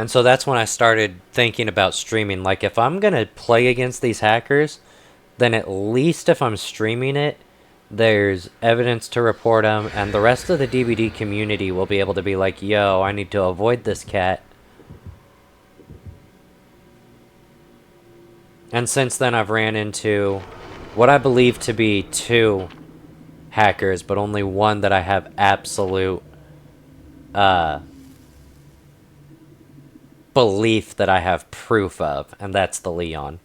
so that's when I started thinking about streaming. Like, if I'm gonna play against these hackers, then at least if I'm streaming it, there's evidence to report them, and the rest of the DBD community will be able to be like, yo, I need to avoid this cat. And since then, I've ran into what I believe to be 2 hackers, but only one that I have absolute belief that I have proof of, and that's the Leon.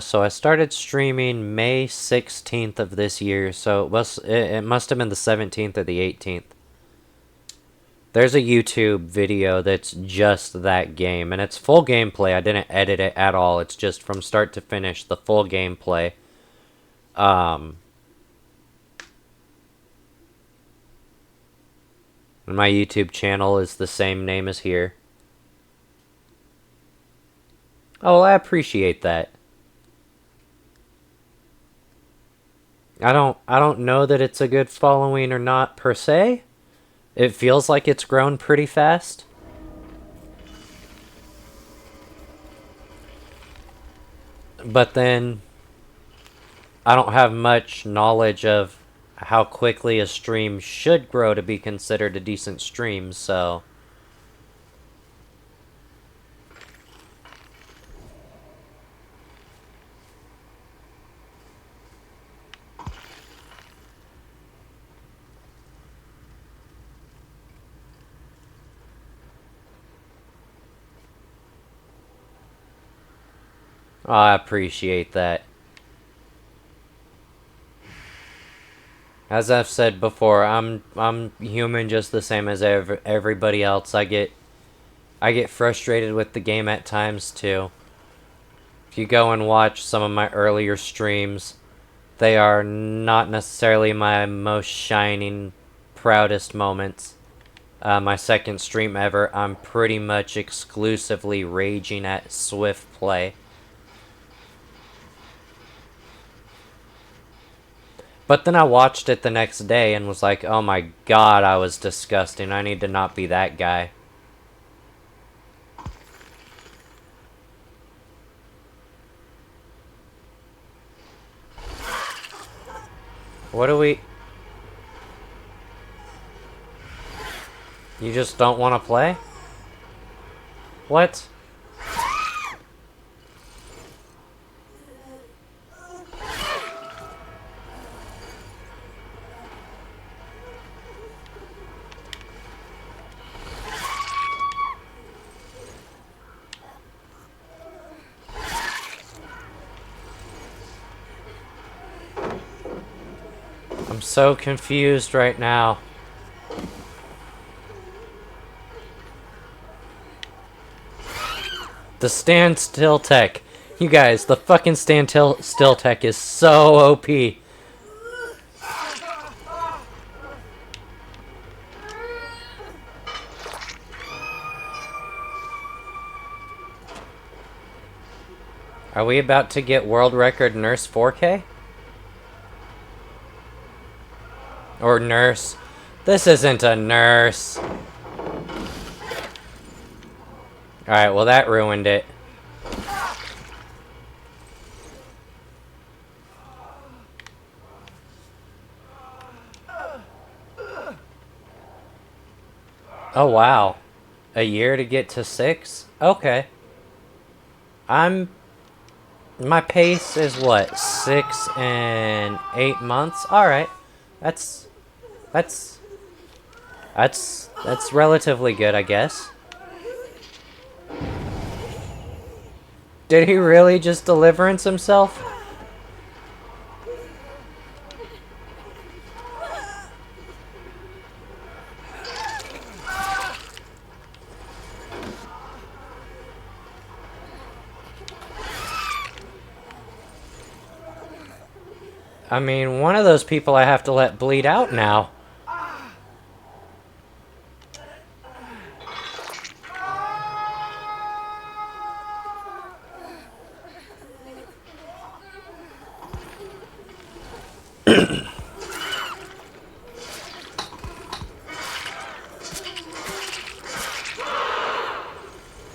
So I started streaming May 16th of this year, so it must have been the 17th or the 18th. There's a YouTube video that's just that game, and it's full gameplay. I didn't edit it at all. It's just from start to finish, the full gameplay. And my YouTube channel is the same name as here. Oh, well, I appreciate that. I don't know that it's a good following or not per se. It feels like it's grown pretty fast. But then I don't have much knowledge of how quickly a stream should grow to be considered a decent stream, so... Oh, I appreciate that. As I've said before, I'm human just the same as everybody else. I get frustrated with the game at times too. If you go and watch some of my earlier streams, they are not necessarily my most shining, proudest moments. My second stream ever, I'm pretty much exclusively raging at Swift play. But then I watched it the next day and was like, oh my god, I was disgusting. I need to not be that guy. What do we... You just don't want to play? What? I'm so confused right now. The standstill tech. You guys, the fucking standstill tech is so OP. Are we about to get world record nurse 4K? Or nurse? This isn't a nurse. Alright, well that ruined it. Oh wow. A year to get to 6? Okay. My pace is what? 6 and 8 months? Alright. That's relatively good, I guess. Did he really just deliverance himself? I mean, one of those people I have to let bleed out now.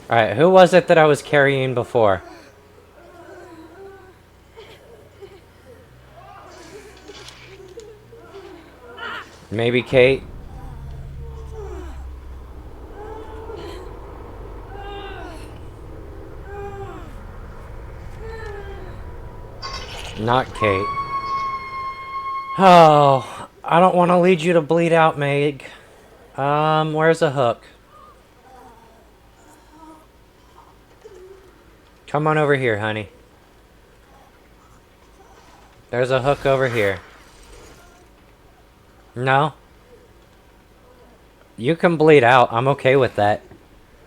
Alright, who was it that I was carrying before? Maybe Kate? Not Kate. Oh, I don't want to lead you to bleed out, Meg. Where's a hook? Come on over here, honey. There's a hook over here. No? You can bleed out. I'm okay with that.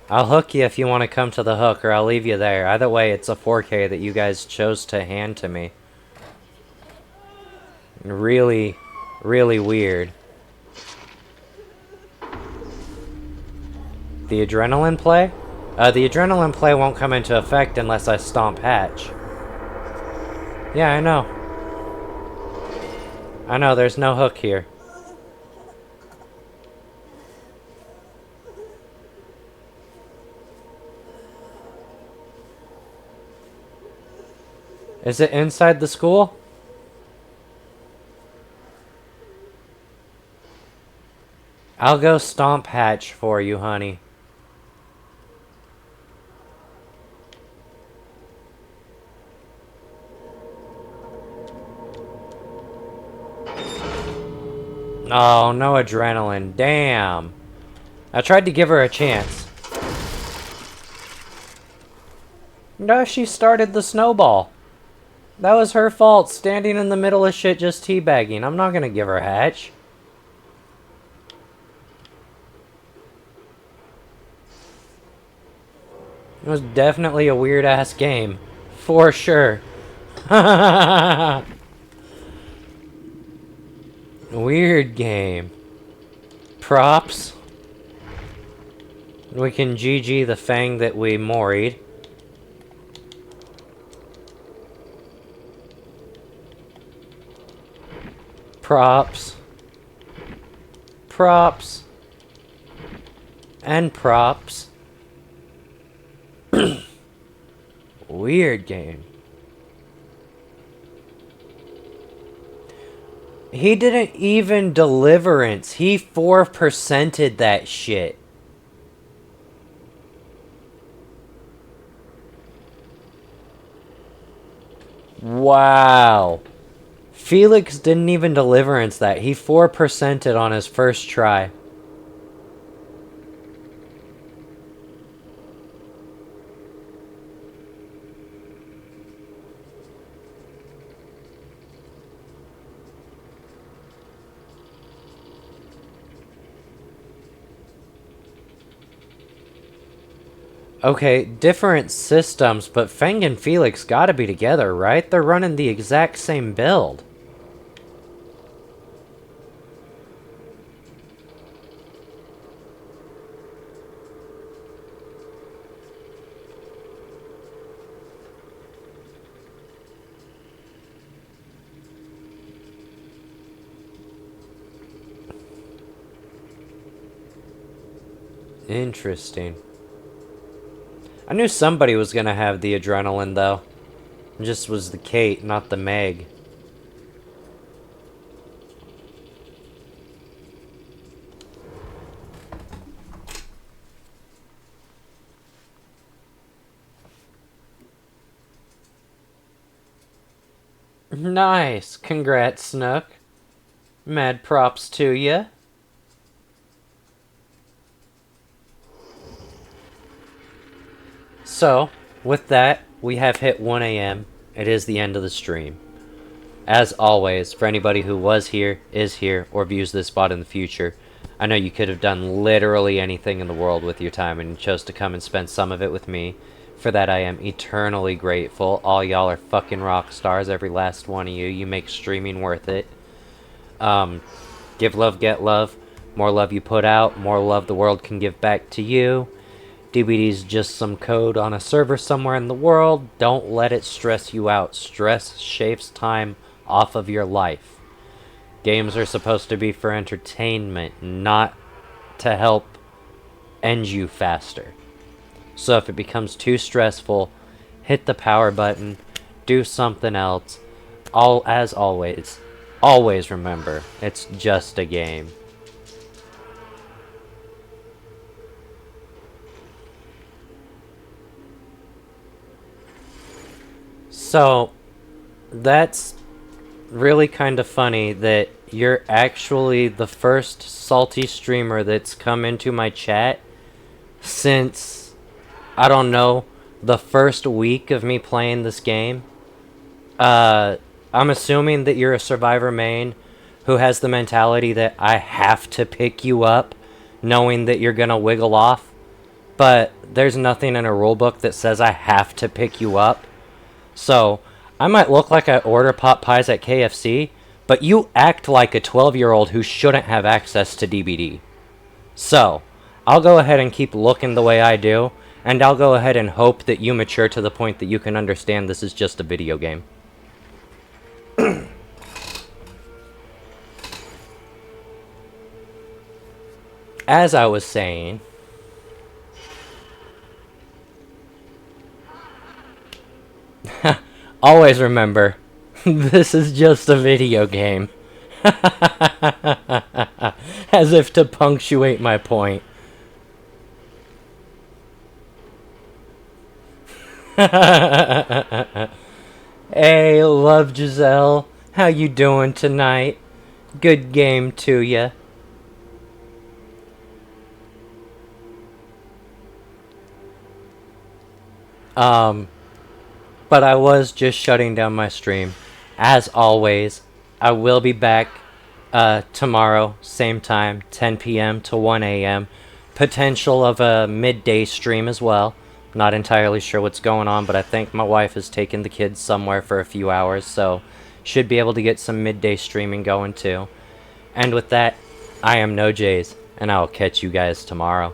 I'll hook you if you want to come to the hook, or I'll leave you there. Either way, it's a 4K that you guys chose to hand to me. Really, really weird. The adrenaline play? The adrenaline play won't come into effect unless I stomp hatch. Yeah, I know. I know, there's no hook here. Is it inside the school? I'll go stomp hatch for you, honey. Oh, no adrenaline. Damn. I tried to give her a chance. No, she started the snowball. That was her fault, standing in the middle of shit just teabagging. I'm not gonna give her a hatch. It was definitely a weird-ass game. For sure. Weird game. Props. We can GG the fang that we moried. Props. Props. And props. Weird game. He didn't even deliverance. He 4%'d that shit. Wow. Felix didn't even deliverance that. He 4%'d on his first try. Okay, different systems, but Fang and Felix gotta be together, right? They're running the exact same build. Interesting. I knew somebody was gonna have the adrenaline, though. It just was the Kate, not the Meg. Nice. Congrats, Snook. Mad props to ya. So, with that, we have hit 1 a.m. It is the end of the stream. As always, for anybody who was here, is here, or views this spot in the future, I know you could have done literally anything in the world with your time and you chose to come and spend some of it with me. For that, I am eternally grateful. All y'all are fucking rock stars, every last one of you. You make streaming worth it. Give love, get love. More love you put out, more love the world can give back to you. Dbd'S just some code on a server somewhere in the world. Don't let it stress you out. Stress shaves time off of your life. Games are supposed to be for entertainment, not to help end you faster. So if it becomes too stressful, hit the power button, do something else. As always, always remember, it's just a game. So, that's really kind of funny that you're actually the first salty streamer that's come into my chat since, I don't know, the first week of me playing this game. I'm assuming that you're a Survivor main who has the mentality that I have to pick you up knowing that you're gonna wiggle off, but there's nothing in a rulebook that says I have to pick you up. So, I might look like I order pot pies at KFC, but you act like a 12-year-old who shouldn't have access to Dbd. So, I'll go ahead and keep looking the way I do, and I'll go ahead and hope that you mature to the point that you can understand this is just a video game. As I was saying, always remember, this is just a video game. As if to punctuate my point. Hey, love Giselle. How you doing tonight? Good game to ya. But I was just shutting down my stream. As always, I will be back tomorrow, same time, 10 p.m. to 1 a.m. Potential of a midday stream as well. Not entirely sure what's going on, but I think my wife has taken the kids somewhere for a few hours, so should be able to get some midday streaming going too. And with that, I am No Jays, and I will catch you guys tomorrow.